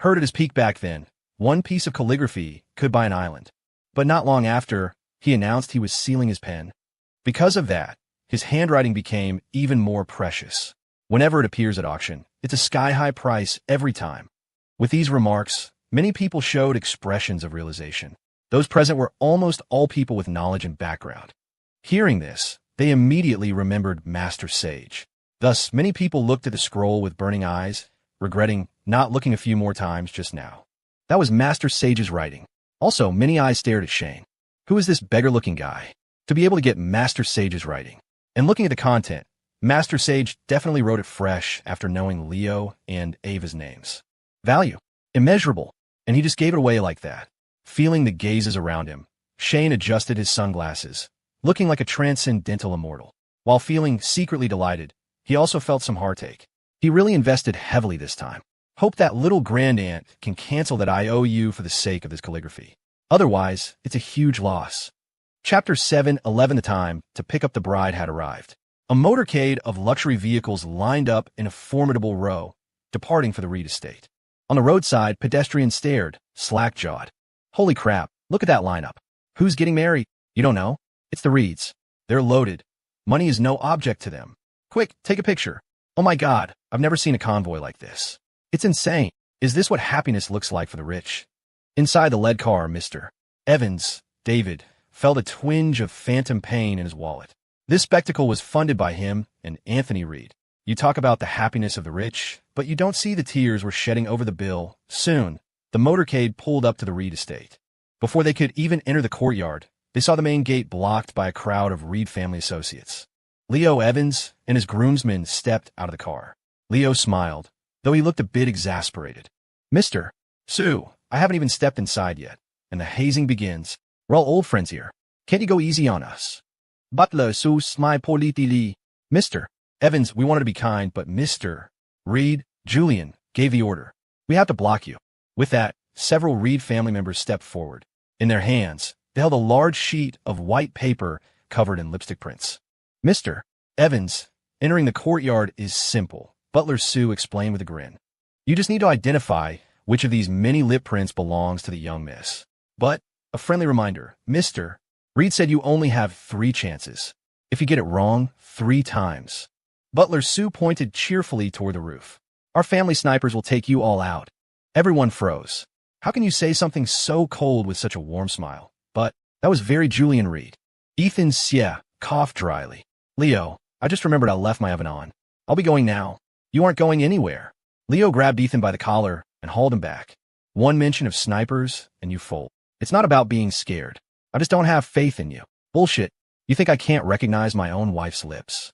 Heard at his peak back then, one piece of calligraphy could buy an island. But not long after, he announced he was sealing his pen. Because of that, his handwriting became even more precious. Whenever it appears at auction, it's a sky-high price every time. With these remarks, many people showed expressions of realization. Those present were almost all people with knowledge and background. Hearing this, they immediately remembered Master Sage. Thus, many people looked at the scroll with burning eyes, regretting not looking a few more times just now. That was Master Sage's writing. Also, many eyes stared at Shane. Who is this beggar-looking guy? To be able to get Master Sage's writing. And looking at the content, Master Sage definitely wrote it fresh after knowing Leo and Ava's names. Value. Immeasurable. And he just gave it away like that. Feeling the gazes around him, Shane adjusted his sunglasses, looking like a transcendental immortal. While feeling secretly delighted, he also felt some heartache. He really invested heavily this time. Hope that little grandaunt can cancel that IOU for the sake of this calligraphy. Otherwise, it's a huge loss. Chapter 7:11 The time to pick up the bride had arrived. A motorcade of luxury vehicles lined up in a formidable row, departing for the Reed estate. On the roadside, pedestrians stared, slack-jawed. Holy crap, look at that lineup. Who's getting married? You don't know? It's the Reeds. They're loaded. Money is no object to them. Quick, take a picture. Oh my God, I've never seen a convoy like this. It's insane. Is this what happiness looks like for the rich? Inside the lead car, Mr. Evans, David, felt a twinge of phantom pain in his wallet. This spectacle was funded by him and Anthony Reed. You talk about the happiness of the rich, but you don't see the tears we're shedding over the bill. Soon, the motorcade pulled up to the Reed estate. Before they could even enter the courtyard, they saw the main gate blocked by a crowd of Reed family associates. Leo Evans and his groomsmen stepped out of the car. Leo smiled, though he looked a bit exasperated. Mr. Sue, I haven't even stepped inside yet, and the hazing begins. We're all old friends here. Can't you go easy on us? Butler Sue smiled politely. Mr. Evans, we wanted to be kind, but Mr. Reed, Julian, gave the order. We have to block you. With that, several Reed family members stepped forward. In their hands, they held a large sheet of white paper covered in lipstick prints. Mr. Evans, entering the courtyard is simple, Butler Sue explained with a grin. You just need to identify which of these many lip prints belongs to the young miss. But, a friendly reminder, Mr. Reed said you only have 3 chances. If you get it wrong 3 times. Butler Sue pointed cheerfully toward the roof. Our family snipers will take you all out. Everyone froze. How can you say something so cold with such a warm smile? But, that was very Julian Reed. Ethan Sia coughed dryly. Leo, I just remembered I left my oven on. I'll be going now. You aren't going anywhere. Leo grabbed Ethan by the collar and hauled him back. One mention of snipers, and you fold. It's not about being scared. I just don't have faith in you. Bullshit. You think I can't recognize my own wife's lips?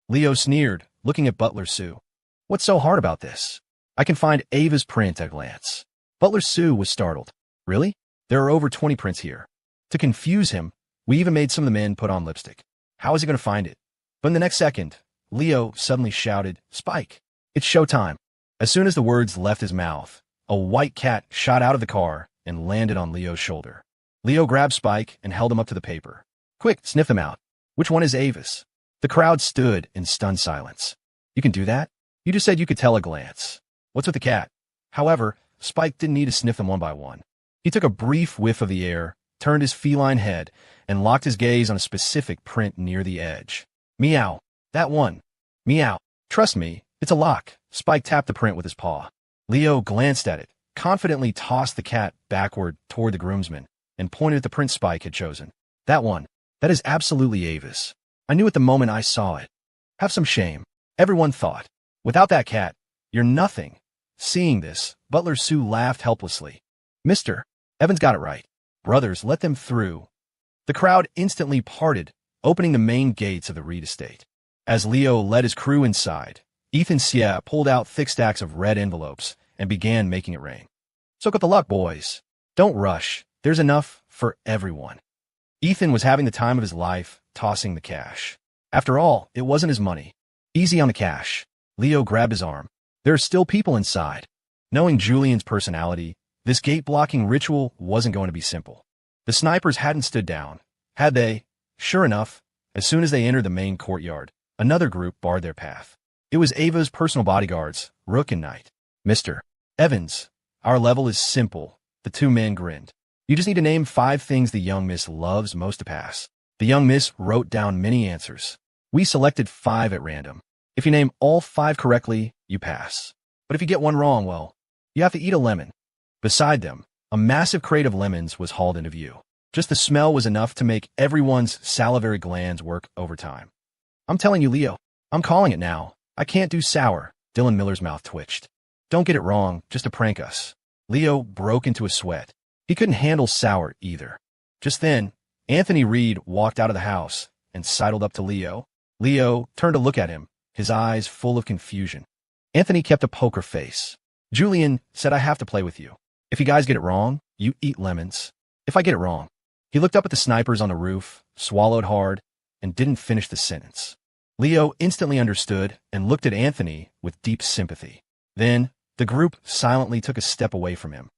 Leo sneered, looking at Butler Sue. What's so hard about this? I can find Ava's print at a glance. Butler Sue was startled. Really? There are over 20 prints here. To confuse him, we even made some of the men put on lipstick. How is he going to find it? But in the next second, Leo suddenly shouted, Spike! It's showtime. As soon as the words left his mouth, a white cat shot out of the car and landed on Leo's shoulder. Leo grabbed Spike and held him up to the paper. Quick, sniff them out. Which one is Ava's? The crowd stood in stunned silence. You can do that? You just said you could tell a glance. What's with the cat? However, Spike didn't need to sniff them one by one. He took a brief whiff of the air, turned his feline head, and locked his gaze on a specific print near the edge. Meow. That one. Meow. Trust me, it's a lock. Spike tapped the print with his paw. Leo glanced at it, confidently tossed the cat backward toward the groomsmen, and pointed at the print Spike had chosen. That one. That is absolutely Ava's. I knew it the moment I saw it. Have some shame. Everyone thought. Without that cat, you're nothing. Seeing this, Butler Sue laughed helplessly. Mr. Evans got it right. Brothers, let them through. The crowd instantly parted, opening the main gates of the Reed estate. As Leo led his crew inside, Ethan Sia pulled out thick stacks of red envelopes and began making it rain. Soak up the luck, boys. Don't rush. There's enough for everyone. Ethan was having the time of his life, tossing the cash. After all, it wasn't his money. Easy on the cash. Leo grabbed his arm. There are still people inside. Knowing Julian's personality, this gate-blocking ritual wasn't going to be simple. The snipers hadn't stood down, had they? Sure enough, as soon as they entered the main courtyard, Another group barred their path. It was Ava's personal bodyguards, Rook and Knight. Mr. Evans, our level is simple. The two men grinned. You just need to name 5 things the young miss loves most to pass. The young miss wrote down many answers. We selected 5 at random. If you name all 5 correctly, you pass. But if you get one wrong, well, you have to eat a lemon. Beside them, a massive crate of lemons was hauled into view. Just the smell was enough to make everyone's salivary glands work overtime. I'm telling you, Leo, I'm calling it now. I can't do sour. Dylan Miller's mouth twitched. Don't get it wrong, just to prank us. Leo broke into a sweat. He couldn't handle sour either. Just then, Anthony Reed walked out of the house and sidled up to Leo. Leo turned to look at him, his eyes full of confusion. Anthony kept a poker face. Julian said, I have to play with you. If you guys get it wrong, you eat lemons. If I get it wrong. He looked up at the snipers on the roof, swallowed hard, and didn't finish the sentence. Leo instantly understood and looked at Anthony with deep sympathy. Then, the group silently took a step away from him.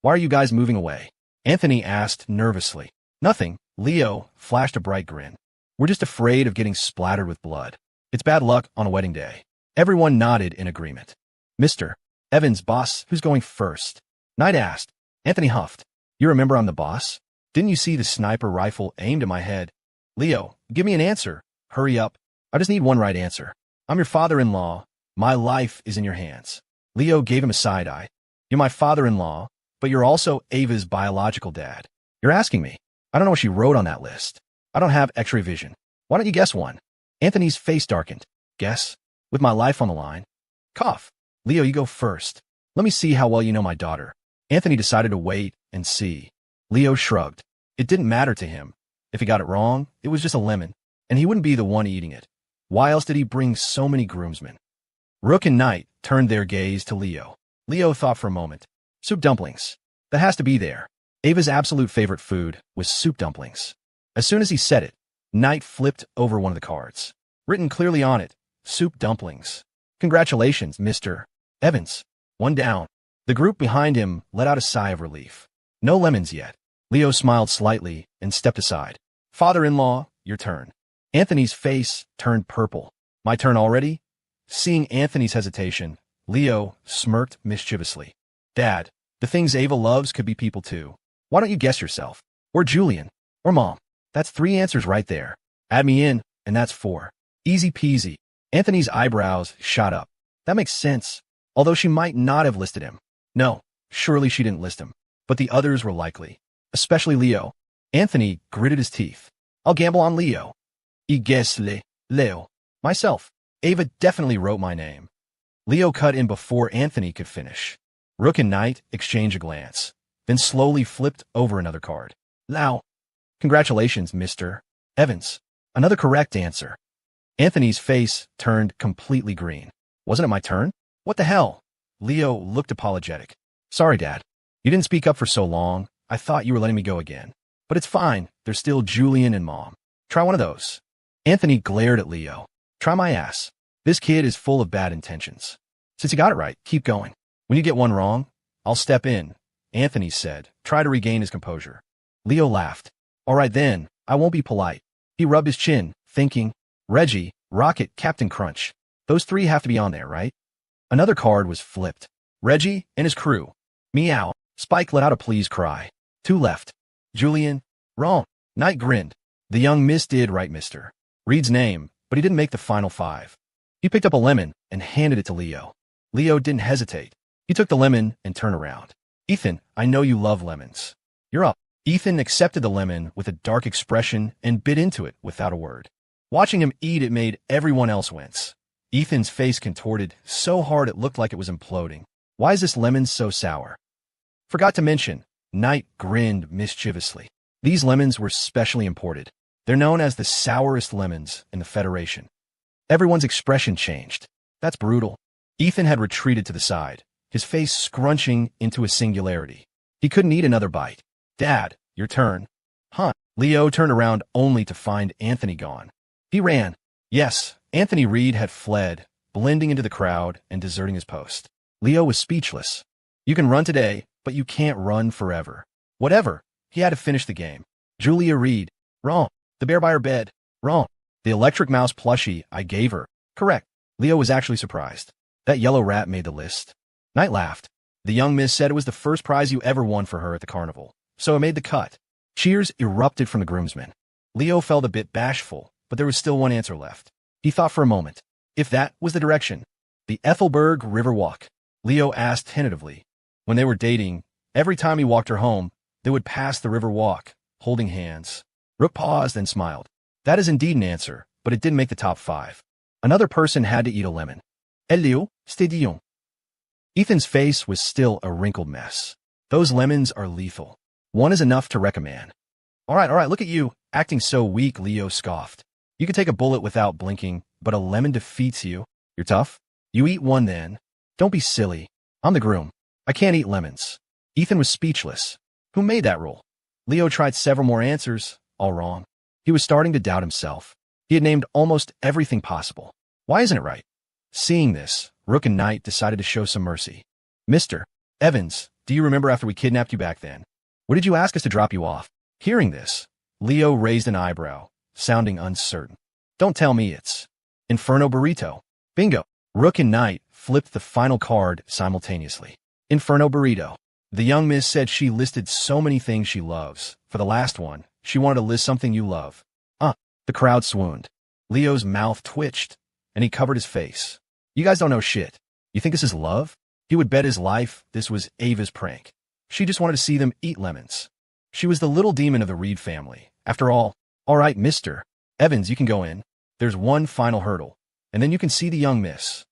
Why are you guys moving away? Anthony asked nervously. Nothing. Leo flashed a bright grin. We're just afraid of getting splattered with blood. It's bad luck on a wedding day. Everyone nodded in agreement. Mr. Evans, boss, who's going first? Knight asked. Anthony huffed. You remember I'm the boss? Didn't you see the sniper rifle aimed at my head? Leo, give me an answer. Hurry up. I just need one right answer. I'm your father-in-law. My life is in your hands. Leo gave him a side eye. You're my father-in-law, but you're also Ava's biological dad. You're asking me. I don't know what she wrote on that list. I don't have X-ray vision. Why don't you guess one? Anthony's face darkened. Guess? With my life on the line? Cough. Leo, you go first. Let me see how well you know my daughter. Anthony decided to wait and see. Leo shrugged. It didn't matter to him. If he got it wrong, it was just a lemon, and he wouldn't be the one eating it. Why else did he bring so many groomsmen? Rook and Knight turned their gaze to Leo. Leo thought for a moment. Soup dumplings. That has to be there. Ava's absolute favorite food was soup dumplings. As soon as he said it, Knight flipped over one of the cards. Written clearly on it, soup dumplings. Congratulations, Mr. Evans. One down. The group behind him let out a sigh of relief. No lemons yet. Leo smiled slightly and stepped aside. Father-in-law, your turn. Anthony's face turned purple. My turn already? Seeing Anthony's hesitation, Leo smirked mischievously. Dad, the things Ava loves could be people too. Why don't you guess yourself? Or Julian? Or Mom? That's 3 answers right there. Add me in, and that's 4. Easy peasy. Anthony's eyebrows shot up. That makes sense. Although she might not have listed him. No, surely she didn't list him. But the others were likely. Especially Leo. Anthony gritted his teeth. I'll gamble on Leo. I guess Leo. Myself. Ava definitely wrote my name. Leo cut in before Anthony could finish. Rook and Knight exchanged a glance, then slowly flipped over another card. Now, congratulations, Mr. Evans. Another correct answer. Anthony's face turned completely green. Wasn't it my turn? What the hell? Leo looked apologetic. Sorry, Dad. You didn't speak up for so long. I thought you were letting me go again. But it's fine. There's still Julian and Mom. Try one of those. Anthony glared at Leo. Try my ass. This kid is full of bad intentions. Since you got it right, keep going. When you get one wrong, I'll step in, Anthony said, try to regain his composure. Leo laughed. All right then, I won't be polite. He rubbed his chin, thinking, Reggie, Rocket, Captain Crunch. Those 3 have to be on there, right? Another card was flipped. Reggie and his crew. Meow. Spike let out a please cry. 2 left. Julian. Wrong. Knight grinned. The young miss did right, Mr. Reed's name, but he didn't make the final 5. He picked up a lemon and handed it to Leo. Leo didn't hesitate. He took the lemon and turned around. Ethan, I know you love lemons. You're up. Ethan accepted the lemon with a dark expression and bit into it without a word. Watching him eat it made everyone else wince. Ethan's face contorted so hard it looked like it was imploding. Why is this lemon so sour? Forgot to mention, Knight grinned mischievously. These lemons were specially imported. They're known as the sourest lemons in the Federation. Everyone's expression changed. That's brutal. Ethan had retreated to the side, his face scrunching into a singularity. He couldn't eat another bite. Dad, your turn. Huh? Leo turned around only to find Anthony gone. He ran. Yes, Anthony Reed had fled, blending into the crowd and deserting his post. Leo was speechless. You can run today, but you can't run forever. Whatever. He had to finish the game. Julia Reed. Wrong. The bear by her bed. Wrong. The electric mouse plushie I gave her. Correct. Leo was actually surprised. That yellow rat made the list. Knight laughed. The young miss said it was the first prize you ever won for her at the carnival, so it made the cut. Cheers erupted from the groomsmen. Leo felt a bit bashful, but there was still one answer left. He thought for a moment. If that was the direction. The Ethelberg River Walk. Leo asked tentatively. When they were dating, every time he walked her home, they would pass the river walk, holding hands. Rook paused and smiled. That is indeed an answer, but it didn't make the top 5. Another person had to eat a lemon. Elio, Stadion. Ethan's face was still a wrinkled mess. Those lemons are lethal. One is enough to wreck a man. All right, look at you, acting so weak, Leo scoffed. You could take a bullet without blinking, but a lemon defeats you. You're tough? You eat one then. Don't be silly. I'm the groom. I can't eat lemons. Ethan was speechless. Who made that rule? Leo tried several more answers, all wrong. He was starting to doubt himself. He had named almost everything possible. Why isn't it right? Seeing this, Rook and Knight decided to show some mercy. Mr. Evans, do you remember after we kidnapped you back then? What did you ask us to drop you off? Hearing this, Leo raised an eyebrow, sounding uncertain. Don't tell me it's Inferno Burrito. Bingo. Rook and Knight flipped the final card simultaneously. Inferno Burrito. The young miss said she listed so many things she loves. For the last one, she wanted to list something you love. The crowd swooned. Leo's mouth twitched, and he covered his face. You guys don't know shit. You think this is love? He would bet his life this was Ava's prank. She just wanted to see them eat lemons. She was the little demon of the Reed family. After all right, Mr. Evans, you can go in. There's one final hurdle, and then you can see the young miss.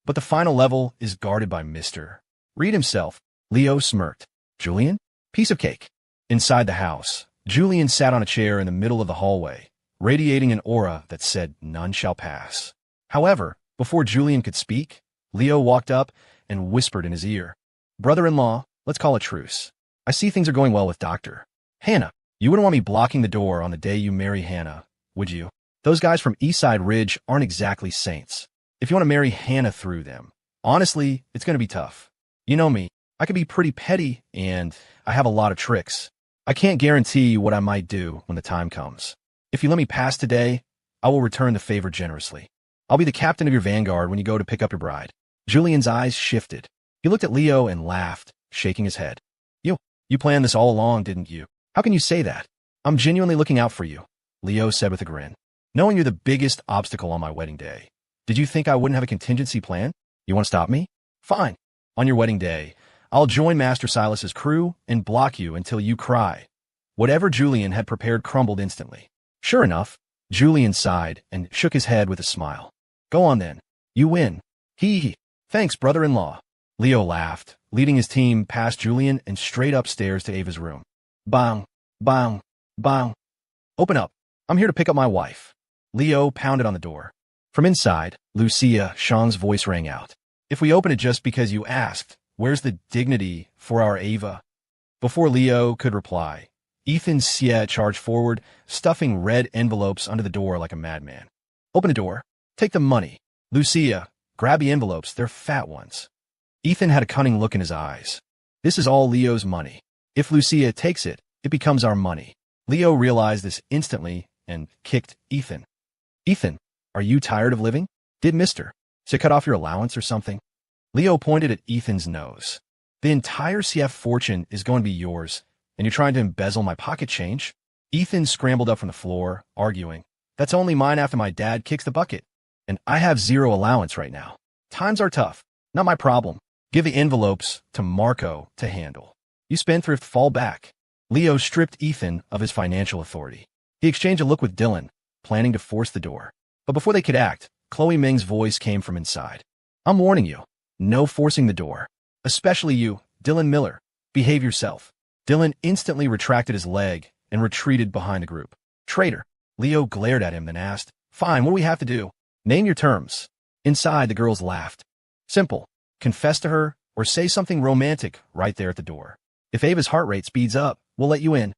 But the final level is guarded by Mr. Reed himself. Leo smirked. Julian? Piece of cake. Inside the house, Julian sat on a chair in the middle of the hallway, radiating an aura that said none shall pass. However, before Julian could speak, Leo walked up and whispered in his ear. Brother-in-law, let's call a truce. I see things are going well with Dr. Hannah. You wouldn't want me blocking the door on the day you marry Hannah, would you? Those guys from Eastside Ridge aren't exactly saints. If you want to marry Hannah through them, honestly, it's going to be tough. You know me. I can be pretty petty, and I have a lot of tricks. I can't guarantee what I might do when the time comes. If you let me pass today, I will return the favor generously. I'll be the captain of your vanguard when you go to pick up your bride. Julian's eyes shifted. He looked at Leo and laughed, shaking his head. You planned this all along, didn't you? How can you say that? I'm genuinely looking out for you, Leo said with a grin. Knowing you're the biggest obstacle on my wedding day. Did you think I wouldn't have a contingency plan? You want to stop me? Fine. On your wedding day, I'll join Master Silas's crew and block you until you cry. Whatever Julian had prepared crumbled instantly. Sure enough, Julian sighed and shook his head with a smile. Go on then. You win. Hee. Thanks, brother-in-law. Leo laughed, leading his team past Julian and straight upstairs to Ava's room. Bang, bang, bang. Open up. I'm here to pick up my wife. Leo pounded on the door. From inside, Lucia Sean's voice rang out. If we open it just because you asked, where's the dignity for our Ava? Before Leo could reply, Ethan Sia charged forward, stuffing red envelopes under the door like a madman. Open the door. Take the money. Lucia, grab the envelopes. They're fat ones. Ethan had a cunning look in his eyes. This is all Leo's money. If Lucia takes it, it becomes our money. Leo realized this instantly and kicked Ethan. Ethan, are you tired of living? Did Mr. So cut off your allowance or something? Leo pointed at Ethan's nose. The entire CF fortune is going to be yours, and you're trying to embezzle my pocket change? Ethan scrambled up from the floor, arguing. That's only mine after my dad kicks the bucket, and I have zero allowance right now. Times are tough. Not my problem. Give the envelopes to Marco to handle. You spendthrift, fall back. Leo stripped Ethan of his financial authority. He exchanged a look with Dylan, planning to force the door. But before they could act, Chloe Ming's voice came from inside. I'm warning you. No forcing the door. Especially you, Dylan Miller. Behave yourself. Dylan instantly retracted his leg and retreated behind the group. Traitor. Leo glared at him, then asked, Fine, what do we have to do? Name your terms. Inside, the girls laughed. Simple. Confess to her, or say something romantic right there at the door. If Ava's heart rate speeds up, we'll let you in.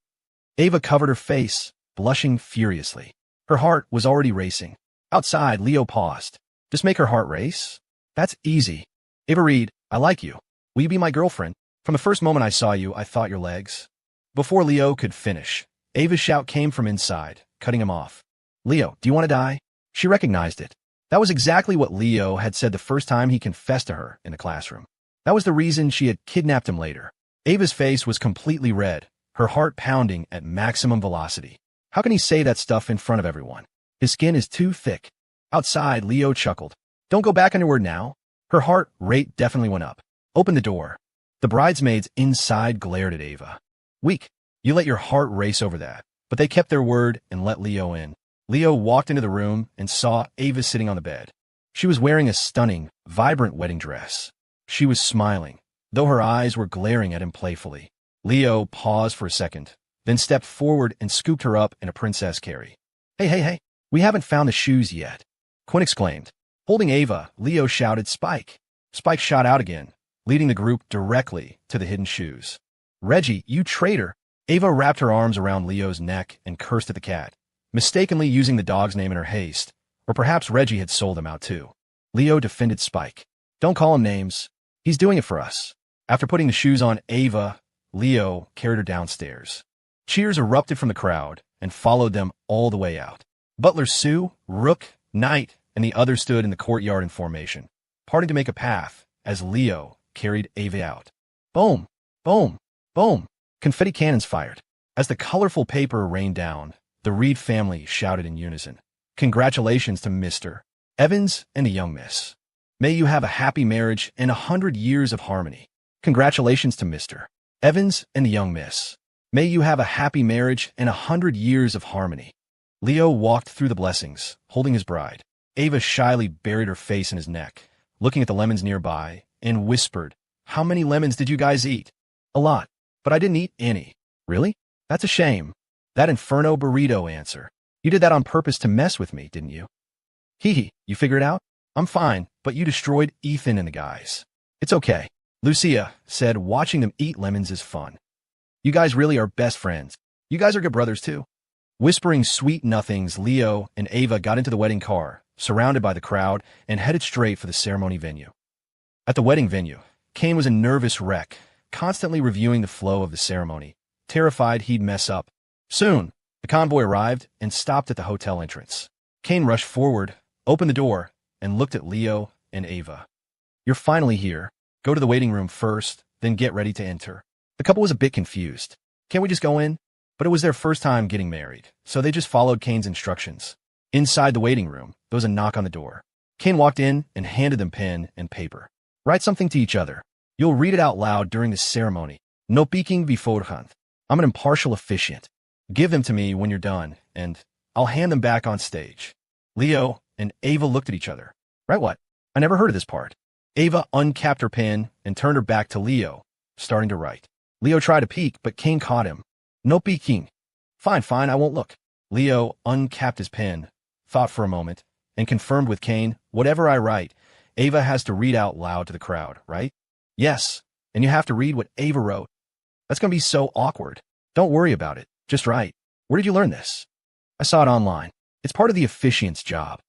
Ava covered her face, blushing furiously. Her heart was already racing. Outside, Leo paused. Just make her heart race? That's easy. Ava Reed, I like you. Will you be my girlfriend? From the first moment I saw you, I thought your legs. Before Leo could finish, Ava's shout came from inside, cutting him off. Leo, do you want to die? She recognized it. That was exactly what Leo had said the first time he confessed to her in the classroom. That was the reason she had kidnapped him later. Ava's face was completely red, her heart pounding at maximum velocity. How can he say that stuff in front of everyone? His skin is too thick. Outside, Leo chuckled. Don't go back on your word now. Her heart rate definitely went up. Open the door. The bridesmaids inside glared at Ava. Weak. You let your heart race over that. But they kept their word and let Leo in. Leo walked into the room and saw Ava sitting on the bed. She was wearing a stunning, vibrant wedding dress. She was smiling, though her eyes were glaring at him playfully. Leo paused for a second, then stepped forward and scooped her up in a princess carry. Hey, we haven't found the shoes yet, Quinn exclaimed. Holding Ava, Leo shouted, Spike. Spike shot out again, leading the group directly to the hidden shoes. Reggie, you traitor! Ava wrapped her arms around Leo's neck and cursed at the cat, mistakenly using the dog's name in her haste, or perhaps Reggie had sold him out too. Leo defended Spike. Don't call him names. He's doing it for us. After putting the shoes on Ava, Leo carried her downstairs. Cheers erupted from the crowd and followed them all the way out. Butler Sue, Rook, Knight, and the others stood in the courtyard in formation, parting to make a path as Leo carried Ava out. Boom! Boom! Boom! Confetti cannons fired. As the colorful paper rained down, the Reed family shouted in unison, Congratulations to Mr. Evans and the young miss. May you have a happy marriage and 100 years of harmony. Congratulations to Mr. Evans and the young miss. May you have a happy marriage and 100 years of harmony. Leo walked through the blessings, holding his bride. Ava shyly buried her face in his neck, looking at the lemons nearby, and whispered, How many lemons did you guys eat? A lot, but I didn't eat any. Really? That's a shame. That inferno burrito answer. You did that on purpose to mess with me, didn't you? Hee, you figure it out? I'm fine, but you destroyed Ethan and the guys. It's okay. Lucia said watching them eat lemons is fun. You guys really are best friends. You guys are good brothers too. Whispering sweet nothings, Leo and Ava got into the wedding car, surrounded by the crowd, and headed straight for the ceremony venue. At the wedding venue, Kane was a nervous wreck, constantly reviewing the flow of the ceremony, terrified he'd mess up. Soon, the convoy arrived and stopped at the hotel entrance. Kane rushed forward, opened the door, and looked at Leo and Ava. You're finally here. Go to the waiting room first, then get ready to enter. The couple was a bit confused. Can't we just go in? But it was their first time getting married, so they just followed Kane's instructions. Inside the waiting room, there was a knock on the door. Kane walked in and handed them pen and paper. Write something to each other. You'll read it out loud during the ceremony. No peeking beforehand. I'm an impartial officiant. Give them to me when you're done, and I'll hand them back on stage. Leo and Ava looked at each other. Right what? I never heard of this part. Ava uncapped her pen and turned her back to Leo, starting to write. Leo tried to peek, but Kane caught him. No peeking. Fine, I won't look. Leo uncapped his pen, thought for a moment, and confirmed with Kane, whatever I write, Ava has to read out loud to the crowd, right? Yes, and you have to read what Ava wrote. That's going to be so awkward. Don't worry about it. Just write. Where did you learn this? I saw it online. It's part of the officiant's job.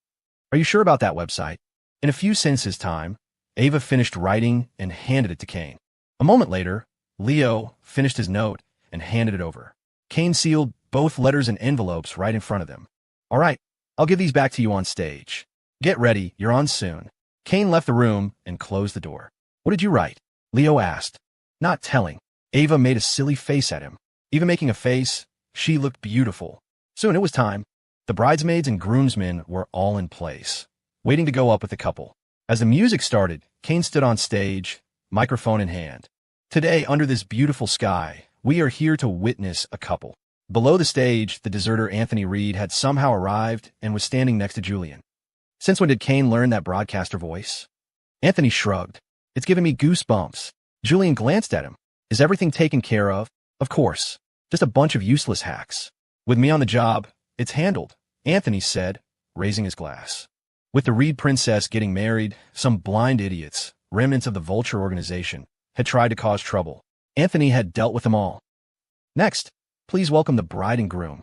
Are you sure about that website? In a few sentences' time, Ava finished writing and handed it to Kane. A moment later, Leo finished his note and handed it over. Kane sealed both letters and envelopes right in front of them. All right, I'll give these back to you on stage. Get ready, you're on soon. Kane left the room and closed the door. What did you write? Leo asked. Not telling. Ava made a silly face at him. Even making a face, she looked beautiful. Soon it was time. The bridesmaids and groomsmen were all in place, waiting to go up with the couple. As the music started, Kane stood on stage, microphone in hand. Today, under this beautiful sky, we are here to witness a couple. Below the stage, the deserter Anthony Reed had somehow arrived and was standing next to Julian. Since when did Kane learn that broadcaster voice? Anthony shrugged. It's giving me goosebumps. Julian glanced at him. Is everything taken care of? Of course. Just a bunch of useless hacks. With me on the job, it's handled, Anthony said, raising his glass. With the Reed princess getting married, some blind idiots, remnants of the Vulture organization, had tried to cause trouble. Anthony had dealt with them all. Next, please welcome the bride and groom.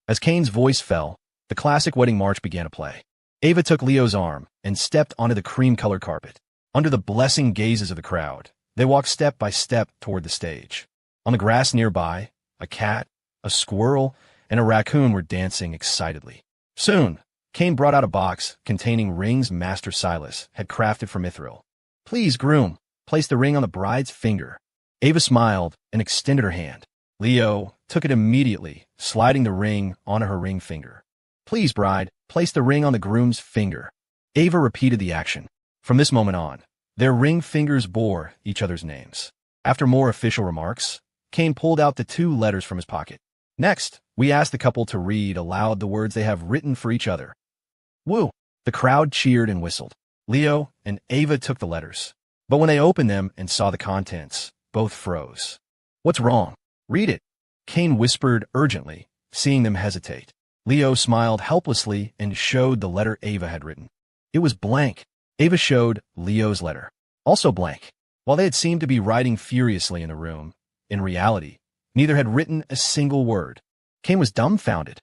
As Kane's voice fell, the classic wedding march began to play. Ava took Leo's arm and stepped onto the cream-colored carpet. Under the blessing gazes of the crowd, they walked step by step toward the stage. On the grass nearby, a cat, a squirrel, and a raccoon were dancing excitedly. Soon, Kane brought out a box containing rings Master Silas had crafted for Mithril. Please, groom, place the ring on the bride's finger. Ava smiled and extended her hand. Leo took it immediately, sliding the ring onto her ring finger. Please, bride, place the ring on the groom's finger. Ava repeated the action. From this moment on, their ring fingers bore each other's names. After more official remarks, Kane pulled out the 2 letters from his pocket. Next, we asked the couple to read aloud the words they have written for each other. Woo! The crowd cheered and whistled. Leo and Ava took the letters, but when they opened them and saw the contents, both froze. What's wrong? Read it, Kane whispered urgently, seeing them hesitate. Leo smiled helplessly and showed the letter Ava had written. It was blank. Ava showed Leo's letter, also blank. While they had seemed to be writing furiously in the room, in reality, neither had written a single word. Kane was dumbfounded.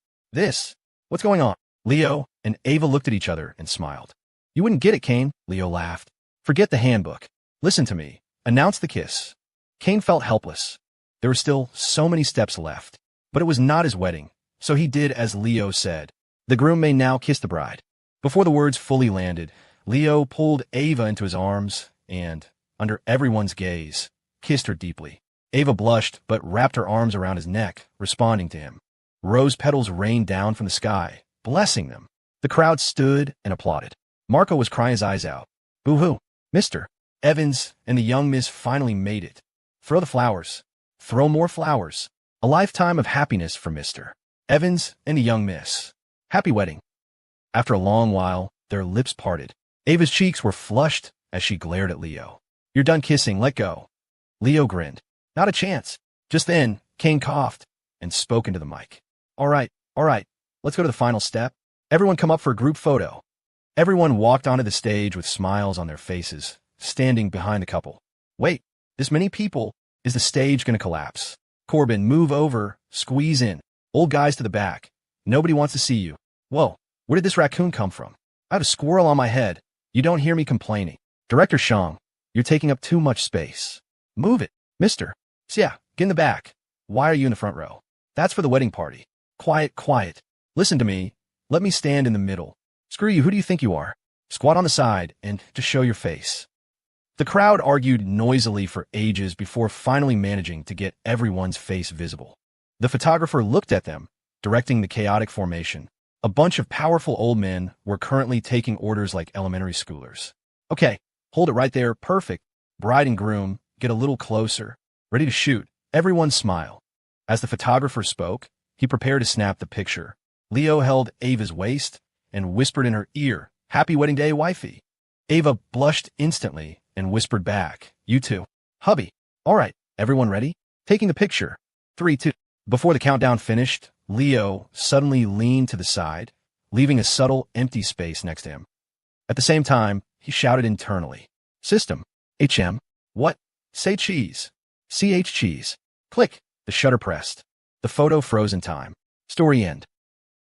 What's going on? Leo and Ava looked at each other and smiled. You wouldn't get it, Kane, Leo laughed. Forget the handbook. Listen to me. Announce the kiss. Kane felt helpless. There were still so many steps left, but it was not his wedding, so he did as Leo said. The groom may now kiss the bride. Before the words fully landed, Leo pulled Ava into his arms and, under everyone's gaze, kissed her deeply. Ava blushed but wrapped her arms around his neck, responding to him. Rose petals rained down from the sky, blessing them. The crowd stood and applauded. Marco was crying his eyes out. Boo-hoo! Mr. Evans and the young miss finally made it. Throw the flowers. Throw more flowers. A lifetime of happiness for Mr. Evans and the young miss. Happy wedding. After a long while, their lips parted. Ava's cheeks were flushed as she glared at Leo. You're done kissing, let go. Leo grinned. Not a chance. Just then, Kane coughed and spoke into the mic. All right, let's go to the final step. Everyone come up for a group photo. Everyone walked onto the stage with smiles on their faces, standing behind the couple. Wait, this many people? Is the stage going to collapse? Corbin, move over, squeeze in. Old guys to the back. Nobody wants to see you. Whoa, where did this raccoon come from? I have a squirrel on my head. You don't hear me complaining. Director Shang, you're taking up too much space. Move it, mister. Yeah, get in the back. Why are you in the front row? That's for the wedding party. Quiet. Listen to me. Let me stand in the middle. Screw you, who do you think you are? Squat on the side and just show your face. The crowd argued noisily for ages before finally managing to get everyone's face visible. The photographer looked at them, directing the chaotic formation. A bunch of powerful old men were currently taking orders like elementary schoolers. Okay, hold it right there, perfect. Bride and groom, get a little closer. Ready to shoot. Everyone smile. As the photographer spoke, he prepared to snap the picture. Leo held Ava's waist and whispered in her ear, Happy wedding day, wifey. Ava blushed instantly and whispered back, You too. Hubby. All right, everyone ready? Taking the picture. 3, 2. Before the countdown finished, Leo suddenly leaned to the side, leaving a subtle empty space next to him. At the same time, he shouted internally, System. HM. What? Say cheese. CH cheese. Click. The shutter pressed. The photo froze in time. Story end.